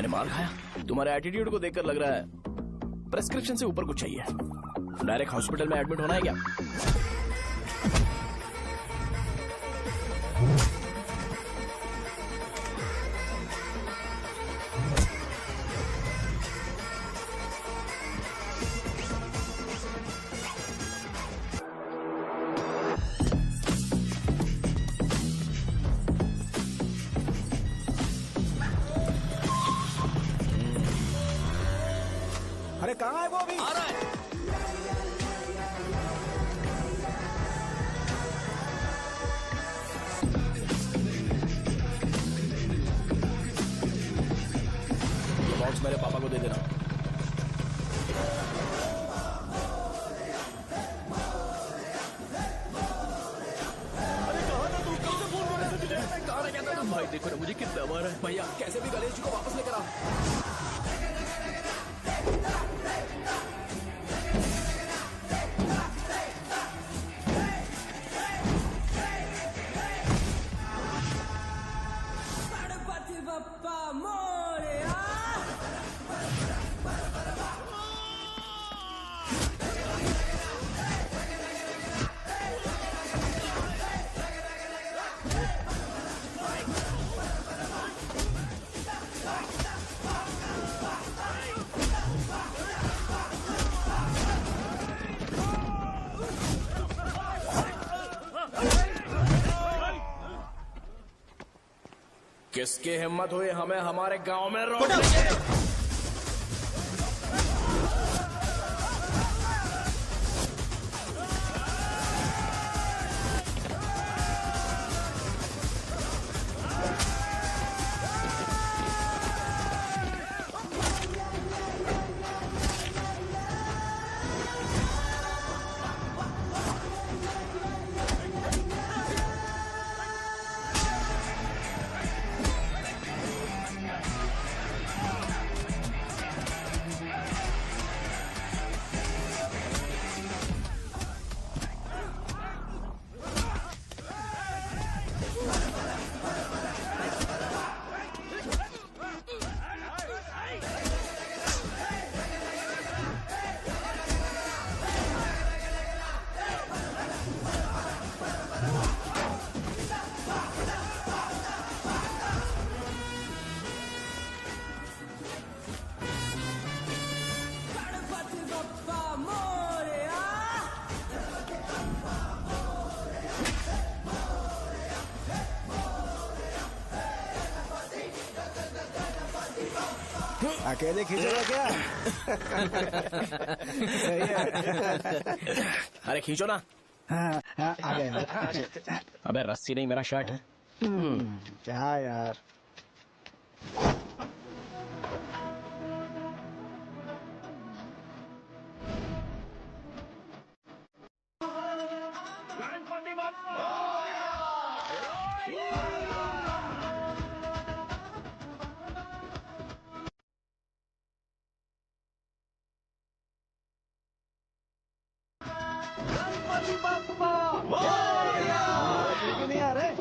मैंने मार खाया? तुम्हारे एटीट्यूड को देखकर लग रहा है प्रेस्क्रिप्शन से ऊपर कुछ चाहिए। डायरेक्ट हॉस्पिटल में एडमिट होना है क्या? अरे कहाँ है वो? अभी आ रहा है। ये बॉक्स मेरे पापा को दे देना। अरे कहाँ था तू? कब से फोन कर रहे थे तुझे? कहाँ रह गया था? भाई देखो ना मुझे कितना मारा है। भैया कैसे भी गणेश जी को वापस लेकर आओ। किसकी हिम्मत हुई हमें हमारे गांव में रोकने की? अकेले खींचेगा क्या? सही है। अरे खींचो ना। हाँ, आ गया। अबे रस्सी नहीं, मेरा शर्ट है। क्या यार?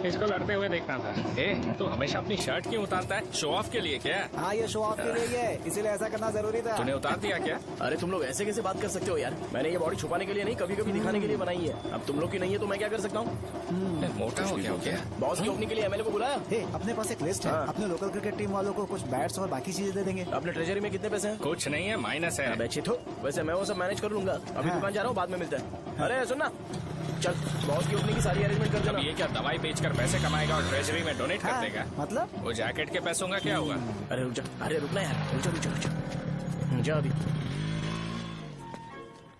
इसको लड़ते हुए देखना था। ए, तू हमेशा अपनी शर्ट क्यों उतारता है? शो ऑफ के लिए क्या? हाँ, ये शो ऑफ के लिए है, इसीलिए ऐसा करना जरूरी था। तूने उतार दिया क्या? अरे तुम लोग ऐसे कैसे बात कर सकते हो यार? मैंने ये बॉडी छुपाने के लिए नहीं, कभी कभी दिखाने के लिए बनाई है। अब तुम लोग की नहीं है तो मैं क्या कर सकता हूँ? मोटा हो गया? बॉस की ओपनिंग के लिए एमएलए को बुलाया। अपने पास एक लिस्ट है। हाँ। अपने लोकल क्रिकेट टीम वालों को कुछ बैट्स और बाकी चीजें दे देंगे। अपने ट्रेजरी में कितने पैसे हैं? कुछ नहीं है, माइनस है। अबे चिथो, वैसे मैं वो सब मैनेज कर लूंगा। अभी हाँ। दुकान जा रहा हूँ, बाद में मिलते हैं। अरे सुन ना, चल बॉस की ओपनिंग की सारी अरेंजमेंट कर अब देना। ये क्या दवाई बेचकर पैसे कमाएगा और ट्रेजरी में डोनेट कर हाँ, देगा? मतलब? वो जैकेट के पैसों का क्या हुआ? अरे रुक जा, अरे रुकना यार, रुक जा अभी।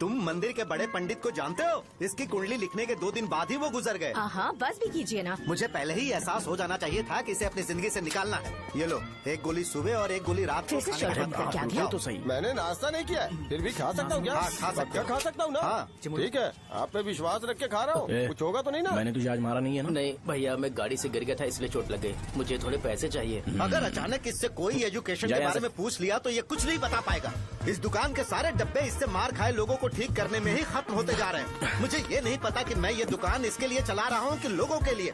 तुम मंदिर के बड़े पंडित को जानते हो? इसकी कुंडली लिखने के 2 दिन बाद ही वो गुजर गए। हाँ, बस भी कीजिए ना। मुझे पहले ही एहसास हो जाना चाहिए था कि इसे अपनी जिंदगी से निकालना है। ये लो, एक गोली सुबह और एक गोली रात को जैसे खाने के शर्ट बाद का क्या आप किया? खाओ। तो सही। मैंने नाश्ता नहीं किया है, फिर भी खा सकता हूँ क्या? हाँ, खा सकते हो। खा सकता हूँ ना? हाँ। ठीक है, आप पे विश्वास रख के खा रहा हूँ। ए, कुछ होगा तो नहीं ना? मैंने तुझे आज मारा नहीं है ना? नहीं भैया, मैं गाड़ी से गिर गया था इसलिए चोट लग गई। मुझे थोड़े पैसे चाहिए। अगर अचानक इससे कोई एजुकेशन के बारे में पूछ लिया तो ये कुछ नहीं बता पाएगा। इस दुकान के सारे डब्बे इससे मार खाए लोगों को ठीक करने में ही खत्म होते जा रहे हैं। मुझे ये नहीं पता कि मैं ये दुकान इसके लिए चला रहा हूँ कि लोगों के लिए।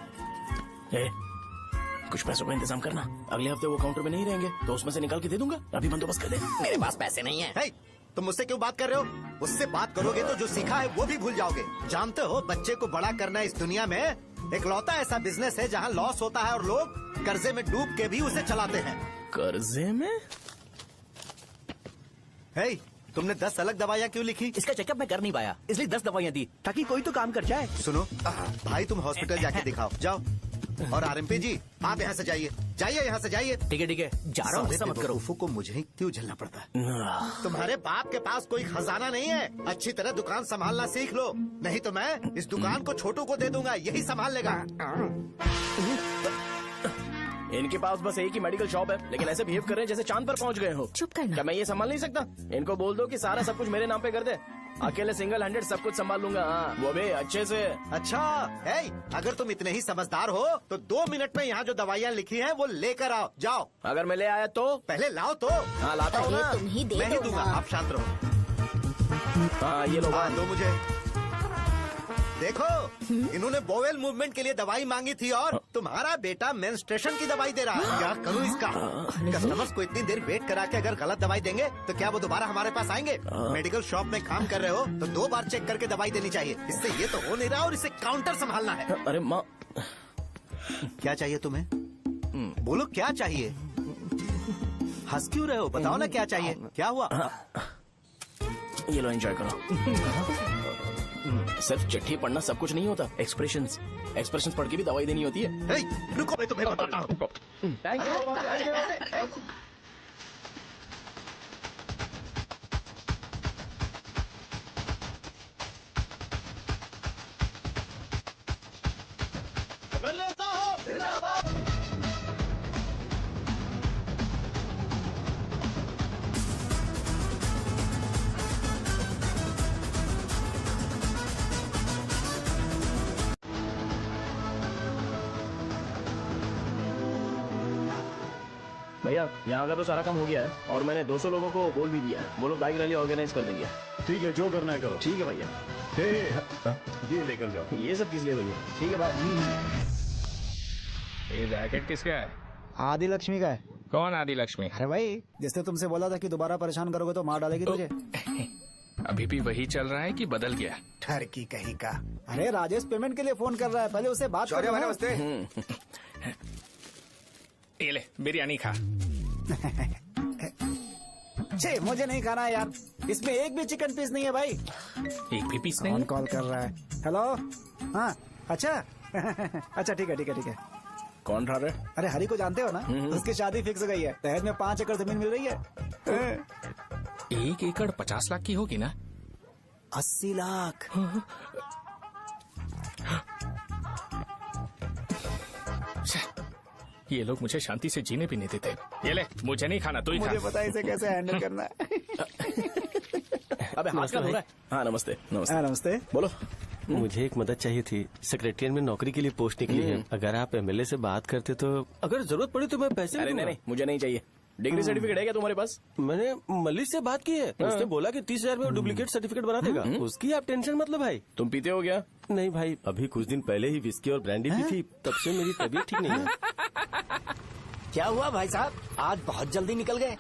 कुछ पैसों का इंतजाम करना। अगले हफ्ते वो काउंटर में नहीं रहेंगे तो उसमें से निकाल के दे दूंगा। अभी बंदोबस्त कर दे। मेरे पास पैसे नहीं है। hey, तुम मुझसे क्यों बात कर रहे हो? उससे बात करोगे तो जो सीखा है वो भी भूल जाओगे। जानते हो, बच्चे को बड़ा करना इस दुनिया में इकलौता ऐसा बिजनेस है जहाँ लॉस होता है और लोग कर्जे में डूब के भी उसे चलाते हैं। कर्जे में? hey, तुमने 10 अलग दवाइयाँ क्यों लिखी? इसका चेकअप मैं कर नहीं पाया, इसलिए 10 दवाइयाँ दी ताकि कोई तो काम कर जाए। सुनो भाई, तुम हॉस्पिटल जाके दिखाओ, जाओ। और आरएमपी जी, आप यहाँ से जाइए, जाइए यहाँ से जाइए। ठीक है, जा रहा हूँ, मत करो। बेवकूफों को मुझे ही क्यों झेलना पड़ता है? तुम्हारे बाप के पास कोई खजाना नहीं है। अच्छी तरह दुकान संभालना सीख लो, नहीं तो मैं इस दुकान को छोटू को दे दूंगा, यही संभाल लेगा। इनके पास बस एक ही मेडिकल शॉप है, लेकिन ऐसे बिहेव कर रहे हैं जैसे चांद पर पहुंच गए हो। चुप करना। क्या मैं ये संभाल नहीं सकता? इनको बोल दो कि सारा सब कुछ मेरे नाम पे कर दे। अकेले सिंगल हैंडेड सब कुछ संभाल लूंगा। हाँ, वो भी अच्छे से। अच्छा है, अगर तुम इतने ही समझदार हो तो 2 मिनट में यहाँ जो दवाइयाँ लिखी हैं वो लेकर आओ, जाओ। अगर मैं ले आया तो? पहले लाओ तो। हाँ, लाता हूँ ना। तुम ही दे मैं ही दो दूंगा, ना। आप शांत रहो। हाँ, ये लो। हाँ, दो मुझे। देखो, इन्होंने बोवेल मूवमेंट के लिए दवाई मांगी थी और तुम्हारा बेटा मेंस्ट्रुएशन की दवाई दे रहा है। क्या करूँ इसका? कस्टमर्स को इतनी देर वेट करा के अगर गलत दवाई देंगे तो क्या वो दोबारा हमारे पास आएंगे? मेडिकल शॉप में काम कर रहे हो तो 2 बार चेक करके दवाई देनी चाहिए। इससे ये तो हो नहीं रहा और इसे काउंटर संभालना है। अरे माँ, क्या चाहिए तुम्हें? बोलो क्या चाहिए? हंस क्यों रहे हो? बताओ ना क्या चाहिए? क्या हुआ? ये लो, एंजॉय करो। सिर्फ चिट्ठी पढ़ना सब कुछ नहीं होता। एक्सप्रेशंस पढ़ के भी दवाई देनी होती है। हे, रुको, मैं तुम्हें बताता हूँ। Thank you. भैया, यहाँ का तो सारा काम हो गया है और मैंने 200 लोगों को बोल भी दिया है। वो लोग बाइक रैली ऑर्गेनाइज कर देंगे। ठीक है, जो करना है करो। ठीक है भैया। ये लेकर जाओ। ये सब किस लिए भैया? ठीक है बात। ये जैकेट किसका है? आदि लक्ष्मी का है। कौन आदि लक्ष्मी? अरे भाई, जिसने तुमसे बोला था कि दोबारा परेशान करोगे तो मार डालेगी तुझे। अभी भी वही चल रहा है कि बदल गया? ठरकी कहीं का। अरे राजेश पेमेंट के लिए फोन कर रहा है, पहले उससे बात करो। नमस्ते। ये ले, बिरयानी खा। छे, मुझे नहीं खाना है यार, इसमें एक भी चिकन पीस नहीं है भाई। एक भी पीस नहीं? कौन कॉल कर रहा है? हेलो, हाँ, अच्छा। अच्छा, ठीक है। कौन रहा रे? अरे हरी को जानते हो ना? उसकी शादी फिक्स हो गई है, दहेज में 5 एकड़ जमीन मिल रही है। 1 एकड़ 50 लाख की होगी ना? 80 लाख। ये लोग मुझे शांति से जीने भी नहीं देते। ये ले, मुझे नहीं खाना, तू ही खा। मुझे पता है इसे कैसे हैंडल करना है। अबे हाथ का हो रहा है। हाँ, नमस्ते। हाँ, नमस्ते। बोलो। मुझे एक मदद चाहिए थी। सेक्रेटरिएट में नौकरी के लिए पोस्ट निकली है। अगर आप एमएलए से बात करते तो अगर जरूरत पड़ी तो मैं पैसे अरे नहीं, मुझे नहीं चाहिए। डिग्री सर्टिफिकेट है क्या तुम्हारे पास? मैंने मलिक से बात की है। उसने बोला कि 30,000 में वो डुप्लीकेट सर्टिफिकेट बना देगा। उसकी आप टेंशन मत लो भाई। तुम पीते हो क्या? नहीं भाई, अभी कुछ दिन पहले ही विस्की और ब्रांडी पी थी, तब से मेरी तबीयत ठीक नहीं है। क्या हुआ भाई साहब, आज बहुत जल्दी निकल गए?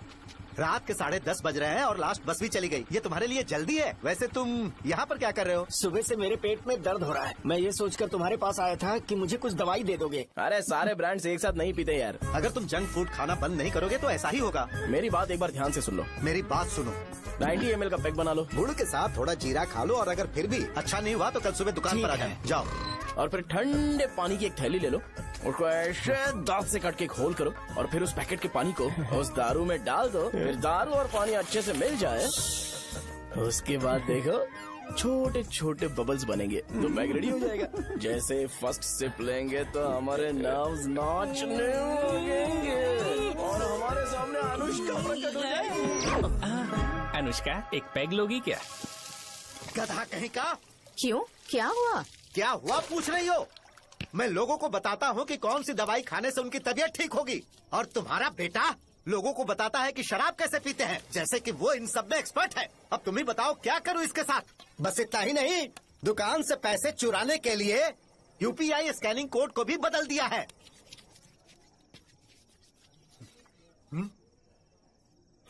रात के 10:30 बज रहे हैं और लास्ट बस भी चली गई। ये तुम्हारे लिए जल्दी है? वैसे तुम यहाँ पर क्या कर रहे हो? सुबह से मेरे पेट में दर्द हो रहा है, मैं ये सोचकर तुम्हारे पास आया था कि मुझे कुछ दवाई दे दोगे। अरे सारे ब्रांड्स एक साथ नहीं पीते यार। अगर तुम जंक फूड खाना बंद नहीं करोगे तो ऐसा ही होगा। मेरी बात एक बार ध्यान से सुन लो। मेरी बात सुनो, 90 ml का पैक बना लो। गुड़ के साथ थोड़ा जीरा खा लो और अगर फिर भी अच्छा नहीं हुआ तो कल सुबह दुकान पर आ जाओ। जाओ। और फिर ठंडे पानी की एक थैली ले लो, उसको ऐसे दांत से काट के खोल करो और फिर उस पैकेट के पानी को उस दारू में डाल दो। फिर दारू और पानी अच्छे से मिल जाए, उसके बाद देखो छोटे छोटे बबल्स बनेंगे तो पैक रेडी हो जाएगा। जैसे फर्स्ट सिप लेंगे तो हमारे नर्व्स नाचने लगेंगे और हमारे सामने अनुष्का प्रकट हो जाएगी। अनुष्का, एक पैग लोगी क्या? गधा कहीं का। क्यों, क्या हुआ? क्या हुआ पूछ रही हो? मैं लोगों को बताता हूँ कि कौन सी दवाई खाने से उनकी तबीयत ठीक होगी, और तुम्हारा बेटा लोगों को बताता है कि शराब कैसे पीते हैं, जैसे कि वो इन सब में एक्सपर्ट है। अब तुम ही बताओ क्या करूँ इसके साथ? बस इतना ही नहीं, दुकान से पैसे चुराने के लिए यूपीआई स्कैनिंग कोड को भी बदल दिया है।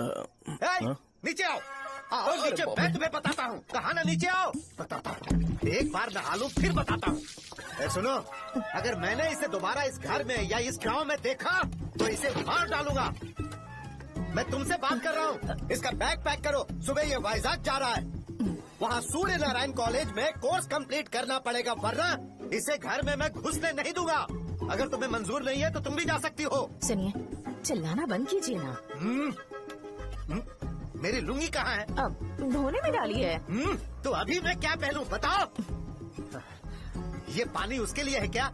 नीचे आओ। आओ नीचे, मैं तुम्हें बताता हूँ। कहा ना नीचे आओ, बताता हूँ। एक बार नहा लूं फिर बताता हूँ। सुनो, अगर मैंने इसे दोबारा इस घर में या इस गांव में देखा तो इसे मार डालूंगा। मैं तुमसे बात कर रहा हूँ। इसका बैग पैक करो, सुबह ये वाइजाग जा रहा है। वहाँ सूर्य नारायण कॉलेज में कोर्स कंप्लीट करना पड़ेगा, वरना इसे घर में मैं घुसने नहीं दूंगा। अगर तुम्हें मंजूर नहीं है तो तुम भी जा सकती हो। सुनिए, चिल्लाना बंद कीजिए ना। मेरी लुंगी कहाँ है? अब धोने में डाली है। तो अभी मैं क्या पहनूं बताओ? ये पानी उसके लिए है क्या?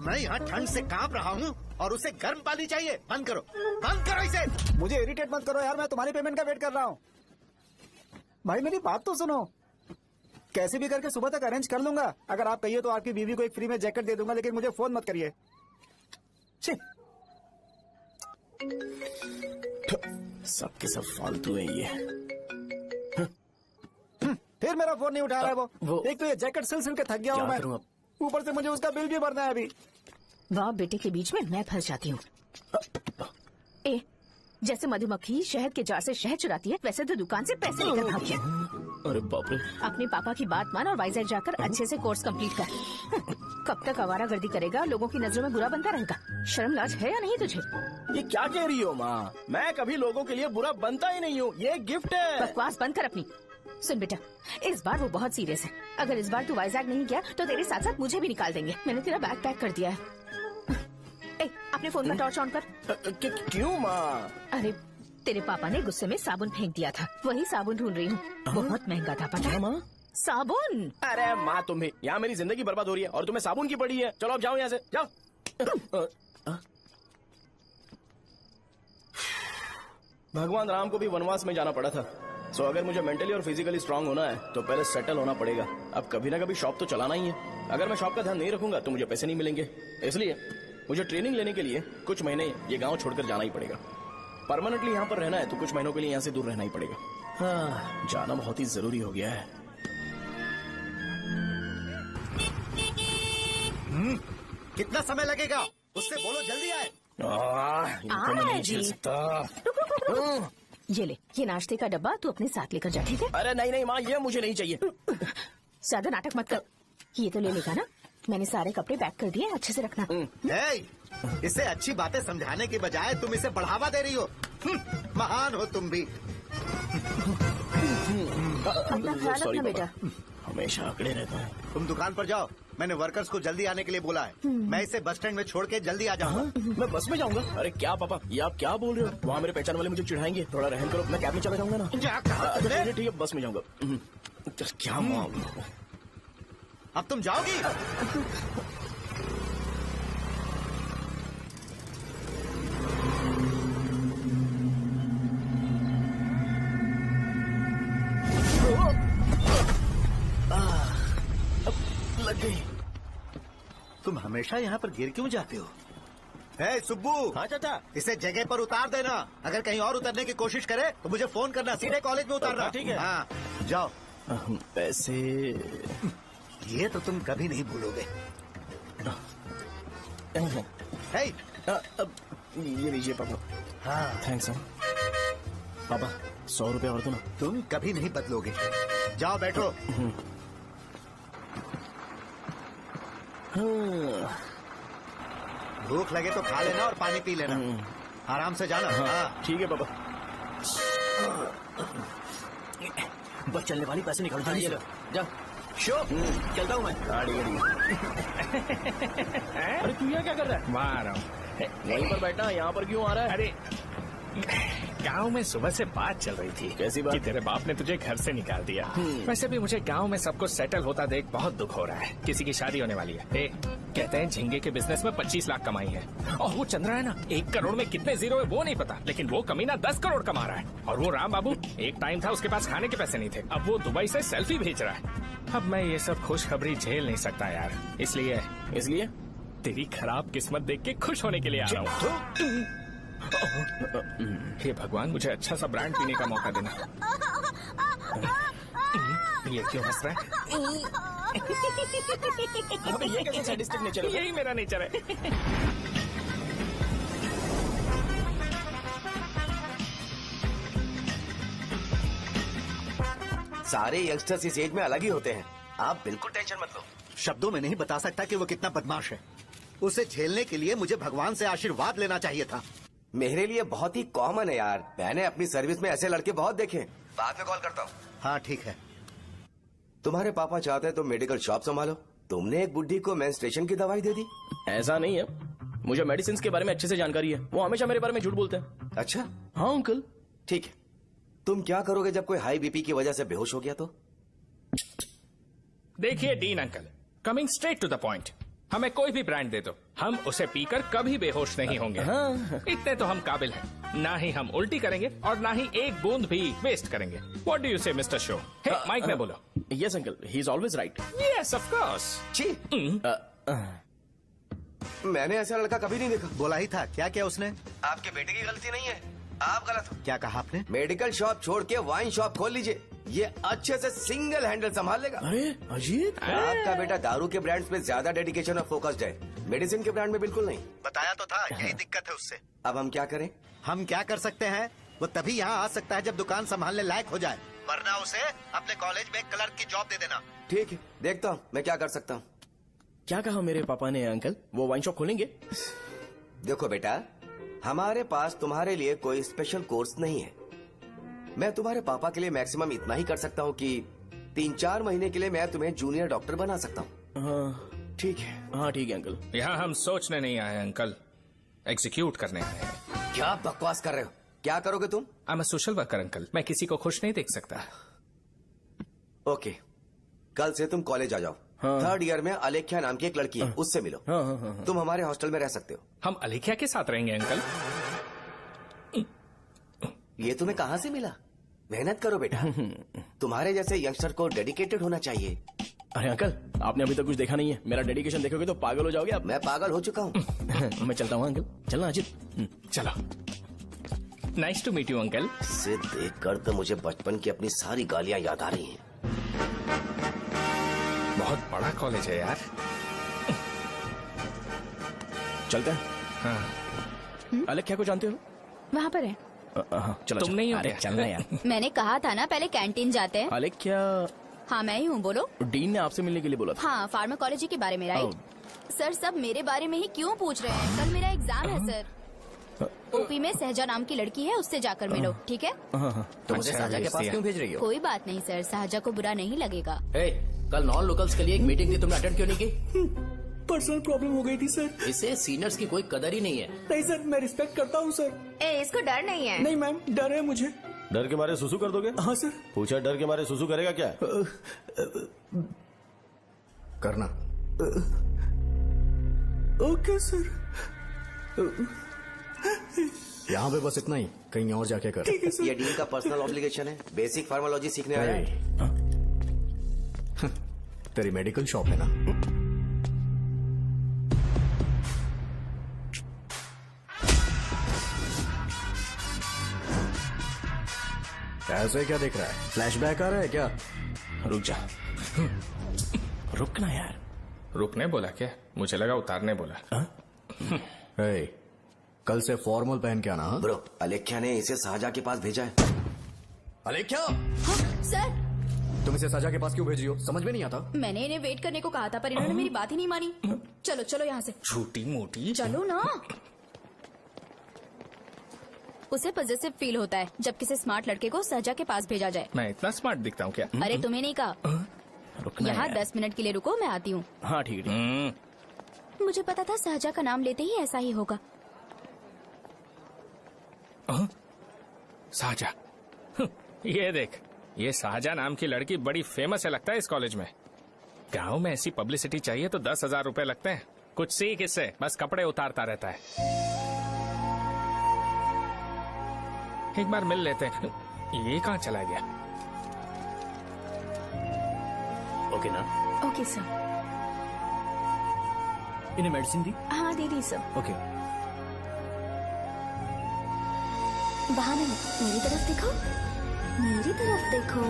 मैं यहाँ ठंड से कांप रहा हूँ और उसे गर्म पानी चाहिए। बंद करो, बंद करो इसे। मुझे इरिटेट मत करो यार, मैं तुम्हारी पेमेंट का वेट कर रहा हूँ। भाई मेरी बात तो सुनो, कैसे भी करके सुबह तक अरेंज कर लूंगा। अगर आप कहिए तो आपकी बीवी को एक फ्री में जैकेट दे दूंगा, लेकिन मुझे फोन मत करिए। सबके सब फालतू है ये। फिर मेरा फोन नहीं उठा रहा है वो। एक तो ये जैकेट सिल के थक गया हूँ मैं, करूं अब? ऊपर से मुझे उसका बिल भी भरना है अभी। बाप बेटे के बीच में मैं फंस जाती हूँ। ए, जैसे मधुमक्खी शहद के जार से शहद चुराती है, वैसे तो दुकान से पैसे लेकर भाग गया। अरे बाप रे। अपने पापा की बात मान और वाइजैक जाकर अच्छे से कोर्स कंप्लीट कर। कब तक आवारागर्दी करेगा, लोगों की नजरों में बुरा बनता रहेगा। शर्म लाज है या नहीं तुझे? ये क्या कह रही हो माँ? मैं कभी लोगों के लिए बुरा बनता ही नहीं हूँ, ये गिफ्ट है। बकवास बंद कर अपनी। सुन बेटा, इस बार वो बहुत सीरियस है। अगर इस बार तू वाइजैक नहीं गया तो तेरे साथ साथ मुझे भी निकाल देंगे। मैंने तेरा बैग पैक कर दिया है। ए, अपने फोन का टॉर्च ऑन कर। क्यों माँ? अरे तेरे पापा ने गुस्से में साबुन फेंक दिया था, वही साबुन ढूंढ रही हूँ। बहुत महंगा था, पता है? माँ साबुन। अरे माँ तुम भी, यहाँ मेरी जिंदगी बर्बाद हो रही है और तुम्हें साबुन की पड़ी है। चलो अब जाओ यहाँ से, जाओ। भगवान राम को भी वनवास में जाना पड़ा था। सो अगर मुझे मेंटली और फिजिकली स्ट्रांग होना है तो पहले सेटल होना पड़ेगा। अब कभी ना कभी शॉप तो चलाना ही है। अगर मैं शॉप का ध्यान नहीं रखूंगा तो मुझे पैसे नहीं मिलेंगे। इसलिए मुझे ट्रेनिंग लेने के लिए कुछ महीने ये गांव छोड़कर जाना ही पड़ेगा। परमानेंटली यहाँ पर रहना है तो कुछ महीनों के लिए यहाँ से दूर रहना ही पड़ेगा। हाँ, जाना बहुत ही जरूरी हो गया है। कितना समय लगेगा? उससे बोलो जल्दी आए। इनको मैं नहीं झेल सकता। ये ले, ये नाश्ते का डब्बा तू अपने साथ लेकर जा, ठीक है? अरे नहीं नहीं माँ, ये मुझे नहीं चाहिए। ज्यादा नाटक मत कर। ये तो ले लेगा ना? मैंने सारे कपड़े पैक कर दिए, अच्छे से रखना। इसे अच्छी बातें समझाने की बजाय तुम इसे बढ़ावा दे रही हो। महान हो तुम भी। अपना ख्याल रखना बेटा। हमेशा अकड़े रहता है। तुम दुकान पर जाओ, मैंने वर्कर्स को जल्दी आने के लिए बोला है। मैं इसे बस स्टैंड में छोड़ के जल्दी आ जाऊंगा। मैं बस में जाऊंगा? अरे क्या पापा, ये आप क्या बोल रहे हो? वहाँ मेरे पहचान वाले मुझे चिढ़ाएंगे। थोड़ा रहम करो, मैं कैब में चला जाऊंगा ना। ठीक है, बस में जाऊंगा। क्या मामला? अब तुम जाओगी? लग गई। तुम हमेशा यहाँ पर गिर क्यों जाते हो? हे सुब्बू। हाँ चाचा। इसे जगह पर उतार देना। अगर कहीं और उतरने की कोशिश करे तो मुझे फोन करना, सीधे कॉलेज में उतारना। ठीक है। हाँ, जाओ। पैसे ये तो तुम कभी नहीं भूलोगे। हे, अब ये लीजिए पापा। हाँ थैंक्स पापा। 100 रुपए और दो ना। तुम कभी नहीं बदलोगे। जाओ बैठो। भूख लगे तो खा लेना और पानी पी लेना। आराम से जाना। हाँ ठीक है पापा। बस चलने वाली पैसे निकाल दो। जा शो, चलता हूँ मैं। अरे तू यहाँ क्या कर रहा है? वहाँ आ रहा हूँ। वहीं पर बैठा, यहाँ पर क्यों आ रहा है? अरे गांव में सुबह से बात चल रही थी। कैसी बात? कि तेरे बाप ने तुझे घर से निकाल दिया। वैसे भी मुझे गांव में सब कुछ सेटल होता देख बहुत दुख हो रहा है। किसी की शादी होने वाली है। कहते हैं झींगे के बिजनेस में 25 लाख कमाई है। और वो चंद्रा है ना, 1 करोड़ में कितने जीरो है वो नहीं पता, लेकिन वो कमीना 10 करोड़ कमा रहा है। और वो राम बाबू, एक टाइम था उसके पास खाने के पैसे नहीं थे, अब वो दुबई से सेल्फी भेज रहा है। अब मैं ये सब खुशखबरी झेल नहीं सकता यार, इसलिए तेरी खराब किस्मत देख के खुश होने के लिए आ रहा हूँ। हे भगवान, मुझे अच्छा सा ब्रांड पीने का मौका देना। ये क्यों हंस रहा है? ये कैसे सैडिस्टिक नेचर है? यही मेरा नेचर है। सारे यंगस्टर्स इस एज में अलग ही होते हैं। आप बिल्कुल टेंशन मत लो। शब्दों में नहीं बता सकता कि वो कितना बदमाश है। उसे झेलने के लिए मुझे भगवान से आशीर्वाद लेना चाहिए था। मेरे लिए बहुत ही कॉमन है यार, मैंने अपनी सर्विस में ऐसे लड़के बहुत देखे। बाद में कॉल करता हूँ। हाँ ठीक है। तुम्हारे पापा चाहते हैं तुम मेडिकल शॉप संभालो। तुमने एक बुढ़ी को मेंस्ट्रुएशन की दवाई दे दी। ऐसा नहीं है, मुझे मेडिसिन के बारे में अच्छे से जानकारी है। वो हमेशा मेरे बारे में झूठ बोलते हैं। अच्छा हाँ अंकल। ठीक है, तुम क्या करोगे जब कोई हाई बीपी की वजह से बेहोश हो गया तो? देखिए Dean uncle, coming straight to the point, हमें कोई भी ब्रांड दे दो, हम उसे पीकर कभी बेहोश नहीं होंगे। इतने तो हम काबिल हैं। ना ही हम उल्टी करेंगे और ना ही एक बूंद भी वेस्ट करेंगे। व्हाट डू यू से मिस्टर शो? माइक में बोलो। Yes uncle, he is always right. Yes of course. छी, मैंने ऐसा लड़का कभी नहीं देखा। बोला ही था। क्या किया उसने? आपके बेटे की गलती नहीं है, आप गलत हो। क्या कहा आपने? मेडिकल शॉप छोड़ के वाइन शॉप खोल लीजिए, ये अच्छे से सिंगल हैंडल संभाल लेगा। अरे अजीत, आपका बेटा दारू के ब्रांड्स पे ज्यादा डेडिकेशन और फोकस्ड है, मेडिसिन के ब्रांड में बिल्कुल नहीं। बताया तो था, यही दिक्कत है उससे। अब हम क्या करें? हम क्या कर सकते हैं? वो तभी यहाँ आ सकता है जब दुकान संभालने लायक हो जाए, वरना उसे अपने कॉलेज में क्लर्क की जॉब दे देना। ठीक है, देखता हूँ मैं क्या कर सकता हूँ। क्या कहा मेरे पापा ने अंकल? वो वाइन शॉप खोलेंगे? देखो बेटा, हमारे पास तुम्हारे लिए कोई स्पेशल कोर्स नहीं है। मैं तुम्हारे पापा के लिए मैक्सिमम इतना ही कर सकता हूँ कि 3-4 महीने के लिए मैं तुम्हें जूनियर डॉक्टर बना सकता हूँ। हाँ ठीक है। हाँ ठीक है अंकल। यहाँ हम सोचने नहीं आए अंकल, एग्जीक्यूट करने आए हैं। क्या बकवास कर रहे हो? क्या करोगे तुम? I am a social worker uncle, मैं किसी को खुश नहीं देख सकता। ओके, कल से तुम कॉलेज आ जाओ। हाँ। 3rd ईयर में अलेख्या नाम की एक लड़की है, उससे मिलो। हाँ, हाँ, हाँ, हाँ। तुम हमारे हॉस्टल में रह सकते हो। हम अलेख्या के साथ रहेंगे अंकल। ये तुम्हें कहाँ से मिला? मेहनत करो बेटा, तुम्हारे जैसे यंगस्टर को डेडिकेटेड होना चाहिए। अरे अंकल, आपने अभी तक कुछ देखा नहीं है। मेरा डेडिकेशन देखोगे तो पागल हो जाओगे आप। मैं पागल हो चुका हूँ। मैं चलता हूँ अंकल। चलना अजीत। चलो, nice to meet you uncle. इसे देखकर तो मुझे बचपन की अपनी सारी गालियाँ याद आ रही हैं। बहुत बड़ा कॉलेज है यार। चलते हैं। हाँ। अलेख्या को जानते हो? वहाँ पर है। चलो, तुम नहीं हो अरे क्या? चलना यार। मैंने कहा था ना पहले कैंटीन जाते हैं। अलेख्या, हाँ मैं ही हूँ, बोलो। डीन ने आपसे मिलने के लिए बोला था। हाँ, फार्माकोलॉजी के बारे में, राइट? सर सब मेरे बारे में ही क्यों पूछ रहे हैं? कल मेरा एग्जाम है सर। ओपी में सहजा नाम की लड़की है, उससे जाकर मिलो, ठीक है? तो मुझे अच्छा, साजा के भेज पास दिया। क्यों भेज रही हो? कोई बात नहीं सर, सहजा को बुरा नहीं लगेगा। कल नॉन लोकल्स के लिए एक मीटिंग थी, तुमने अटेंड क्यों नहीं की? पर्सनल प्रॉब्लम हो गई थी सर। इसे सीनियर्स की कोई कदर ही नहीं है। नहीं सर, मैं रिस्पेक्ट करता हूँ सर। इसको डर नहीं है? नहीं मैम, डर है मुझे। डर के मारे सुसु कर दोगे? हाँ सर। पूछा डर के मारे सुसु करेगा क्या? करना। Okay sir. यहाँ पे बस इतना ही, कहीं और जाके कर। ये डीन का पर्सनल ऑब्लिगेशन है, बेसिक फार्माकोलॉजी सीखने आया है। तेरी मेडिकल शॉप है ना? ऐसे क्या देख रहा है? फ्लैशबैक आ रहा है क्या? रुक जा। रुकना यार। रुकने बोला क्या? मुझे लगा उतारने बोला। हे, कल से फॉर्मल पहन के आना। हाँ? ब्रो, अलेख्या ने इसे साजा के पास भेजा है। अलेख्या, हाँ, सर तुम इसे साजा के पास क्यों भेज रही हो? समझ में नहीं आता। मैंने इन्हें वेट करने को कहा था, पर इन्होंने मेरी बात ही नहीं मानी। चलो चलो यहाँ से, छोटी मोटी। चलो ना। उसे पॉजिटिव फील होता है जब किसी स्मार्ट लड़के को सहजा के पास भेजा जाए। मैं इतना स्मार्ट दिखता हूँ क्या? अरे तुम्हें नहीं कहा। रुकना यहाँ यार। 10 मिनट के लिए रुको, मैं आती हूँ। हाँ ठीक है। मुझे पता था सहजा का नाम लेते ही ऐसा ही होगा। साजा। ये देख, ये साजा नाम की लड़की बड़ी फेमस है लगता है इस कॉलेज में। गांव में ऐसी पब्लिसिटी चाहिए तो 10,000 रुपए लगते हैं। कुछ सीख इससे, बस कपड़े उतारता रहता है। एक बार मिल लेते हैं। ये कहाँ चला गया? ओके ना? Okay sir. इन्हें मेडिसिन दी? हाँ दे दी सर। ओके। वहाँ नहीं, मेरी तरफ देखो, मेरी तरफ देखो।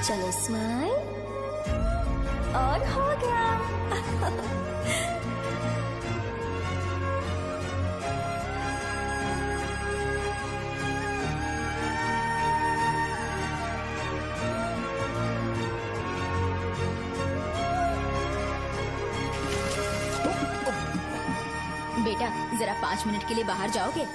चलो स्माइल और हो गया। बेटा जरा 5 मिनट के लिए बाहर जाओगे?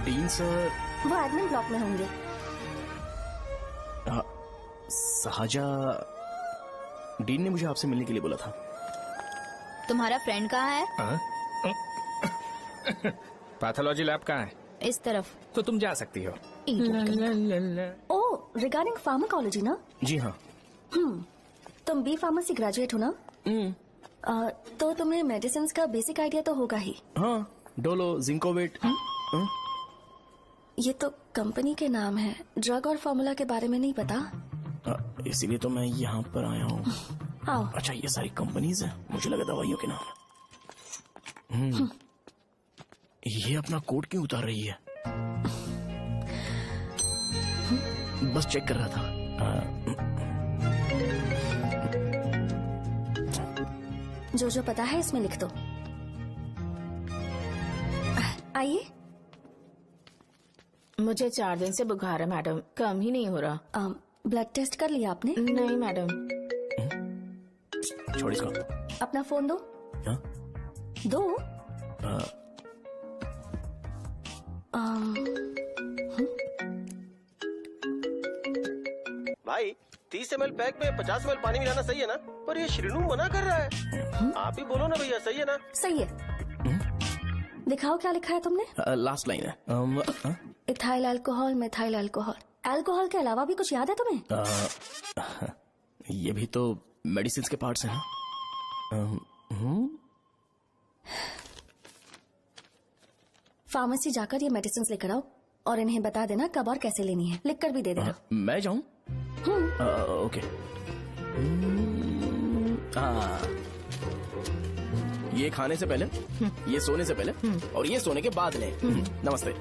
डीन सर वो एडमिन ब्लॉक में होंगे। साजा, डीन ने मुझे आपसे मिलने के लिए बोला था। तुम्हारा फ्रेंड कहाँ है? पैथोलॉजी लैब कहाँ है? इस तरफ। तो तुम जा सकती हो। ओ, रिगार्डिंग फार्माकोलॉजी ना? जी हाँ। तुम बी फार्मेसी ग्रेजुएट हो ना? तो तुम्हें मेडिसिन का बेसिक आइडिया तो होगा ही। हाँ, डोलो, जिंकोवेट। ये तो कंपनी के नाम है, ड्रग और फॉर्मूला के बारे में नहीं पता। इसीलिए तो मैं यहाँ पर आया हूँ। आओ। अच्छा, ये सारी कंपनीज है, मुझे लगा दवाइयों के नाम। ये अपना कोट क्यों उतार रही है? बस चेक कर रहा था। जो जो पता है इसमें लिख दो। आइए। मुझे 4 दिन से बुखार है मैडम, कम ही नहीं हो रहा। ब्लड टेस्ट कर लिया आपने? नहीं मैडम। छोड़ इसको। अपना फोन दो। हाँ? दो। भाई 30 ml पैक में 50 ml पानी मिलाना सही है ना? पर ये श्रीनू मना कर रहा है। आप ही बोलो ना भैया, सही है ना? सही है। दिखाओ क्या लिखा है तुमने? लास्ट लाइन है। Ethyl alcohol, methyl alcohol. Alcohol के अलावा भी कुछ याद है तुम्हें? ये भी तो मेडिसिन के पार्ट्स हैं। फार्मेसी जाकर ये मेडिसिन लेकर आओ और इन्हें बता देना कब और कैसे लेनी है। लिख कर भी दे देना। मैं जाऊं? ओके। ये खाने से पहले, ये सोने से पहले और ये सोने के बाद ले। नमस्ते।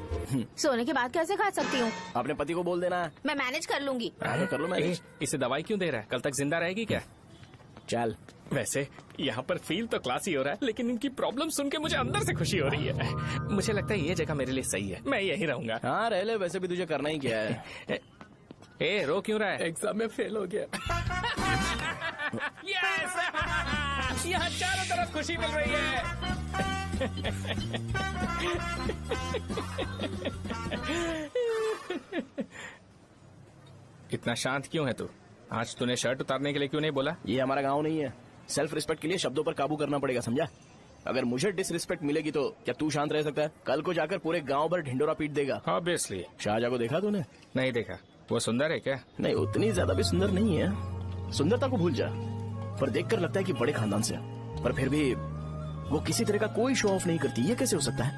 सोने के बाद कैसे खा सकती हूँ? अपने पति को बोल देना। मैं मैनेज कर लूंगी। कर लो मैनेज। इसे दवाई क्यों दे रहा है? कल तक जिंदा रहेगी क्या? चल। वैसे यहाँ पर फील तो क्लासी हो रहा है, लेकिन इनकी प्रॉब्लम सुन के मुझे अंदर से खुशी हो रही है। मुझे लगता है ये जगह मेरे लिए सही है, मैं यही रहूंगा। हाँ रह ले, वैसे भी तुझे करना ही क्या है। ए रो क्यों रहा है? एग्जाम में फेल हो गया। यस! यहाँ चारों तरफ खुशी मिल रही है। इतना शांत क्यों है तू? आज तूने शर्ट उतारने के लिए क्यों नहीं बोला? ये हमारा गांव नहीं है। सेल्फ रिस्पेक्ट के लिए शब्दों पर काबू करना पड़ेगा, समझा? अगर मुझे डिसरिस्पेक्ट मिलेगी तो क्या तू शांत रह सकता है? कल को जाकर पूरे गांव भर ढिंडोरा पीट देगा। ऑब्वियसली। शाहजहां को देखा तूने? नहीं देखा। वो सुंदर है क्या? नहीं, उतनी ज्यादा भी सुंदर नहीं है। सुंदरता को भूल जा, पर देखकर लगता है कि बड़े खानदान से, पर फिर भी वो किसी तरह का कोई शो ऑफ नहीं करती। ये कैसे हो सकता है?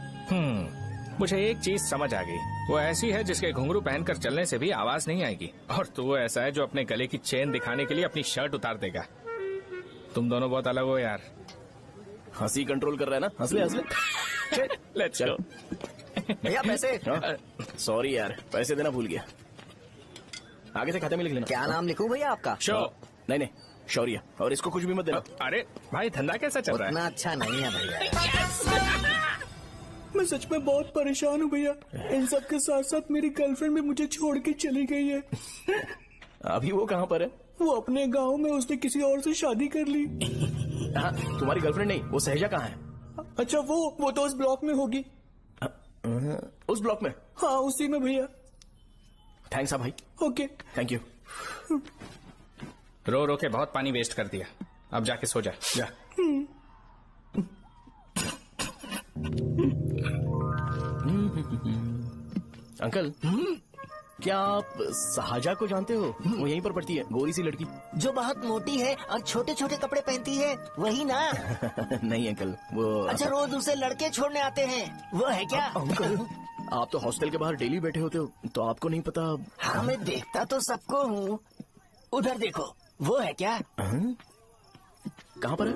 मुझे एक चीज समझ आ गई। वो ऐसी है जिसके घुंघरू पहनकर चलने से भी आवाज नहीं आएगी, और तू ऐसा है जो अपने गले की चेन दिखाने के लिए अपनी शर्ट उतार देगा। तुम दोनों बहुत अलग हो यार। हंसी कंट्रोल कर रहा है ना? हंस ले हंस ले। Let's go. भैया पैसे। सॉरी यार, पैसे देना भूल गया। आगे से खाते में लिख लेना। क्या नाम लिखूं भैया आपका? शो। नहीं, शौर्य। और इसको कुछ भी मत देना। अरे भाई, धंधा कैसा चल रहा है? उतना अच्छा नहीं है भैया। मैं सच में बहुत परेशान हूँ भैया। इन सब के साथ साथ मेरी गर्लफ्रेंड भी मुझे छोड़ के चली गई है। अभी वो कहाँ पर है? वो अपने गांव में, उसने किसी और से शादी कर ली। हाँ, तुम्हारी गर्लफ्रेंड नहीं, वो सहजा कहाँ है? अच्छा, वो तो उस ब्लॉक में होगी। उस ब्लॉक में? हाँ, उसी में भैया। थैंक्स भाई। Okay, thank you. रो रो के बहुत पानी वेस्ट कर दिया। अब जाके सो जा जा। अंकल, क्या आप साहजा को जानते हो? वो यहीं पर पढ़ती है, गोरी सी लड़की। जो बहुत मोटी है और छोटे छोटे कपड़े पहनती है, वही ना? नहीं अंकल, वो अच्छा, रोज उसे लड़के छोड़ने आते हैं, वो है क्या? अंकल, आप तो हॉस्टल के बाहर डेली बैठे होते हो, तो आपको नहीं पता? हाँ, मैं देखता तो सबको हूँ। उधर देखो, वो है क्या? कहाँ पर है?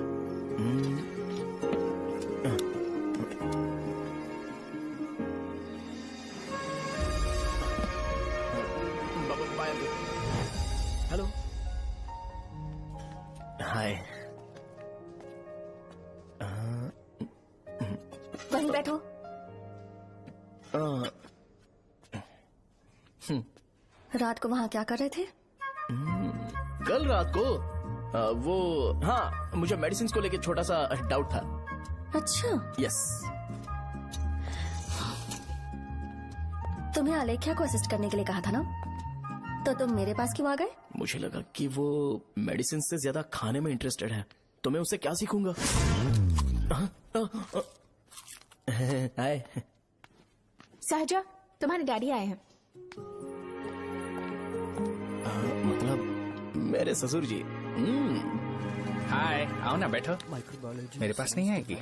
हेलो, हाय। वहीं बैठो। रात को वहाँ क्या कर रहे थे? कल रात को वो, हाँ, मुझे मेडिसिन को लेके छोटा सा डाउट था। अच्छा, यस। तुम्हें अलेख्या को असिस्ट करने के लिए कहा था ना, तो तुम मेरे पास क्यों आ गए? मुझे लगा कि वो मेडिसिन से ज्यादा खाने में इंटरेस्टेड है, तो मैं उससे क्या सीखूंगा। हाय। सहजा, तुम्हारे डैडी आए हैं। मतलब मेरे ससुर जी। हाय, आओ ना, बैठो। मेरे पास नहीं आएगी।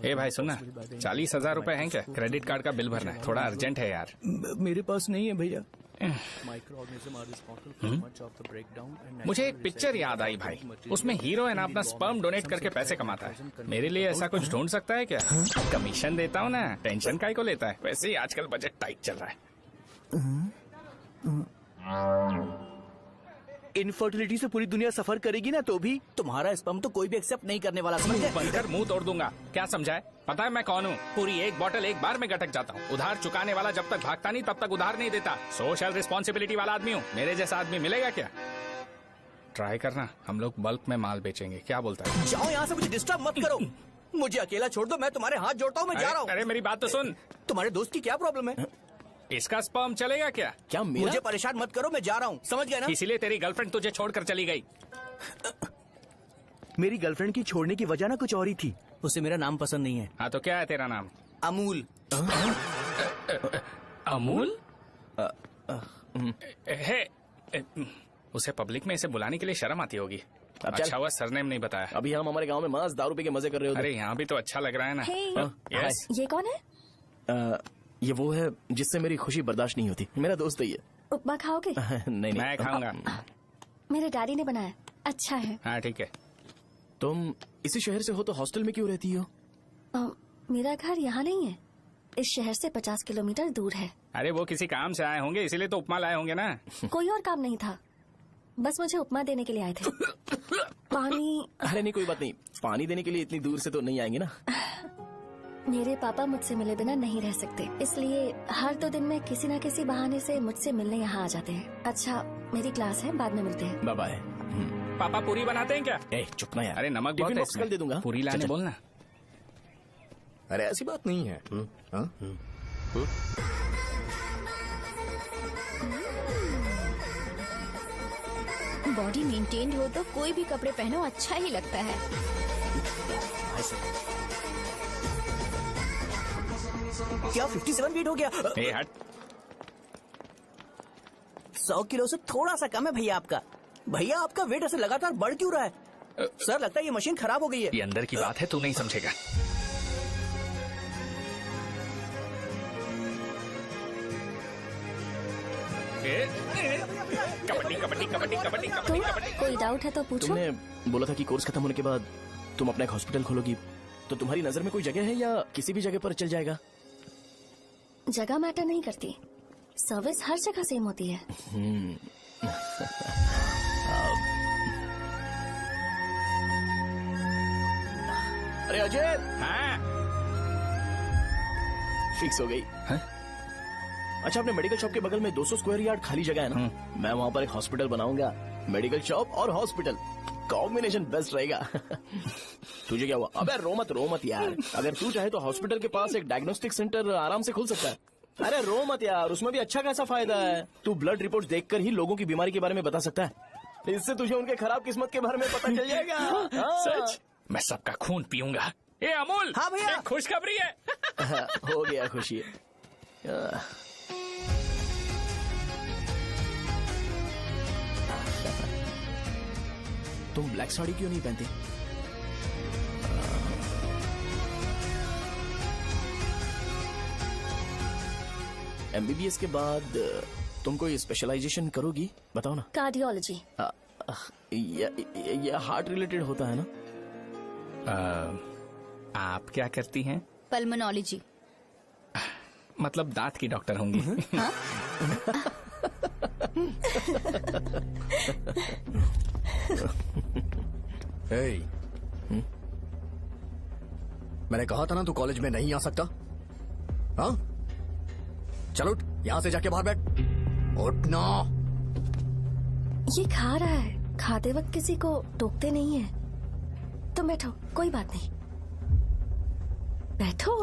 ए भाई सुनना, 40,000 रुपए हैं क्या? क्रेडिट कार्ड का बिल भरना है, थोड़ा अर्जेंट है यार। मेरे पास नहीं है भैया। मुझे एक पिक्चर याद आई भाई, उसमें हीरो है ना अपना स्पर्म डोनेट करके पैसे कमाता है। मेरे लिए ऐसा कुछ ढूंढ सकता है क्या? कमीशन देता हूँ ना, टेंशन काहे को लेता है? वैसे ही आजकल बजट टाइट चल रहा है। इनफर्टिलिटी से पूरी दुनिया सफर करेगी ना, तो भी तुम्हारा स्पर्म तो कोई भी एक्सेप्ट नहीं करने वाला, समझ गए? बनकर मुंह तोड़ दूंगा। क्या समझा है? पता है मैं कौन हूँ? पूरी एक बोतल एक बार में गटक जाता हूँ। उधार चुकाने वाला जब तक भागता नहीं तब तक उधार नहीं देता। सोशल रिस्पॉन्सिबिलिटी वाला आदमी हूँ। मेरे जैसा आदमी मिलेगा क्या? ट्राई करना, हम लोग बल्क में माल बेचेंगे। क्या बोलता है? जाओ यहाँ से, मुझे डिस्टर्ब मत करो। मुझे अकेला छोड़ दो, मैं तुम्हारे हाथ जोड़ता हूँ, मैं जा रहा हूँ। अरे मेरी बात तो सुन। तुम्हारे दोस्त की क्या प्रॉब्लम है? इसका स्पर्म चलेगा क्या? क्या मेरा? मुझे परेशान मत करो, मैं जा रहा हूँ, समझ गया ना? इसीलिए तेरी गर्लफ्रेंड तुझे छोड़कर चली गई। मेरी गर्लफ्रेंड की छोड़ने की वजह ना कुछ और ही थी। उसे मेरा नाम पसंद नहीं है। हाँ तो क्या है तेरा नाम? अमूल। अमूल? उसे पब्लिक में इसे बुलाने के लिए शर्म आती होगी। अच्छा हुआ सरनेम नहीं बताया। अभी हम हमारे गांव में मस्त दारू पी के मजे कर रहे होते। अरे यहाँ भी तो अच्छा लग रहा है ना। यस। ये कौन है? ये वो है जिससे मेरी खुशी बर्दाश्त नहीं होती। मेरा दोस्त ही है। उपमा खाओगे? नहीं, मैं खाऊंगा। मेरे डैडी ने बनाया, अच्छा है। हाँ ठीक है। तुम इसी शहर से हो तो हॉस्टल में क्यों रहती हो? मेरा घर यहाँ नहीं है, इस शहर से 50 किलोमीटर दूर है। अरे वो किसी काम से आए होंगे, इसीलिए तो उपमा लाए होंगे ना। कोई और काम नहीं था, बस मुझे उपमा देने के लिए आए थे। पानी? अरे नहीं, कोई बात नहीं, पानी देने के लिए इतनी दूर से तो नहीं आएंगे ना। मेरे पापा मुझसे मिले बिना नहीं रह सकते, इसलिए हर 2 दिन में किसी न किसी बहाने से मुझसे मिलने यहाँ आ जाते हैं। अच्छा, मेरी क्लास है, बाद में मिलते हैं। Bye bye. पापा पूरी बनाते हैं क्या? चुप ना यार। अरे नमक बहुत है इसमें। कल दे दूंगा। पूरी लाने बोलना। अरे ऐसी बात नहीं है। बॉडी मेंटेन्ड हो तो कोई भी कपड़े पहनो अच्छा ही लगता है। क्या 57 फीट हो गया? ए हट। 100 किलो से थोड़ा सा कम है भैया आपका। भैया आपका वेट ऐसे लगातार बढ़ क्यों रहा है? सर लगता है ये मशीन खराब हो गई है। ये अंदर की बात है, तू नहीं समझेगा। कबड्डी कबड्डी कबड्डी कबड्डी कबड्डी कबड्डी। कोई डाउट है तो पूछो। तुमने बोला था कि कोर्स खत्म होने के बाद तुम अपना एक हॉस्पिटल खोलोगी, तो तुम्हारी नजर में कोई जगह है या किसी भी जगह पर चल जाएगा? जगह मैटर नहीं करती, सर्विस हर जगह सेम होती है। अरे अजय। हाँ? फिक्स हो गई। अच्छा, अपने मेडिकल शॉप के बगल में 200 स्क्वायर यार्ड खाली जगह है ना, मैं वहाँ पर एक हॉस्पिटल बनाऊंगा। मेडिकल शॉप और हॉस्पिटल कॉम्बिनेशन बेस्ट रहेगा। तुझे क्या हुआ? अबे रो मत यार। अगर तू चाहे तो हॉस्पिटल के पास एक डायग्नोस्टिक सेंटर आराम से खुल सकता है। अरे रो मत यार, उसमें भी अच्छा खासा फायदा है। तू ब्लड रिपोर्ट देखकर ही लोगों की बीमारी के बारे में बता सकता है। इससे तुझे उनके खराब किस्मत के बारे में पता चल जाएगा। सच? मैं सबका खून पीऊंगा। ए अमूल, हाँ भैया। एक खुशखबरी है। हो गया खुशी। तुम ब्लैक साड़ी क्यों नहीं पहनते? एमबीबीएस के बाद तुम कोई स्पेशलाइजेशन करोगी? बताओ ना। कार्डियोलॉजी। ये हार्ट रिलेटेड होता है ना? आप क्या करती हैं? पल्मोनोलॉजी। मतलब दांत की डॉक्टर होंगी। हाँ? hey, मैंने कहा था ना तू कॉलेज में नहीं आ सकता। हाँ, चलो उठ, यहां से जाके बाहर बैठ। उठ ना। ये खा रहा है, खाते वक्त किसी को टोकते नहीं है। तुम बैठो, कोई बात नहीं, बैठो।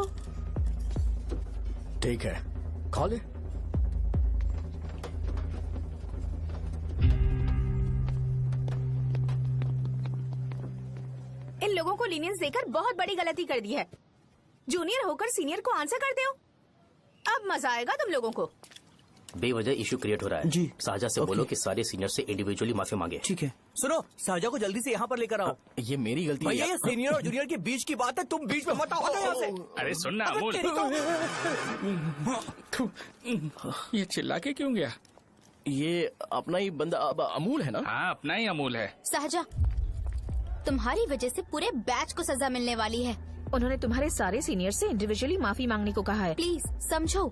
ठीक है, खा ले। इन लोगों को लीनियंस देकर बहुत बड़ी गलती कर दी है। जूनियर होकर सीनियर को आंसर करते हो। अब मजा आएगा तुम लोगों को। बेवजह इशू क्रिएट हो रहा है जी। साजा से बोलो कि सारे सीनियर से इंडिविजुअली माफी मांगे। ठीक है। सुनो, साजा को जल्दी से यहाँ पर लेकर आओ। ये मेरी गलती है। भैया ये सीनियर और जूनियर के बीच की बात है, तुम बीच में मत आओ यहाँ से। अरे सुनना अमूल, ये चिल्ला के क्यों गया? ये अपना ही बंदा अमूल है ना? हाँ, अपना ही अमूल है। साजा, तुम्हारी वजह से पूरे बैच को सजा मिलने वाली है। उन्होंने तुम्हारे सारे सीनियर से इंडिविजुअली माफी मांगने को कहा है। प्लीज समझो।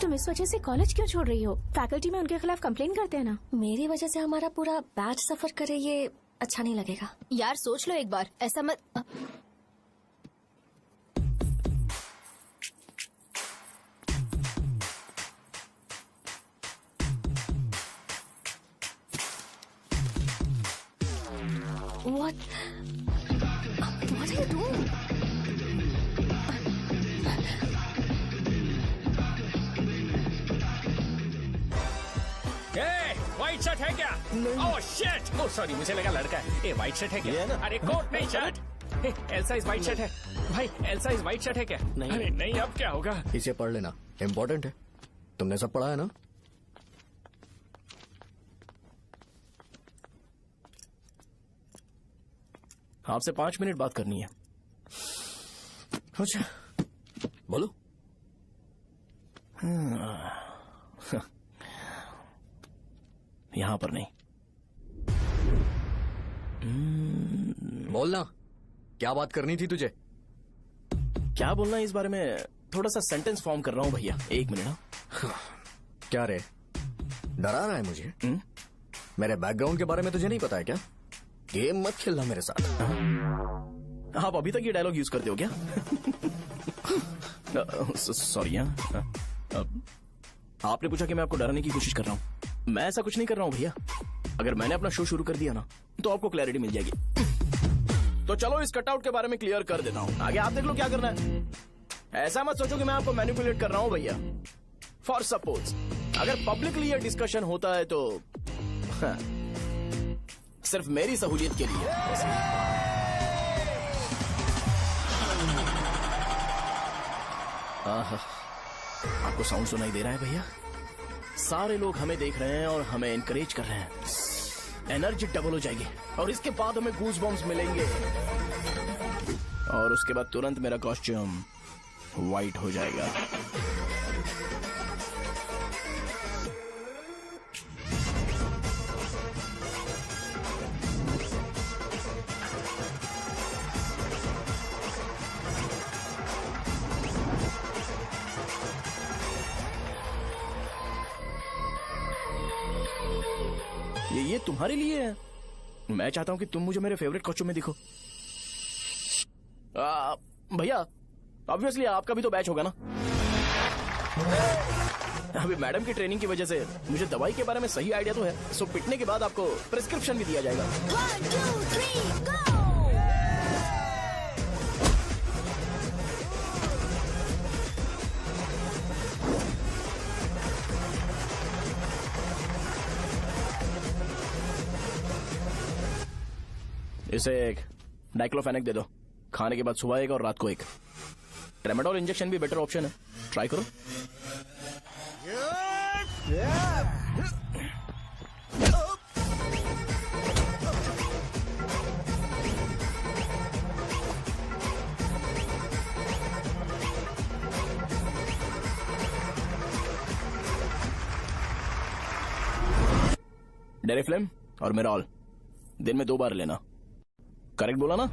तुम इस वजह से कॉलेज क्यों छोड़ रही हो? फैकल्टी में उनके खिलाफ कंप्लेन करते हैं ना। मेरी वजह से हमारा पूरा बैच सफर करे, ये अच्छा नहीं लगेगा। यार सोच लो एक बार, ऐसा मत। What are you doing? White shirt है क्या? Oh shit! ओह सॉरी, मुझे लगा लड़का है। ए व्हाइट शर्ट है क्या? अरे कोट नहीं shirt. L size white shirt है भाई। एल साइज व्हाइट शर्ट है क्या? नहीं। अरे नहीं, अब क्या होगा? इसे पढ़ लेना, इम्पोर्टेंट है। तुमने सब पढ़ा है ना? आपसे 5 मिनट बात करनी है। अच्छा, बोलो। यहाँ पर नहीं। बोलना, क्या बात करनी थी तुझे? क्या बोलना है इस बारे में? थोड़ा सा सेंटेंस फॉर्म कर रहा हूँ भैया, 1 मिनट। क्या रे, डरा रहा है मुझे? मेरे बैकग्राउंड के बारे में तुझे नहीं पता है क्या? गेम मत खेलना मेरे साथ। आप अभी तक ये डायलॉग यूज करते हो क्या? सॉरी। आपने पूछा कि मैं आपको डराने की कोशिश कर रहा हूँ। मैं ऐसा कुछ नहीं कर रहा हूँ भैया। अगर मैंने अपना शो शुरू कर दिया ना, तो आपको क्लैरिटी मिल जाएगी। तो चलो इस कटआउट के बारे में क्लियर कर देता हूँ, आगे आप देख लो क्या करना है। ऐसा मत सोचो कि मैं आपको मैनिपुलेट कर रहा हूँ भैया। फॉर सपोज अगर पब्लिकली ये डिस्कशन होता है तो सिर्फ मेरी सहूलियत के लिए। आपको साउंड सुनाई दे रहा है भैया? सारे लोग हमें देख रहे हैं और हमें एनकरेज कर रहे हैं। एनर्जी डबल हो जाएगी और इसके बाद हमें गूज बम्स मिलेंगे और उसके बाद तुरंत मेरा कॉस्ट्यूम वाइट हो जाएगा। ये तुम्हारे लिए है। मैं चाहता हूं कि तुम मुझे मेरे फेवरेट कॉस्ट्यूम में दिखो। भैया ऑब्वियसली आपका भी तो बैच होगा ना। अभी मैडम की ट्रेनिंग की वजह से मुझे दवाई के बारे में सही आइडिया तो है। सो पिटने के बाद आपको प्रिस्क्रिप्शन भी दिया जाएगा। 1 2 3 गो। इसे एक डाइक्लोफेनेक दे दो, खाने के बाद सुबह एक और रात को एक। ट्रेमाडोल इंजेक्शन भी बेटर ऑप्शन है, ट्राई करो। डेरिफ्लेम और मेरॉल दिन में 2 बार लेना। करेक्ट बोला ना?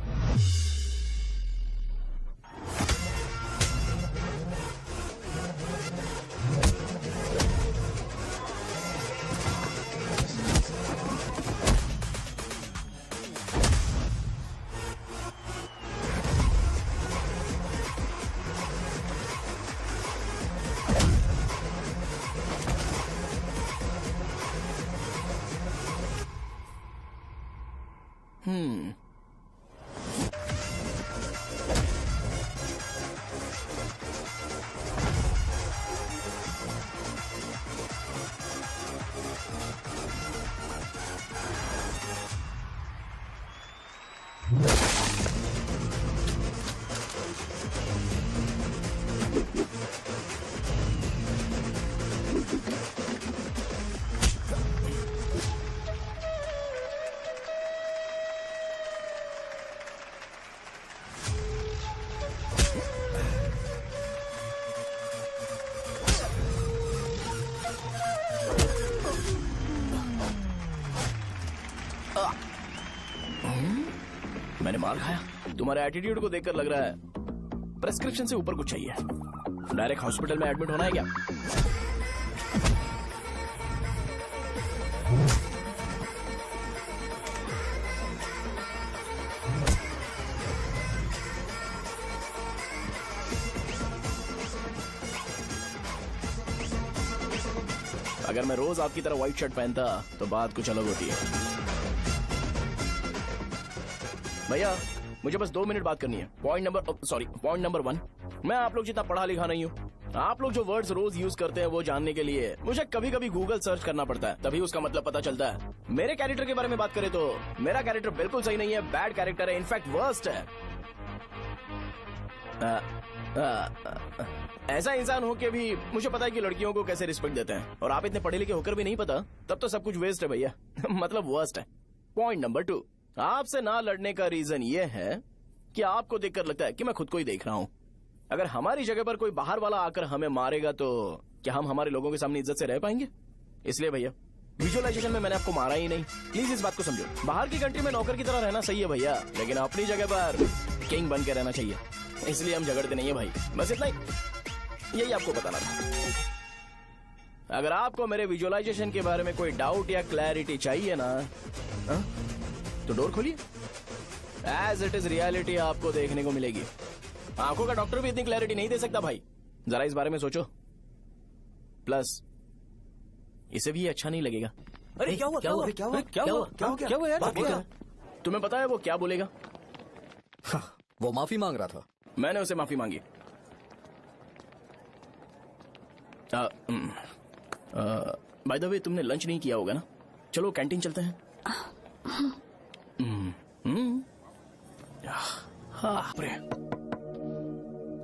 मैंने मार खाया? तुम्हारे एटीट्यूड को देखकर लग रहा है प्रेस्क्रिप्शन से ऊपर कुछ चाहिए। डायरेक्ट हॉस्पिटल में एडमिट होना है क्या? अगर मैं रोज आपकी तरह व्हाइट शर्ट पहनता तो बात कुछ अलग होती है। भैया मुझे बस 2 मिनट बात करनी है। पॉइंट नंबर 1, मैं आप लोग जितना पढ़ा लिखा नहीं हूँ। आप लोग जो वर्ड्स रोज यूज करते हैं वो जानने के लिए मुझे कभी कभी गूगल सर्च करना पड़ता है, तभी उसका मतलब पता चलता है। मेरे कैरेक्टर के बारे में बात करें तो मेरा कैरेक्टर बिल्कुल सही नहीं है, बैड कैरेक्टर है, इनफैक्ट वर्स्ट है। ऐसा इंसान हो के भी मुझे पता है कि लड़कियों को कैसे रिस्पेक्ट देते हैं, और आप इतने पढ़े लिखे होकर भी नहीं पता, तब तो सब कुछ वेस्ट है भैया। मतलब वर्स्ट है। पॉइंट नंबर 2, आपसे ना लड़ने का रीजन ये है कि आपको देखकर लगता है कि मैं खुद को ही देख रहा हूँ। अगर हमारी जगह पर कोई बाहर वाला आकर हमें मारेगा तो क्या हम हमारे लोगों के सामने इज्जत से रह पाएंगे? इसलिए भैया विजुअलाइजेशन में मैंने आपको मारा ही नहीं, प्लीज इस बात को समझो। बाहर की कंट्री में नौकर की तरह रहना सही है भैया, लेकिन अपनी जगह पर किंग बन के रहना चाहिए। इसलिए हम झगड़ते नहीं है भाई, बस इतना ही, यही आपको बताना था। अगर आपको मेरे विजुअलाइजेशन के बारे में कोई डाउट या क्लैरिटी चाहिए ना, तो डोर खोलिए। एज इट इज रियलिटी आपको देखने को मिलेगी। आंखों का डॉक्टर भी इतनी क्लैरिटी नहीं दे सकता भाई, जरा इस बारे में सोचो। प्लस इसे भी अच्छा नहीं लगेगा। अरे क्या हुआ यार? तुम्हें पता है वो क्या बोलेगा? वो माफी मांग रहा था। मैंने उसे माफी मांगी। बाय द वे तुमने लंच नहीं किया होगा ना? चलो कैंटीन चलते हैं।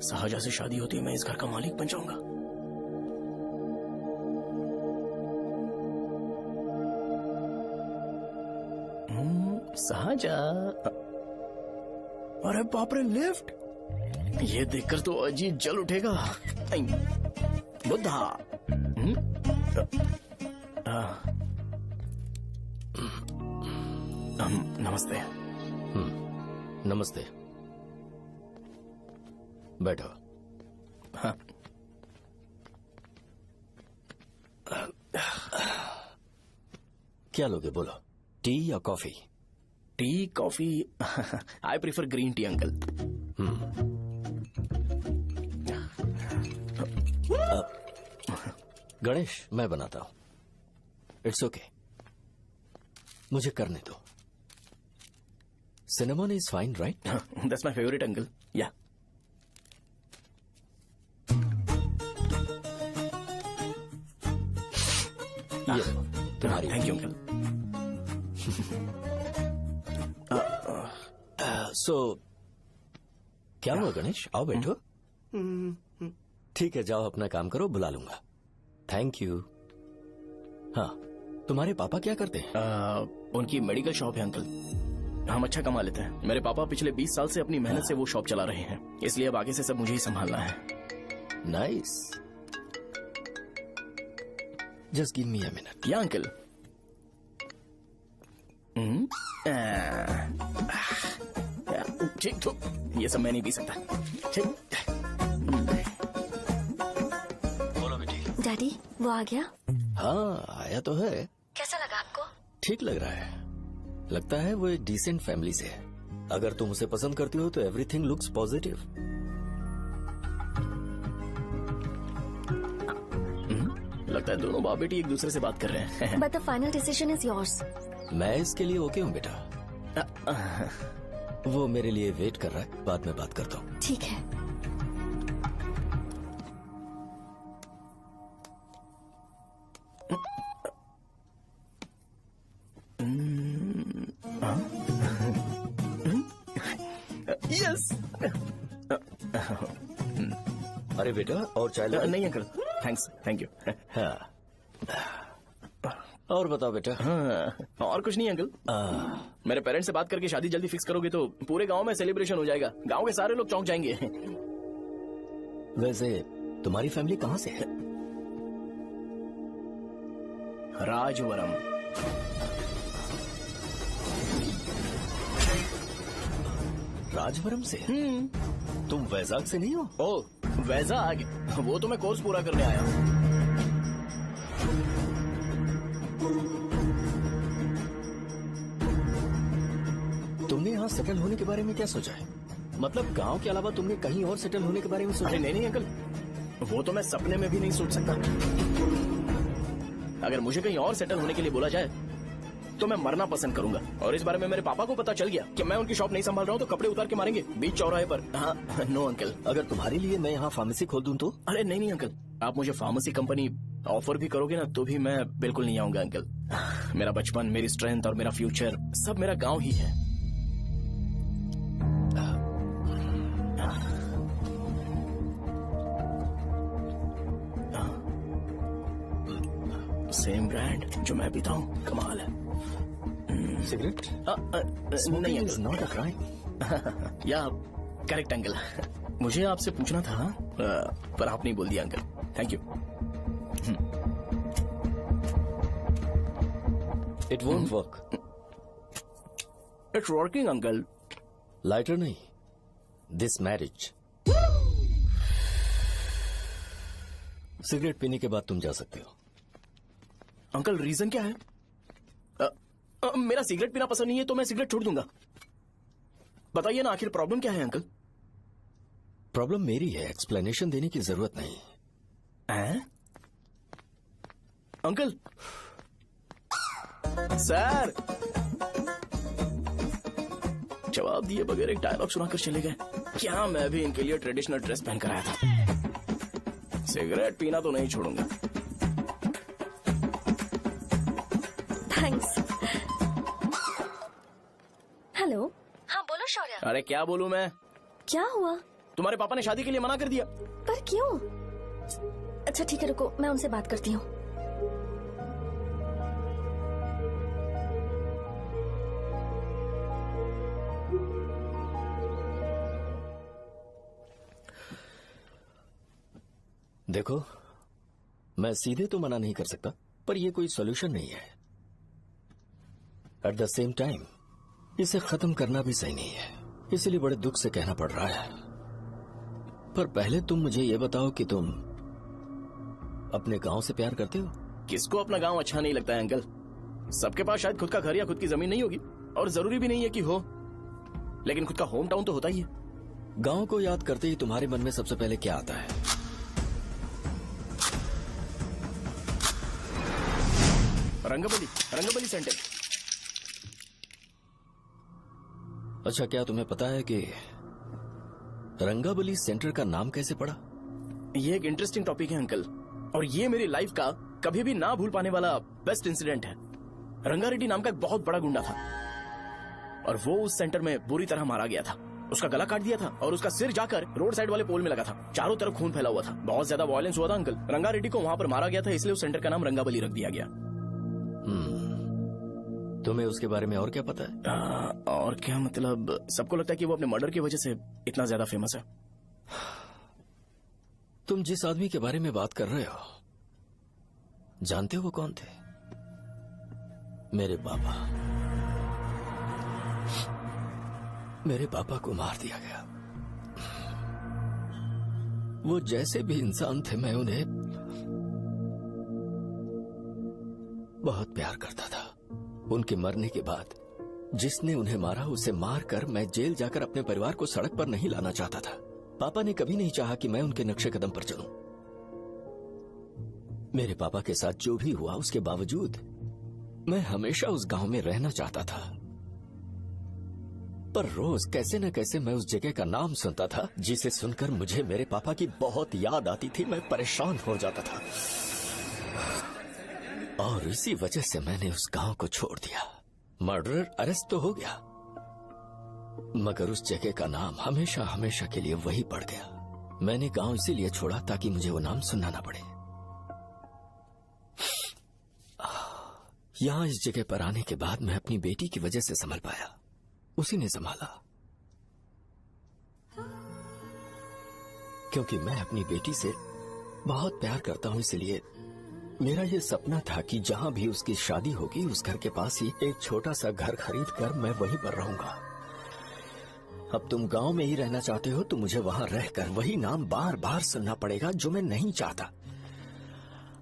साहजा से शादी होती है, मैं इस घर का मालिक बन जाऊंगा। साहजा, अरे बाप रे, लिफ्ट! ये देखकर तो अजीब जल उठेगा। बुद्धा। नमस्ते। नमस्ते, बैठो। हाँ। क्या लोगे बोलो, टी या coffee? T, coffee? I prefer green tea uncle. Ganesh, मैं बनाता हूं। इट्स ओके, मुझे करने दो। Cinnamon is fine, right? That's my favourite uncle. या तुम्हारी। Thank you uncle. क्या हुआ गणेश? आओ बैठो। ठीक है, जाओ अपना काम करो, बुला लूंगा। Thank you. हाँ, तुम्हारे पापा क्या करते हैं? उनकी मेडिकल शॉप है अंकल। हम अच्छा कमा लेते हैं। मेरे पापा पिछले 20 साल से अपनी मेहनत से वो शॉप चला रहे हैं, इसलिए अब आगे से सब मुझे ही संभालना है। Nice. Just give me a minute. या अंकल। ठीक तो ये सब मैं नहीं पी सकता। ठीक। बोलो बेटी। डैडी, वो आ गया? हाँ, आया तो है। कैसा लगा आपको? ठीक लग रहा है। लगता है वो एक डिसेंट फैमिली से है। अगर तुम उसे पसंद करती हो तो एवरीथिंग लुक्स पॉजिटिव। लगता है दोनों बाप बेटी एक दूसरे से बात कर रहे हैं। But the final decision is yours. मैं इसके लिए ओके हूँ बेटा। वो मेरे लिए वेट कर रहा है, बाद में बात करता हूँ। ठीक है। यस। अरे बेटा, और चाय लो। नहीं अंकल, थैंक्स, थैंक यू। हाँ। और बताओ बेटा। हाँ, और कुछ नहीं अंकल। मेरे पेरेंट्स से बात करके शादी जल्दी फिक्स करोगे तो पूरे गांव में सेलिब्रेशन हो जाएगा। गांव के सारे लोग चौंक जाएंगे। वैसे तुम्हारी फैमिली कहाँ से है? राजवरम। राजवरम से? तुम वैजाग से नहीं हो? ओ, वैजाग? वो तो मैं कोर्स पूरा करने आया हूँ। तुमने यहाँ सेटल होने के बारे में क्या सोचा है? मतलब गांव के अलावा तुमने कहीं और सेटल होने के बारे में सोचा? नहीं अंकल, वो तो मैं सपने में भी नहीं सोच सकता। अगर मुझे कहीं और सेटल होने के लिए बोला जाए तो मैं मरना पसंद करूंगा। और इस बारे में मेरे पापा को पता चल गया कि मैं उनकी शॉप नहीं संभाल रहा हूँ तो कपड़े उतार के मारेंगे बीच चौराहे पर। हाँ, नो अंकल। अगर तुम्हारे लिए मैं यहाँ फार्मेसी खोल दूं तो? अरे नहीं अंकल, आप मुझे फार्मेसी कंपनी ऑफर भी करोगे ना तो भी मैं बिल्कुल नहीं आऊंगा अंकल। मेरा बचपन, मेरी स्ट्रेंथ और मेरा फ्यूचर सब मेरा गाँव ही है। सेम ब्रांड जो मैं पीता हूँ, कमाल है। सिगरेट? नहीं इज नॉट अ क्राइम। या करेक्ट अंकल। मुझे आपसे पूछना था पर आप नहीं बोल दिया uncle. Thank you. It won't work. It's working uncle. Lighter नहीं, दिस मैरिज। सिगरेट पीने के बाद तुम जा सकते हो। अंकल रीजन क्या है? मेरा सिगरेट पीना पसंद नहीं है तो मैं सिगरेट छोड़ दूंगा। बताइए ना, आखिर प्रॉब्लम क्या है अंकल? प्रॉब्लम मेरी है, एक्सप्लेनेशन देने की जरूरत नहीं है। अंकल सर जवाब दिए बगैर एक डायलॉग सुनाकर चले गए। क्या मैं भी इनके लिए ट्रेडिशनल ड्रेस पहन कर आया था। सिगरेट पीना तो नहीं छोड़ूंगा। थैंक्स। हेलो। हाँ बोलो शौर्य। अरे क्या बोलूं मैं? क्या हुआ? तुम्हारे पापा ने शादी के लिए मना कर दिया। पर क्यों? अच्छा ठीक है, रुको मैं उनसे बात करती हूँ। देखो, मैं सीधे तो मना नहीं कर सकता, पर यह कोई सॉल्यूशन नहीं है। एट द सेम टाइम इसे खत्म करना भी सही नहीं है, इसलिए बड़े दुख से कहना पड़ रहा है। पर पहले तुम मुझे ये बताओ कि तुम अपने गांव से प्यार करते हो? किसको अपना गांव अच्छा नहीं लगता है अंकल? सबके पास शायद खुद का घर या खुद की जमीन नहीं होगी, और जरूरी भी नहीं है कि हो, लेकिन खुद का होम टाउन तो होता ही है। गांव को याद करते ही तुम्हारे मन में सबसे पहले क्या आता है? रंगबली सेंटर। अच्छा, क्या तुम्हें पता है कि रंगाबली सेंटर का नाम कैसे पड़ा? ये एक इंटरेस्टिंग टॉपिक है अंकल, और ये मेरी लाइफ का कभी भी ना भूल पाने वाला बेस्ट इंसिडेंट है। रंगारेड्डी नाम का एक बहुत बड़ा गुंडा था, और वो उस सेंटर में बुरी तरह मारा गया था। उसका गला काट दिया था और उसका सिर जाकर रोड साइड वाले पोल में लगा था। चारों तरफ खून फैला हुआ था। बहुत ज्यादा वायलेंस हुआ था अंकल। रंगा रेड्डी को वहाँ पर मारा गया था, इसलिए उस सेंटर का नाम रंगाबली रख दिया गया। तुम्हें उसके बारे में और क्या पता है? और क्या मतलब, सबको लगता है कि वो अपने मर्डर की वजह से इतना ज्यादा फेमस है। तुम जिस आदमी के बारे में बात कर रहे हो, जानते हो वो कौन थे? मेरे पापा। मेरे पापा को मार दिया गया। वो जैसे भी इंसान थे, मैं उन्हें बहुत प्यार करता था। उनके मरने के बाद जिसने उन्हें मारा उसे मारकर मैं जेल जाकर अपने परिवार को सड़क पर नहीं लाना चाहता था। पापा ने कभी नहीं चाहा कि मैं उनके नक्शे कदम पर चलूं। मेरे पापा के साथ जो भी हुआ उसके बावजूद मैं हमेशा उस गांव में रहना चाहता था। पर रोज कैसे न कैसे मैं उस जगह का नाम सुनता था, जिसे सुनकर मुझे मेरे पापा की बहुत याद आती थी। मैं परेशान हो जाता था और इसी वजह से मैंने उस गांव को छोड़ दिया। मर्डरर अरेस्ट तो हो गया, मगर उस जगह का नाम हमेशा हमेशा के लिए वही पड़ गया। मैंने गांव इसीलिए छोड़ा ताकि मुझे वो नाम सुनना ना पड़े। यहां इस जगह पर आने के बाद मैं अपनी बेटी की वजह से संभल पाया। उसी ने संभाला, क्योंकि मैं अपनी बेटी से बहुत प्यार करता हूं। इसलिए मेरा ये सपना था कि जहां भी उसकी शादी होगी उस घर के पास ही एक छोटा सा घर खरीद कर मैं वहीं पर रहूंगा। अब तुम गांव में ही रहना चाहते हो तो मुझे वहां रहकर वही नाम बार बार सुनना पड़ेगा, जो मैं नहीं चाहता।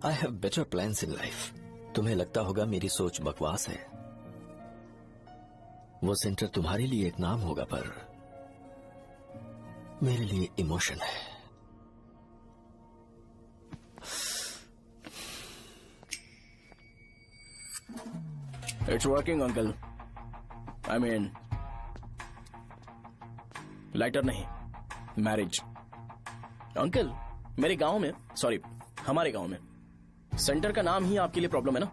I have better plans in life. तुम्हें लगता होगा मेरी सोच बकवास है। वो सेंटर तुम्हारे लिए एक नाम होगा, पर मेरे लिए इमोशन है। It's working uncle. I mean lighter नहीं, मैरिज। अंकल मेरे गांव में, सॉरी हमारे गांव में सेंटर का नाम ही आपके लिए प्रॉब्लम है ना?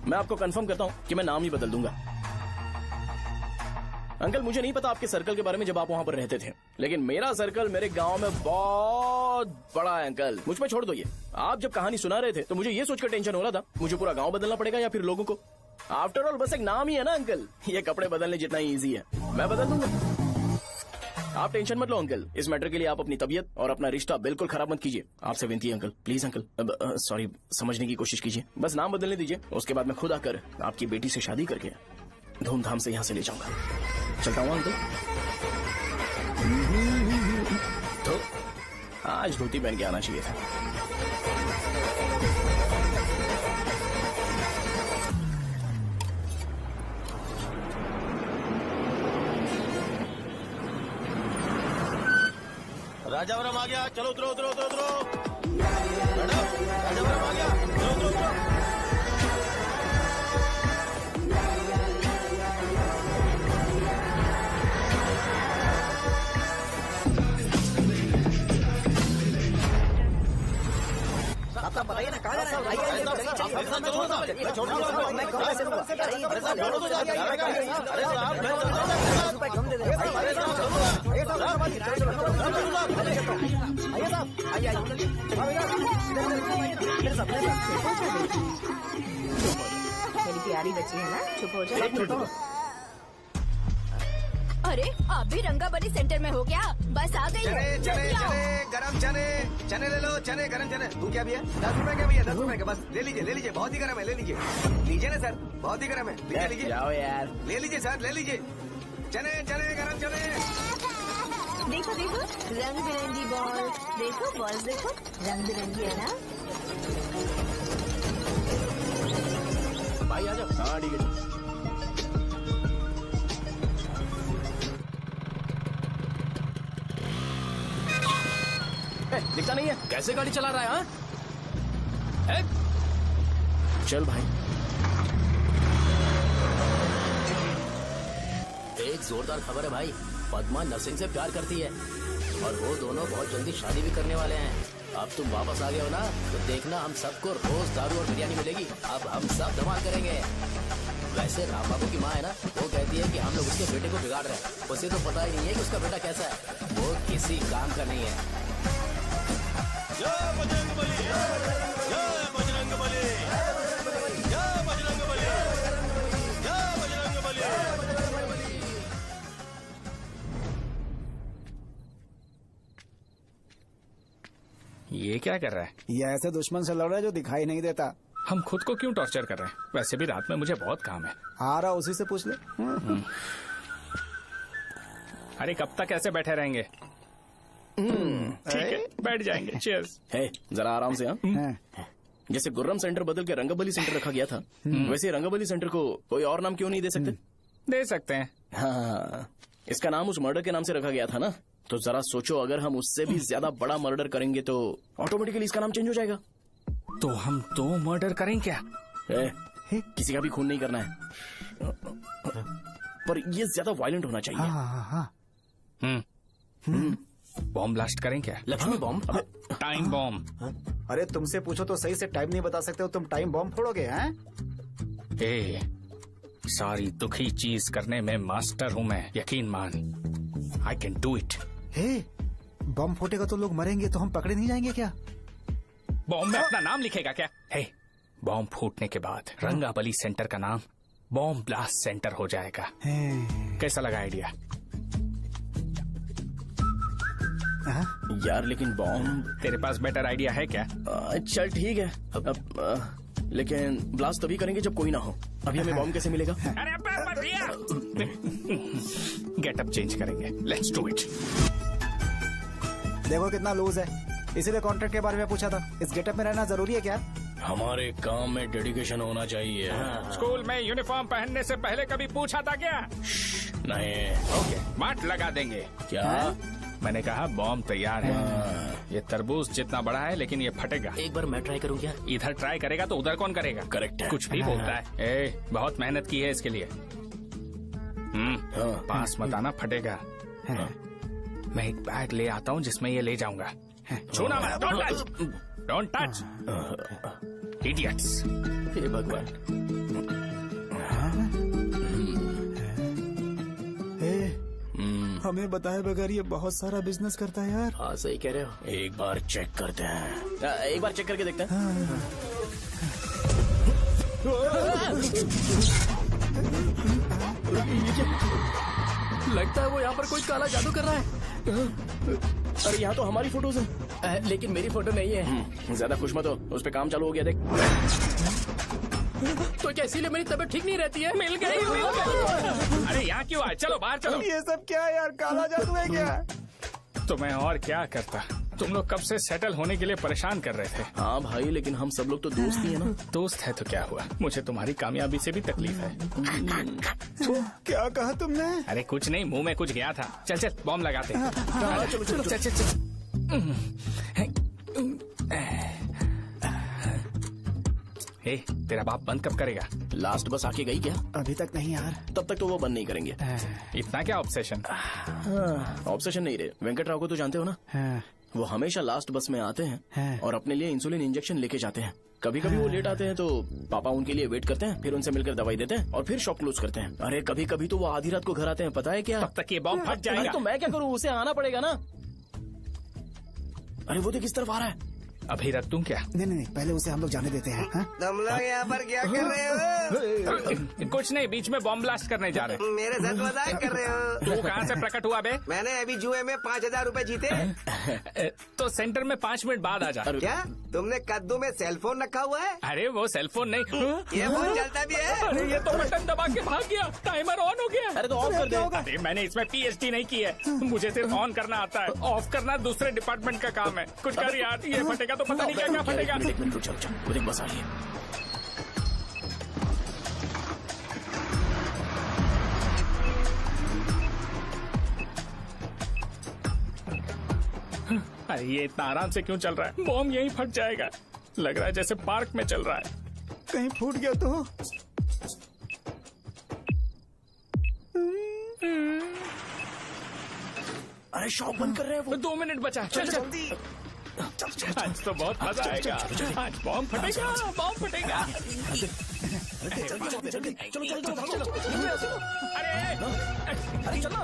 मैं आपको कंफर्म करता हूं कि मैं नाम ही बदल दूंगा। अंकल मुझे नहीं पता आपके सर्कल के बारे में जब आप वहां पर रहते थे, लेकिन मेरा सर्कल मेरे गांव में बहुत बड़ा है अंकल। मुझ पे छोड़ दो ये। आप जब कहानी सुना रहे थे तो मुझे ये सोचकर टेंशन हो रहा था मुझे पूरा गांव बदलना पड़ेगा या फिर लोगों को। आफ्टर ऑल बस एक नाम ही है ना अंकल, ये कपड़े बदलने जितना ही ईजी है। मैं बदल दूंगा, आप टेंशन मत लो अंकल। इस मैटर के लिए आप अपनी तबीयत और अपना रिश्ता बिल्कुल खराब मत कीजिए। आपसे विनती है अंकल, प्लीज अंकल। सॉरी, समझने की कोशिश कीजिए। बस नाम बदलने दीजिए, उसके बाद मैं खुद आकर आपकी बेटी से शादी करके धूमधाम से यहाँ से ले जाऊंगा। चलता हूँ अंकल। तो आज धोती पहन के आना चाहिए था। राजावरम आ गया, चलो उतरो उतरो उतरो उतरो। मैडम राजावरम आ गया, चलो उतरो उतरो। आप बताइए ना, कहाँ जा रहे हैं? मैं छोड़ दूंगा, मैं कहाँ से लूंगा? मेरी प्यारी बच्ची है ना, चुप हो जाओ। अरे आप भी रंगाबली सेंटर में हो क्या? बस आ गई है। चने गरम चने ले लो। चने गरम चने। तू क्या भैया? 10 रुपए का भैया, 10 रुपए का। बस ले लीजिए। बहुत ही गरम है, ले लीजिए ना सर, बहुत ही गरम है। लीजिए जाओ यार, ले लीजिए सर, ले लीजिए। चने गरम चने। देखो रंग बिरंगी बॉल, देखो बॉल्स, देखो रंग बिरंगी है ना। भाई आ जाओ। हाँ ठीक है। दिखता नहीं है, कैसे गाड़ी चला रहा है? हाँ चल भाई। एक जोरदार खबर है भाई, पद्मा नरसिंह से प्यार करती है और वो दोनों बहुत जल्दी शादी भी करने वाले हैं। अब तुम वापस आ गए हो ना, तो देखना हम सबको रोज दारू और बिरयानी मिलेगी। अब हम सब धमाल करेंगे। वैसे राम बाबू की माँ है ना, वो कहती है कि हम लोग उसके बेटे को बिगाड़ रहे हैं। उसे तो पता ही नहीं है कि उसका बेटा कैसा है। वो किसी काम का नहीं है। जय बजरंग बली, जय बजरंग बली, जय बजरंग बली, जय बजरंग बली। ये क्या कर रहा है? ये ऐसे दुश्मन से लड़ रहा है जो दिखाई नहीं देता। हम खुद को क्यों टॉर्चर कर रहे हैं? वैसे भी रात में मुझे बहुत काम है। आ रहा उसी से पूछ ले। अरे कब तक ऐसे बैठे रहेंगे? ठीक है, बैठ जाएंगे। चीयर्स। है, जरा आराम से। हाँ, जैसे गुर्रम सेंटर बदल के रंगबली सेंटर रखा गया था, वैसे रंगबली सेंटर को कोई और नाम क्यों नहीं दे सकते? दे सकते हैं। हाँ, इसका नाम उस मर्डर के नाम से रखा गया था ना, तो जरा सोचो, अगर हम उससे भी ज्यादा बड़ा मर्डर करेंगे तो ऑटोमेटिकली इसका नाम चेंज हो जाएगा। तो हम 2 मर्डर करें क्या? किसी का भी खून नहीं करना है, पर ये ज्यादा वायलेंट होना चाहिए। बॉम्ब ब्लास्ट करें क्या? लक्ष्मी बॉम्ब? Time bomb. अरे तुमसे पूछो तो सही से टाइम नहीं बता सकते हो, तुम टाइम बॉम्ब फोड़ोगे? हैं? ए, सारी दुखी चीज करने में मास्टर हूँ मैं, यकीन मान। I can do it. बम फूटेगा तो लोग मरेंगे, तो हम पकड़े नहीं जाएंगे क्या? बॉम्ब में अपना नाम लिखेगा क्या? हे, बॉम्ब फूटने के बाद रंगाबली सेंटर का नाम बॉम्ब ब्लास्ट सेंटर हो जाएगा। कैसा लगा आइडिया? यार लेकिन बॉम्ब, तेरे पास बेटर आइडिया है क्या? चल ठीक है, लेकिन ब्लास्ट तभी करेंगे जब कोई ना हो। अभी हमें बॉम्ब कैसे मिलेगा? अरे भैया, गेटअप चेंज करेंगे। Let's do it. देखो कितना लूज है, इसीलिए कॉन्ट्रैक्ट के बारे में पूछा था। इस गेटअप में रहना जरूरी है क्या? हमारे काम में डेडिकेशन होना चाहिए। स्कूल में यूनिफॉर्म पहनने से पहले कभी पूछा था क्या? नहीं। ओके, मार लगा देंगे। क्या? मैंने कहा बॉम्ब तैयार है। ये तरबूज जितना बड़ा है, लेकिन ये फटेगा। एक बार मैं ट्राई करूं क्या? इधर ट्राई करेगा तो उधर कौन करेगा? करेक्ट है। कुछ भी बोलता है। बहुत मेहनत की है इसके लिए। पास मत आना, फटेगा। मैं एक बैग ले आता हूँ जिसमें ये ले जाऊंगा। छूना मत, don't touch, don't touch, idiots. हे भगवान। हमें बताए बगैर ये बहुत सारा बिजनेस करता है यार। हाँ सही कह रहे हो। एक बार चेक करते हैं। एक बार चेक करके देखते हैं। लगता है वो यहाँ पर कोई काला जादू कर रहा है। अरे यहाँ तो हमारी फोटोज हैं, लेकिन मेरी फोटो नहीं है। ज्यादा खुश मत हो, उस पे काम चालू हो गया। देख तो क्या इसीलिए मेरी तबीयत ठीक नहीं रहती है? मिल गई, मिल गई। अरे यहाँ क्यों आए? चलो बाहर चलो। ये सब क्या है यार? काला जादू है क्या? तो मैं और क्या करता? तुम लोग कब से सेटल होने के लिए परेशान कर रहे थे। हाँ भाई, लेकिन हम सब लोग तो दोस्त ही है ना। दोस्त है तो क्या हुआ? मुझे तुम्हारी कामयाबी से भी तकलीफ है। क्या कहा तुमने? अरे कुछ नहीं, मुंह में कुछ गया था। चल चल बॉम्ब लगाते हैं। चलो चलो चल चल चल। तेरा बाप बंद कब करेगा? लास्ट बस आके गई क्या? अभी तक नहीं यार। तब तक तो वो बंद नहीं करेंगे। इतना क्या ऑब्सेशन? ऑब्सेशन नहीं रे, वेंकट राव को तो जानते हो ना? वो हमेशा लास्ट बस में आते हैं और अपने लिए इंसुलिन इंजेक्शन लेके जाते हैं। कभी कभी वो लेट आते हैं तो पापा उनके लिए वेट करते हैं, फिर उनसे मिलकर दवाई देते हैं और फिर शॉप क्लोज करते हैं। अरे कभी कभी तो वो आधी रात को घर आते हैं, पता है क्या? तब तक ये बॉम्ब फट जाएगा। तो मैं क्या करूँ, उसे आना पड़ेगा ना। अरे वो देख किस तरफ आ रहा है। अभी रख दूं क्या? नहीं, पहले उसे हम लोग जाने देते हैं। तुम लोग यहाँ पर क्या कर रहे हो? कुछ नहीं, बीच में बॉम्ब ब्लास्ट करने जा रहे हैं। मेरे साथ मजाक कर रहे हो? तू कहाँ से प्रकट हुआ बे? मैंने अभी जुए में 5,000 रूपए जीते। तो सेंटर में 5 मिनट बाद आ जा। क्या तुमने कद्दू में सेलफोन रखा हुआ है? अरे वो सेलफोन नहीं, ये फोन चलता भी है। अरे ये तो बटन दबा के भाग गया, टाइमर ऑन हो गया। अरे तो ऑफ कर दे। अरे मैंने इसमें PhD नहीं की है, मुझे सिर्फ ऑन करना आता है। ऑफ करना दूसरे डिपार्टमेंट का काम है। कुछ कर यार, ये फटेगा तो पता नहीं क्या क्या फटेगा। एक मिनट रुक जाओ, वो देख बस आ रही है। अरे ये इतना आराम से क्यों चल रहा है? बॉम्ब यहीं फट जाएगा। लग रहा है जैसे पार्क में चल रहा है। कहीं फूट गया तो? अरे शॉप बंद कर रहे हैं वो। 2 मिनट बचा। चल जल्दी। आज तो बहुत मजा आएगा। आज बॉम्ब फटेगा, बॉम्ब फटेगा। अरे चलो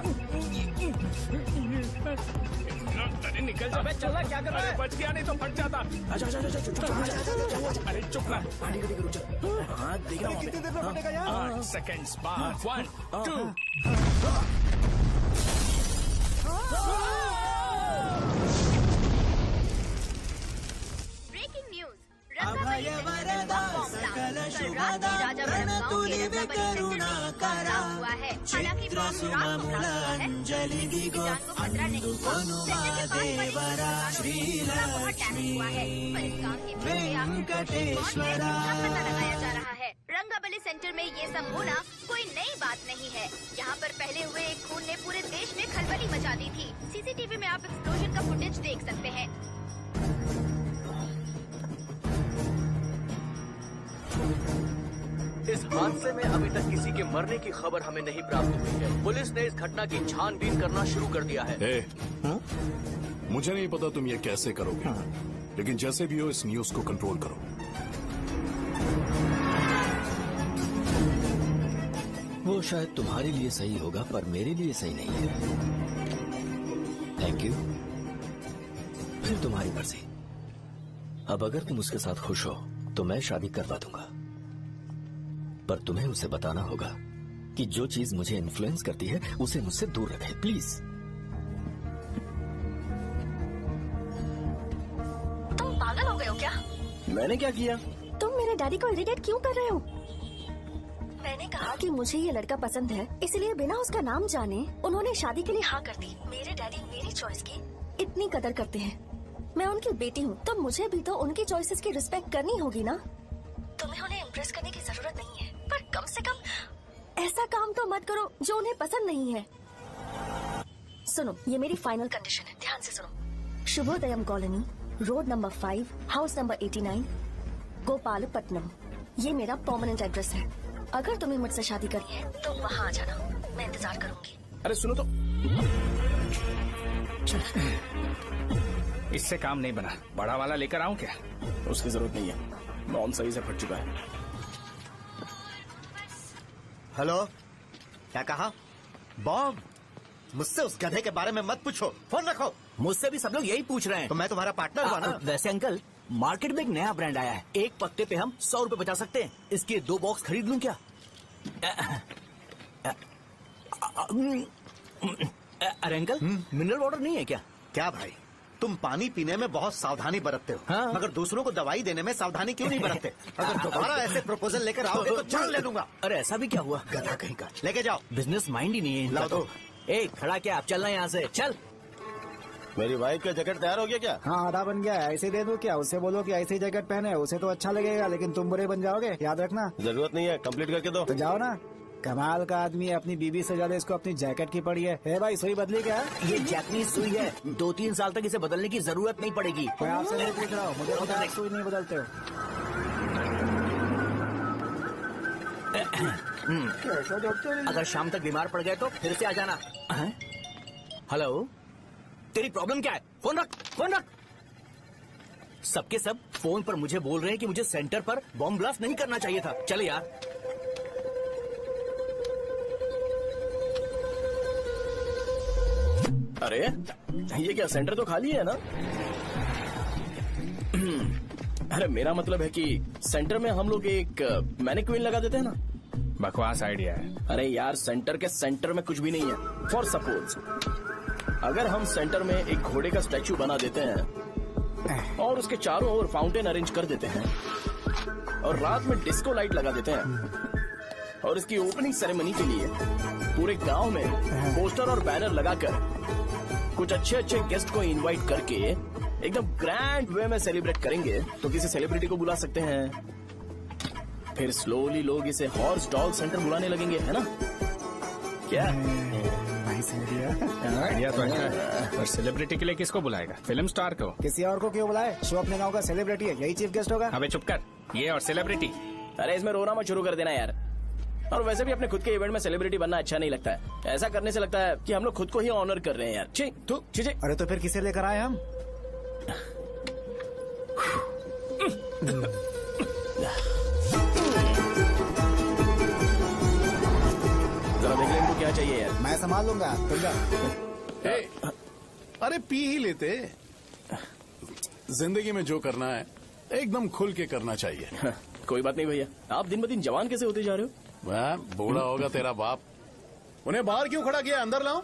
अरे निकल जा। अबे चलना क्या कर रहा है? बच गया नहीं तो फट जाता। अरे चुप ना। हाँ देख रहा हूँ कितनी देर में फटेगा यार? 8 सेकंड्स बाद 1 2 ब्रेकिंग न्यूज अभय वरदा सकल शुभदा प्रणतुलिवे करुणा करा चित्र सुमूलांजलि दिगो अनुपनुमा देवरा श्रीलक्ष्मी वेंकटेश्वरा। लगाया जा रहा है रंगाबली सेंटर में ये सब होना कोई नई बात नहीं है। यहाँ पर पहले हुए एक खून ने पूरे देश में खलबली मचा दी थी। सीसीटीवी में आप एक्सप्लोजन का फुटेज देख सकते हैं। इस हादसे में अभी तक किसी के मरने की खबर हमें नहीं प्राप्त हुई है। पुलिस ने इस घटना की छानबीन करना शुरू कर दिया है। मुझे नहीं पता तुम ये कैसे करोगे, लेकिन जैसे भी हो इस न्यूज को कंट्रोल करो। वो शायद तुम्हारे लिए सही होगा पर मेरे लिए सही नहीं है। Thank you. फिर तुम्हारी मर्जी। अब अगर तुम उसके साथ खुश हो तो मैं शादी करवा दूंगा, पर तुम्हें उसे बताना होगा कि जो चीज मुझे इन्फ्लुएंस करती है उसे मुझसे दूर रखे, प्लीज। तुम पागल हो गए हो क्या? मैंने क्या किया? तुम मेरे डैडी को इरिटेट क्यों कर रहे हो? मैंने कहा कि मुझे ये लड़का पसंद है, इसलिए बिना उसका नाम जाने उन्होंने शादी के लिए हाँ कर दी। मेरे डैडी मेरी चॉइस की इतनी कदर करते हैं। मैं उनकी बेटी हूँ तो मुझे भी तो उनकी चॉइसेस की रिस्पेक्ट करनी होगी ना। तुम्हें उन्हें इम्प्रेस करने की जरूरत नहीं है, पर कम से कम ऐसा काम तो मत करो जो उन्हें पसंद नहीं है। सुनो, ये मेरी फाइनल कंडीशन है, ध्यान से सुनो। Shubhodayam colony, road number 5, house number 89, Gopalapatnam. ये मेरा परमानेंट एड्रेस है। अगर तुम्हें मुझसे शादी करनी है तो वहाँ आ जाना, मैं इंतजार करूंगी। अरे सुनो तो, इससे काम नहीं बना। बड़ा वाला लेकर आऊं क्या? उसकी जरूरत नहीं है, नॉन सही से फट चुका है। हेलो, क्या कहा? बॉम्ब? मुझसे उस गधे के बारे में मत पूछो, फोन रखो। मुझसे भी सब लोग यही पूछ रहे हैं। तो मैं तुम्हारा पार्टनर हुआ ना? वैसे अंकल, मार्केट में एक नया ब्रांड आया है, एक पत्ते पे हम 100 रुपए बचा सकते हैं। इसके 2 बॉक्स खरीद लूं क्या? अरे अंकल, मिनरल वाटर नहीं है क्या? क्या भाई, तुम पानी पीने में बहुत सावधानी बरतते हो, हाँ। मगर दूसरों को दवाई देने में सावधानी क्यों नहीं बरतते? अगर दोबारा ऐसे प्रपोजल लेकर आओगे तो जान ले लूंगा। अरे ऐसा भी क्या हुआ? गधा कहीं का, लेके जाओ। बिजनेस माइंड ही नहीं है इनका लाओ तो। दो। ए, खड़ा क्या? आप चलना यहाँ से, चल। मेरी वाइफ का जैकेट तैयार हो गया क्या? हाँ, आधा बन गया है। ऐसे दे दो क्या? उससे बोलो कि ऐसे ही जैकेट पहने, उसे तो अच्छा लगेगा, लेकिन तुम बुरे बन जाओगे, याद रखना। जरूरत नहीं है, कंप्लीट करके दो। तो जाओ ना। कमाल का आदमी है, अपनी बीवी से ज्यादा इसको अपनी जैकेट की पड़ी है। भाई, सुई बदली क्या? ये जैपनीज सुई है, 2-3 साल तक इसे बदलने की जरूरत नहीं पड़ेगी। मैं आपसे नहीं पूछ रहा हूँ, मुझे पता है सुई नहीं बदलते हो। अगर शाम तक बीमार पड़ गए तो फिर से आ जाना। हेलो, तेरी प्रॉब्लम क्या है? फोन रख, फोन रख। सबके सब फोन पर मुझे बोल रहे हैं कि मुझे सेंटर पर बॉम्ब ब्लास्ट नहीं करना चाहिए था। चले यार। अरे ये क्या, सेंटर तो खाली है ना? अरे मेरा मतलब है कि सेंटर में हम लोग एक मैनिक्विन लगा देते हैं ना। बकवास आइडिया है। अरे यार, सेंटर के सेंटर में कुछ भी नहीं है। फॉर सपोज अगर हम सेंटर में एक घोड़े का स्टैचू बना देते हैं और उसके चारों ओर फाउंटेन अरेंज कर देते हैं और रात में डिस्को लाइट लगा देते हैं और इसकी ओपनिंग सेरेमनी के लिए पूरे गांव में पोस्टर और बैनर लगाकर कुछ अच्छे अच्छे गेस्ट को इनवाइट करके एकदम ग्रैंड वे में सेलिब्रेट करेंगे, तो किसी सेलिब्रिटी को बुला सकते हैं। फिर स्लोली लोग इसे हॉर्स डॉल सेंटर बुलाने लगेंगे, है ना? क्या आइडिया तो अच्छा है, पर सेलिब्रिटी के लिए किसको बुलाएगा? फिल्म स्टार को? किसी और को क्यों बुलाए? शो अपने गांव का सेलिब्रिटी है, यही चीफ गेस्ट होगा। अबे चुप कर, ये और सेलिब्रिटी। अरे इसमें रोना मत शुरू कर देना यार। और वैसे भी अपने खुद के इवेंट में सेलिब्रिटी बनना अच्छा नहीं लगता है। ऐसा करने से लगता है कि हम लोग खुद को ही ऑनर कर रहे हैं यार। छी। अरे तो फिर किसे लेकर आए हम? चाहिए यार। मैं संभाल लूंगा, तुम जा। अरे पी ही लेते। जिंदगी में जो करना है एकदम खुल के करना चाहिए। कोई बात नहीं भैया, आप दिन ब दिन जवान कैसे होते जा रहे हो? वह बूढ़ा होगा तेरा बाप। उन्हें बाहर क्यों खड़ा किया, अंदर लाओ।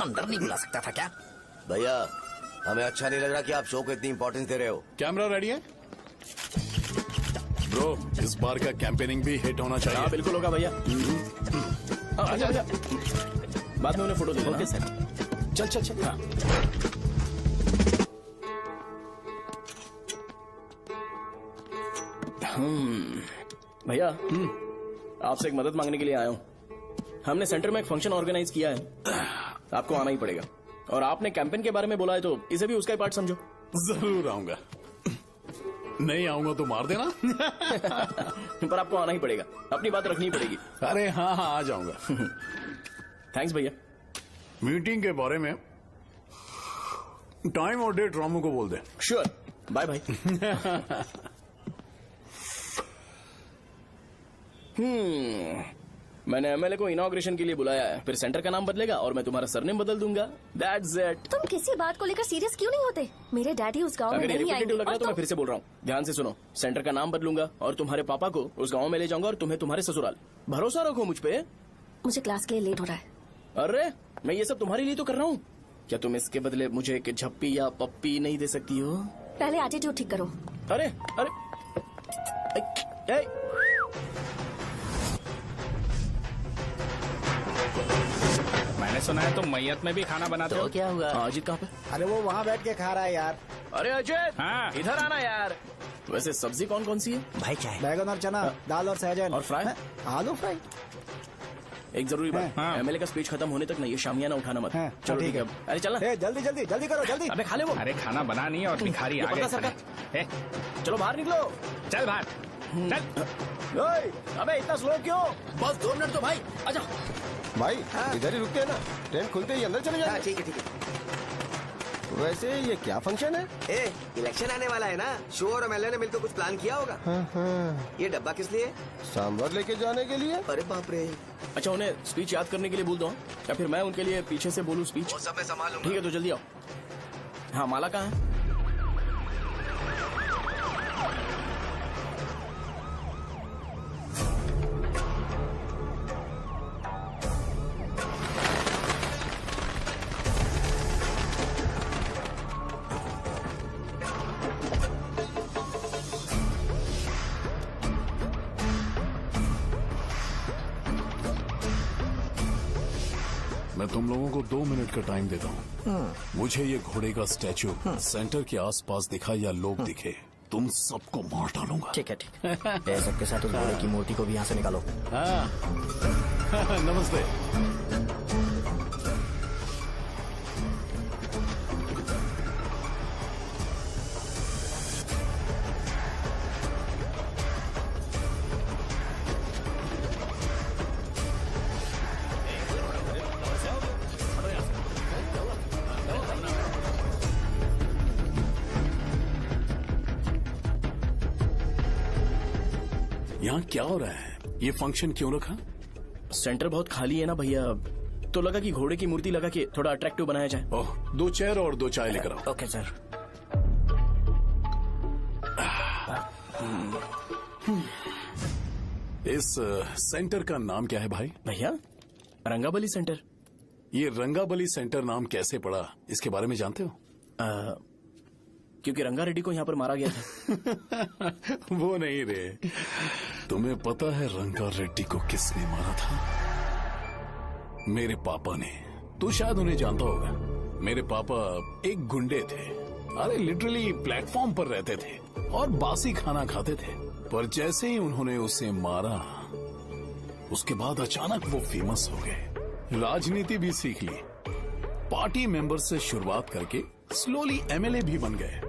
अंदर नहीं बुला सकता था क्या? भैया हमें अच्छा नहीं लग रहा कि आप शो को इतनी इंपॉर्टेंस दे रहे हो। कैमरा रेडी है ब्रो? इस बार का कैंपेनिंग भी हिट होना चाहिए। हाँ बिल्कुल होगा भैया। आजा आजा, बाद में उन्हें फोटो दे देना। Okay sir. चल चल चल। हाँ। भैया आपसे एक मदद मांगने के लिए आया हूँ। हमने सेंटर में एक फंक्शन ऑर्गेनाइज किया है, आपको आना ही पड़ेगा। और आपने कैंपेन के बारे में बोला है तो इसे भी उसका ही पार्ट समझो। जरूर आऊंगा। नहीं आऊंगा तो मार देना। पर आपको आना ही पड़ेगा, अपनी बात रखनी पड़ेगी। अरे हाँ हाँ आ जाऊंगा। थैंक्स भैया। मीटिंग के बारे में टाइम और डेट रामू को बोल दे। Sure, bye bye. मैंने एमएलए को इनॉग्रेशन के लिए बुलाया है, फिर सेंटर का नाम बदलेगा और मैं तुम्हारा सरनेम बदल दूंगा। That's it। तुम किसी बात को लेकर सीरियस क्यों नहीं होते? मेरे डैडी उस गांव में अगर ये नहीं आएंगे। रिपीटेटिव लग रहा है तो मैं फिर से बोल रहा हूँ, ध्यान से सुनो। सेंटर का नाम बदलूंगा और तुम्हारे पापा को उस गाँव में ले जाऊंगा और तुम्हें तुम्हारे ससुराल। भरोसा रखो मुझ पे। मुझे क्लास के लिए लेट हो रहा है। अरे मैं ये सब तुम्हारे लिए तो कर रहा हूँ, क्या तुम इसके बदले मुझे एक झप्पी या पप्पी नहीं दे सकती हो? पहले एटीट्यूड ठीक करो। अरे अरे मैंने सुना है तुम मैयत में भी खाना बनाते हो। क्या हुआ? अजीत कहाँ पे? अरे वो वहाँ बैठ के खा रहा है यार। अरे अजय हाँ। इधर आना यार। वैसे सब्जी कौन कौन सी है? भाई क्या है? बैगन और चना, दाल और सहजन और फ्राई? आलू फ्राई। एक जरूरी बात, हाँ। एमएलए का स्पीच खत्म होने तक ना ये शामियाना उठाना मत। चलो ठीक है। अरे चलना। जल्दी जल्दी जल्दी करो जल्दी। अबे खा ले वो। अरे खाना बना नहीं और भिखारी ये आ गए पता सरकार। खाने। चलो बाहर निकलो। चल बाहर चल। अबे इतना स्लो क्यों? बस 2 मिनट तो भाई, आजा। भाई इधर ही रुकते हैं ना, ट्रेन खुलते ही अंदर चले जाए। ठीक है ठीक है। वैसे ये क्या फंक्शन है? इलेक्शन आने वाला है ना, शो और एमएलए ने मिलकर कुछ प्लान किया होगा। ये डब्बा किस लिए? सांभर लेके जाने के लिए। अरे बाप रे। अच्छा उन्हें स्पीच याद करने के लिए बोल दो या फिर मैं उनके लिए पीछे से बोलूं स्पीच? वो सब मैं संभाल लूंगा। ठीक है तो जल्दी आओ। हाँ माला कहाँ है? मैं तुम लोगों को 2 मिनट का टाइम देता हूँ। मुझे ये घोड़े का स्टैचू सेंटर के आसपास दिखा या लोग दिखे, तुम सबको मार डालूंगा। ठीक है ठीक है। सबके साथ उस घोड़े की मूर्ति को भी यहाँ से निकालो। हाँ नमस्ते। यहाँ क्या हो रहा है? ये फंक्शन क्यों रखा? सेंटर बहुत खाली है ना भैया, तो लगा कि घोड़े की मूर्ति लगा के थोड़ा अट्रैक्टिव बनाया जाए। ओह 2 चेयर और 2 चाय लेकर आओ। Okay sir. इस सेंटर का नाम क्या है भाई? भैया रंगाबली सेंटर। ये रंगाबली सेंटर नाम कैसे पड़ा, इसके बारे में जानते हो? क्योंकि रंगा रेड्डी को यहाँ पर मारा गया था। वो नहीं रे, तुम्हें पता है रंगा रेड्डी को किसने मारा था? मेरे पापा ने। तू शायद उन्हें जानता होगा। मेरे पापा एक गुंडे थे। अरे लिटरली प्लेटफॉर्म पर रहते थे और बासी खाना खाते थे। पर जैसे ही उन्होंने उसे मारा, उसके बाद अचानक वो फेमस हो गए। राजनीति भी सीख ली, पार्टी मेंबर से शुरुआत करके स्लोली एमएलए भी बन गए।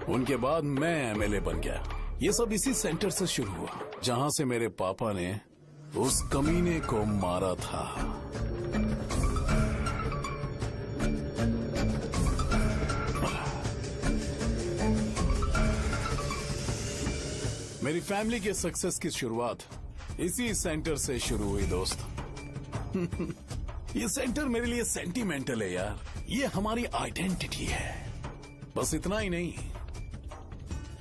उनके बाद मैं एमएलए बन गया। ये सब इसी सेंटर से शुरू हुआ, जहां से मेरे पापा ने उस कमीने को मारा था। मेरी फैमिली के सक्सेस की शुरुआत इसी सेंटर से शुरू हुई दोस्त। ये सेंटर मेरे लिए सेंटिमेंटल है यार। ये हमारी आइडेंटिटी है। बस इतना ही नहीं,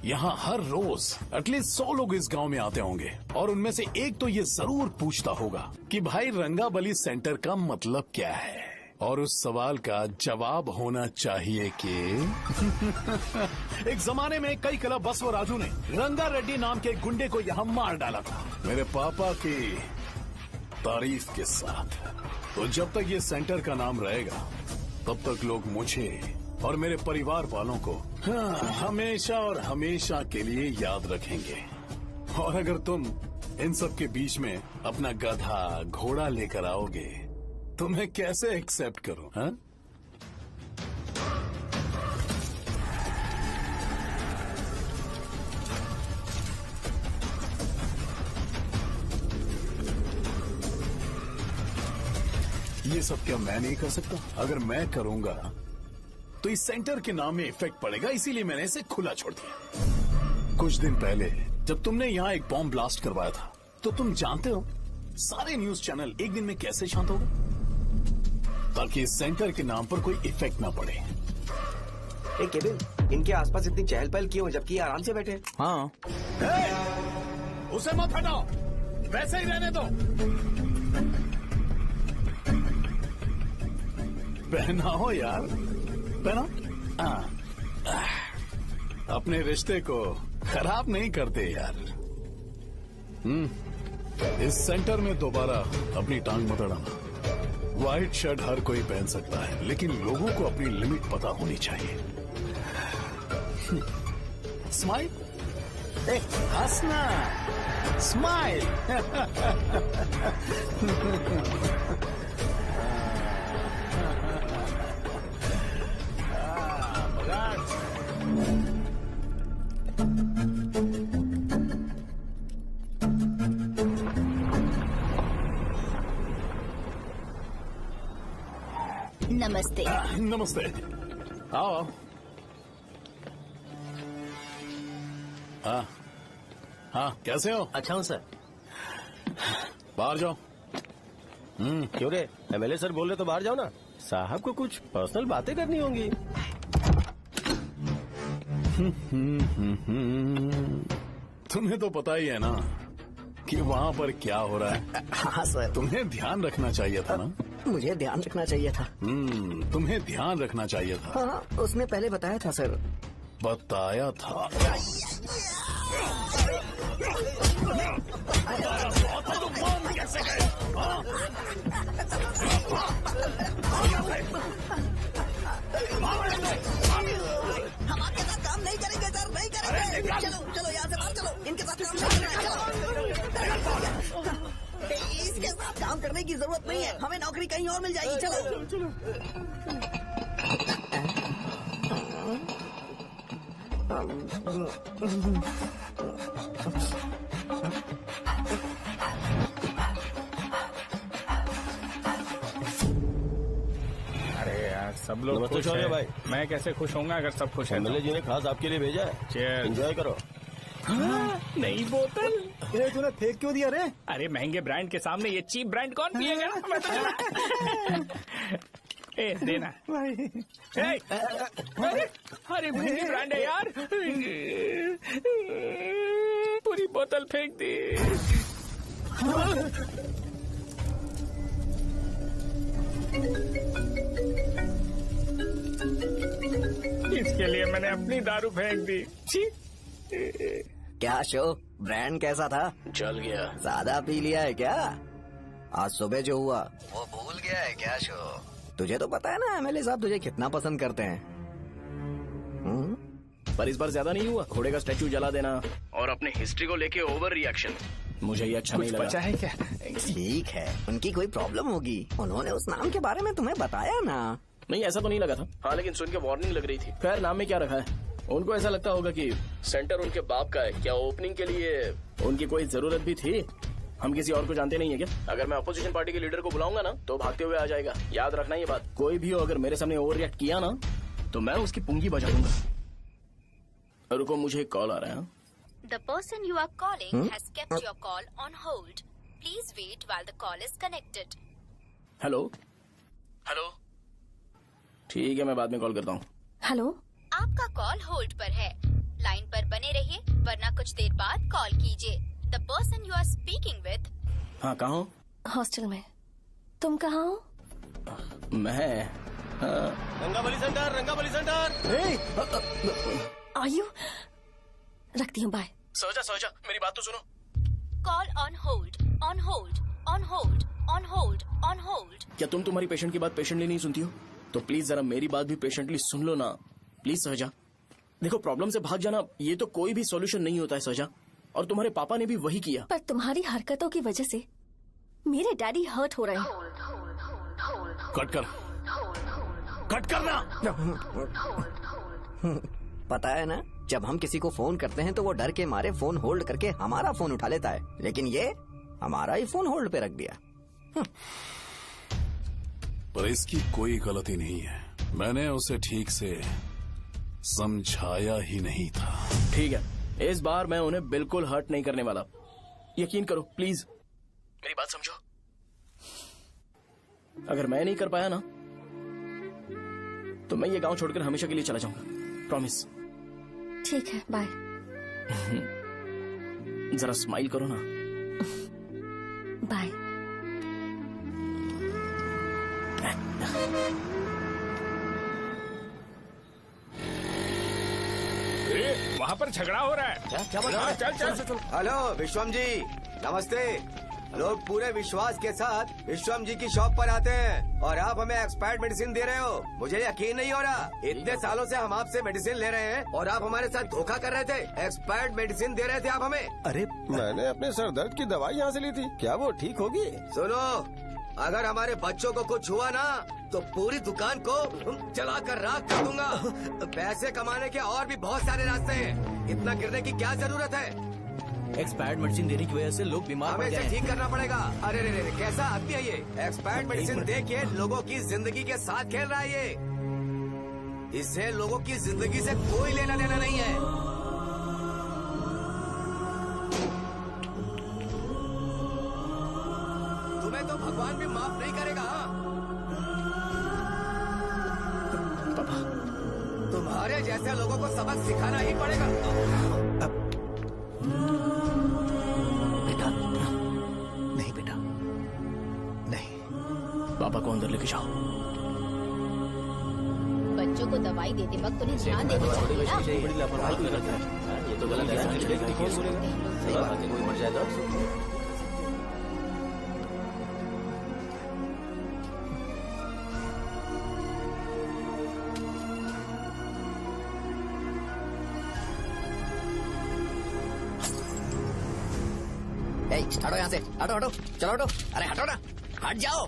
यहाँ हर रोज एटलीस्ट 100 लोग इस गांव में आते होंगे और उनमें से एक तो ये जरूर पूछता होगा कि भाई रंगाबली सेंटर का मतलब क्या है, और उस सवाल का जवाब होना चाहिए कि एक जमाने में कई क्लब बसव राजू ने रंगा रेड्डी नाम के गुंडे को यहाँ मार डाला था, मेरे पापा की तारीफ के साथ। तो जब तक ये सेंटर का नाम रहेगा तब तक लोग मुझे और मेरे परिवार वालों को हमेशा और हमेशा के लिए याद रखेंगे। और अगर तुम इन सब के बीच में अपना गधा घोड़ा लेकर आओगे तो मैं कैसे एक्सेप्ट करूं? हाँ? ये सब क्या मैं नहीं कर सकता? अगर मैं करूंगा तो इस सेंटर के नाम में इफेक्ट पड़ेगा, इसीलिए मैंने इसे खुला छोड़ दिया। कुछ दिन पहले जब तुमने यहाँ एक बॉम्ब ब्लास्ट करवाया था तो तुम जानते हो सारे न्यूज चैनल एक दिन में कैसे शांत हो गए, ताकि इस सेंटर के नाम पर कोई इफेक्ट ना पड़े। केविन, इनके आसपास इतनी चहल पहल क्यों है जबकि ये आराम से बैठे? हाँ। उसे मत हटाओ, वैसे ही रहने दो। पहनाओ यार, पहना। अपने रिश्ते को खराब नहीं करते यार। इस सेंटर में दोबारा अपनी टांग मत अड़ाना। व्हाइट शर्ट हर कोई पहन सकता है, लेकिन लोगों को अपनी लिमिट पता होनी चाहिए। स्माइल, हंसना, स्माइल। नमस्ते। नमस्ते, आओ। हाँ हाँ, कैसे हो? अच्छा हूँ सर। बाहर जाओ। क्यों रे, एमएलए सर बोल रहे तो बाहर जाओ ना। साहब को कुछ पर्सनल बातें करनी होंगी। तुम्हें तो पता ही है ना कि वहाँ पर क्या हो रहा है। हाँ सर। तुम्हें ध्यान रखना चाहिए था ना। मुझे ध्यान रखना चाहिए था। तुम्हें ध्यान रखना चाहिए था। हाँ, उसने पहले बताया था सर। बताया था। हमारे साथ काम नहीं करेंगे सर, नहीं करेंगे। चलो चलो यहाँ से बाहर चलो, इनके साथ काम नहीं करेंगे। इसके साथ काम करने की जरूरत नहीं है, हमें नौकरी कहीं और मिल जाएगी। चलो अरे यार, सब लोग खुश हैं। भाई मैं कैसे खुश होऊंगा अगर सब खुश हैं? एमएलए जी ने खास आपके लिए भेजा है। Cheers। एंजॉय करो। नई बोतल। तूने फेंक क्यों दिया रे? अरे महंगे ब्रांड के सामने ये चीप ब्रांड कौन पिएगा? मैं तो ए, देना। ए, अरे महंगी ब्रांड है यार। पूरी बोतल फेंक दी। इसके लिए मैंने अपनी दारू फेंक दी। क्या शो, ब्रांड कैसा था? चल गया। ज्यादा पी लिया है क्या? आज सुबह जो हुआ वो भूल गया है क्या शो? तुझे तो पता है ना एमएलए साहब तुझे कितना पसंद करते हैं। पर इस बार ज्यादा नहीं हुआ। घोड़े का स्टैचू जला देना और अपने हिस्ट्री को लेके ओवर रिएक्शन, मुझे ये अच्छा नहीं लगा। बचा है क्या? ठीक है, उनकी कोई प्रॉब्लम होगी। उन्होंने उस नाम के बारे में तुम्हें बताया ना? नहीं, ऐसा तो नहीं लगा था। हाँ, लेकिन सुन के वार्निंग लग रही थी। खैर, नाम में क्या रखा है? उनको ऐसा लगता होगा कि सेंटर उनके बाप का है। क्या ओपनिंग के लिए उनकी कोई जरूरत भी थी? हम किसी और को जानते नहीं है क्या? अगर मैं अपोजिशन पार्टी के लीडर को बुलाऊंगा ना तो भागते हुए आ जाएगा। याद रखना ये बात। कोई भी हो अगर मेरे सामने ओवर रिएक्ट किया ना तो मैं उसकी पुंगी बजा दूंगा। रुको, मुझे एक कॉल आ रहा है। The person you are calling has kept your call on hold. Please wait while the call is connected. Hello hello, ठीक है मैं बाद में कॉल करता हूँ। हेलो, आपका कॉल होल्ड पर है, लाइन पर बने रहिए वरना कुछ देर बाद कॉल कीजिए। The person you are speaking with. हाँ कहाँ हो? हॉस्टल में। तुम कहाँ हो? मैं रंगाबली सेंटर, रंगाबली सेंटर। आयु, रखती हूँ, बाय। सोचा मेरी बात तो सुनो। Call on hold, on hold, on hold, on hold, on hold. क्या तुम तुम्हारी पेशेंट की बात पेशेंटली नहीं सुनती हो? तो प्लीज जरा मेरी बात भी पेशेंटली सुन लो ना प्लीज सहजा। देखो प्रॉब्लम से भाग जाना ये तो कोई भी सॉल्यूशन नहीं होता है सहजा, और तुम्हारे पापा ने भी वही किया। पर तुम्हारी हरकतों की वजह से मेरे डैडी हर्ट हो रहे हैं। कट करना। पता है ना, जब हम किसी को फोन करते हैं तो वो डर के मारे फोन होल्ड करके हमारा फोन उठा लेता है, लेकिन ये हमारा ही फोन होल्ड पे रख दिया। पर इसकी कोई गलती नहीं है, मैंने उसे ठीक से समझाया ही नहीं था। ठीक है, इस बार मैं उन्हें बिल्कुल हर्ट नहीं करने वाला, यकीन करो प्लीज, मेरी बात समझो। अगर मैं नहीं कर पाया ना तो मैं ये गांव छोड़कर हमेशा के लिए चला जाऊंगा, प्रॉमिस। ठीक है, बाय। जरा स्माइल करो ना। बाय। वहाँ पर झगड़ा हो रहा है। क्या बोल रहा है? चल। हेलो विश्वम जी, नमस्ते। लोग पूरे विश्वास के साथ विश्वम जी की शॉप पर आते हैं और आप हमें एक्सपायर्ड मेडिसिन दे रहे हो। मुझे यकीन नहीं हो रहा, इतने सालों से हम आपसे मेडिसिन ले रहे हैं और आप हमारे साथ धोखा कर रहे थे। एक्सपायर्ड मेडिसिन दे रहे थे आप हमें। अरे मैंने अपने सर दर्द की दवाई यहाँ से ली थी, क्या वो ठीक होगी? सुनो, अगर हमारे बच्चों को कुछ हुआ ना तो पूरी दुकान को जला कर राख कर दूंगा। पैसे कमाने के और भी बहुत सारे रास्ते हैं, इतना गिरने की क्या जरूरत है? एक्सपायर्ड मेडिसिन देने की वजह से लोग बीमार पड़ हमें गए इसे हैं। ठीक करना पड़ेगा। अरे रे कैसा आदमी है ये? एक्सपायर्ड मेडिसिन दे के लोगों की जिंदगी के साथ खेल रहा है ये। इससे लोगों की जिंदगी से कोई लेना देना नहीं है। तुम्हें तो भगवान भी माफ नहीं करेगा। पापा, तुम्हारे जैसे लोगों को सबक सिखाना ही पड़ेगा। नहीं बेटा, नहीं। पापा को अंदर लेके जाओ। बच्चों को दवाई देते वक्त उन्हें ध्यान देना चाहिए ना। बड़ी लापरवाही कर रखा है, ये तो गलत है। सही बात है, कोई मर जाए तो। हटो यहाँ से, हटो हटो, चलो हटो, अरे हटो ना, हट जाओ।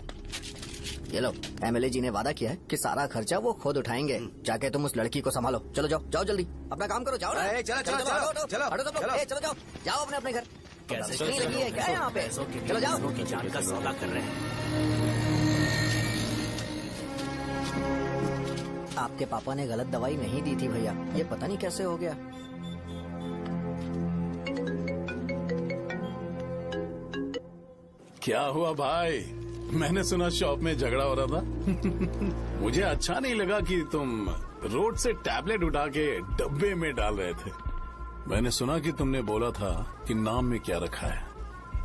ये लो, एमएलए जी ने वादा किया है कि सारा खर्चा वो खुद उठाएंगे। जाके तुम उस लड़की को संभालो। चलो जाओ, जाओ जल्दी, अपना काम करो, जाओ ना। चलो चलो चलो चलो, चलो हटो सब लोग, चलो जाओ, जाओ अपने अपने घर। कैसे नहीं लगी है क्या यहाँ पे? चलो जाओ। की जान का सौदा कर रहे हैं। आपके पापा ने गलत दवाई नहीं दी थी भैया, ये पता नहीं कैसे हो गया। क्या हुआ भाई? मैंने सुना शॉप में झगड़ा हो रहा था। मुझे अच्छा नहीं लगा कि तुम रोड से टैबलेट उठा के डब्बे में डाल रहे थे। मैंने सुना कि तुमने बोला था कि नाम में क्या रखा है,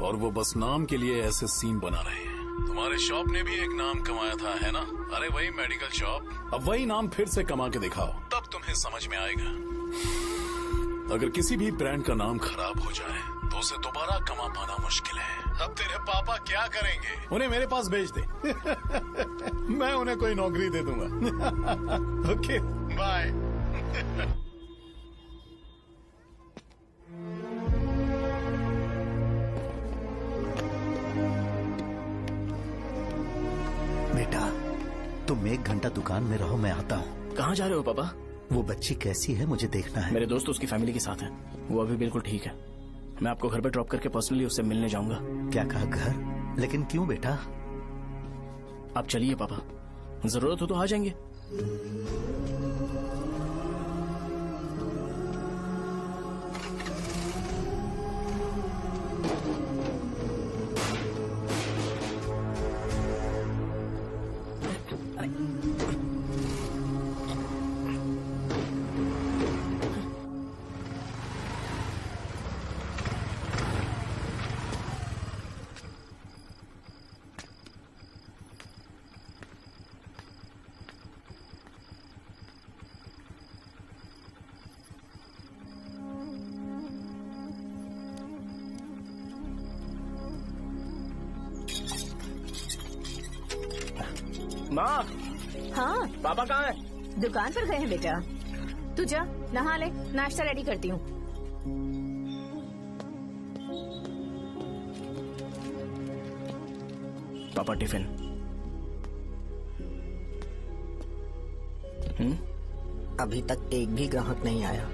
और वो बस नाम के लिए ऐसे सीन बना रहे हैं। तुम्हारे शॉप ने भी एक नाम कमाया था, है ना? अरे वही मेडिकल शॉप, अब वही नाम फिर से कमा के दिखाओ, तब तुम्हें समझ में आएगा। अगर किसी भी ब्रांड का नाम खराब हो जाए तो उसे दोबारा कमा पाना मुश्किल है। अब तेरे पापा क्या करेंगे? उन्हें मेरे पास भेज दे। मैं उन्हें कोई नौकरी दे दूंगा। Okay bye. बेटा तुम 1 घंटा दुकान में रहो, मैं आता हूँ। कहाँ जा रहे हो पापा? वो बच्ची कैसी है मुझे देखना है। मेरे दोस्त उसकी फैमिली के साथ है, वो अभी बिल्कुल ठीक है। मैं आपको घर पे ड्रॉप करके पर्सनली उससे मिलने जाऊंगा। क्या कहा घर? लेकिन क्यों बेटा? आप चलिए पापा, जरूरत हो तो आ जाएंगे। माँ, हाँ पापा कहाँ है? दुकान पर गए हैं बेटा। तू जा नहा ले, नाश्ता रेडी करती हूँ। पापा टिफिन। अभी तक एक भी ग्राहक नहीं आया।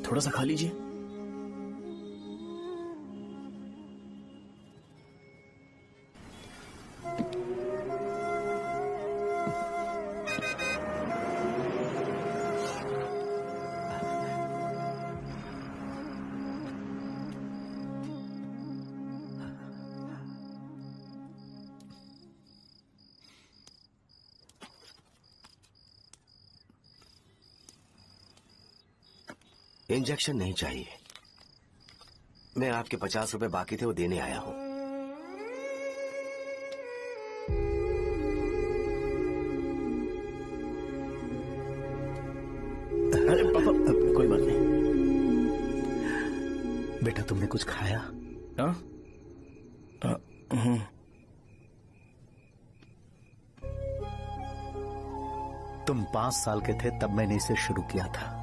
थोड़ा सा खा लीजिए। इंजेक्शन नहीं चाहिए। मैं आपके 50 रुपए बाकी थे वो देने आया हूं। अरे पापा कोई बात नहीं। बेटा तुमने कुछ खाया? हाँ? तुम 5 साल के थे तब मैंने इसे शुरू किया था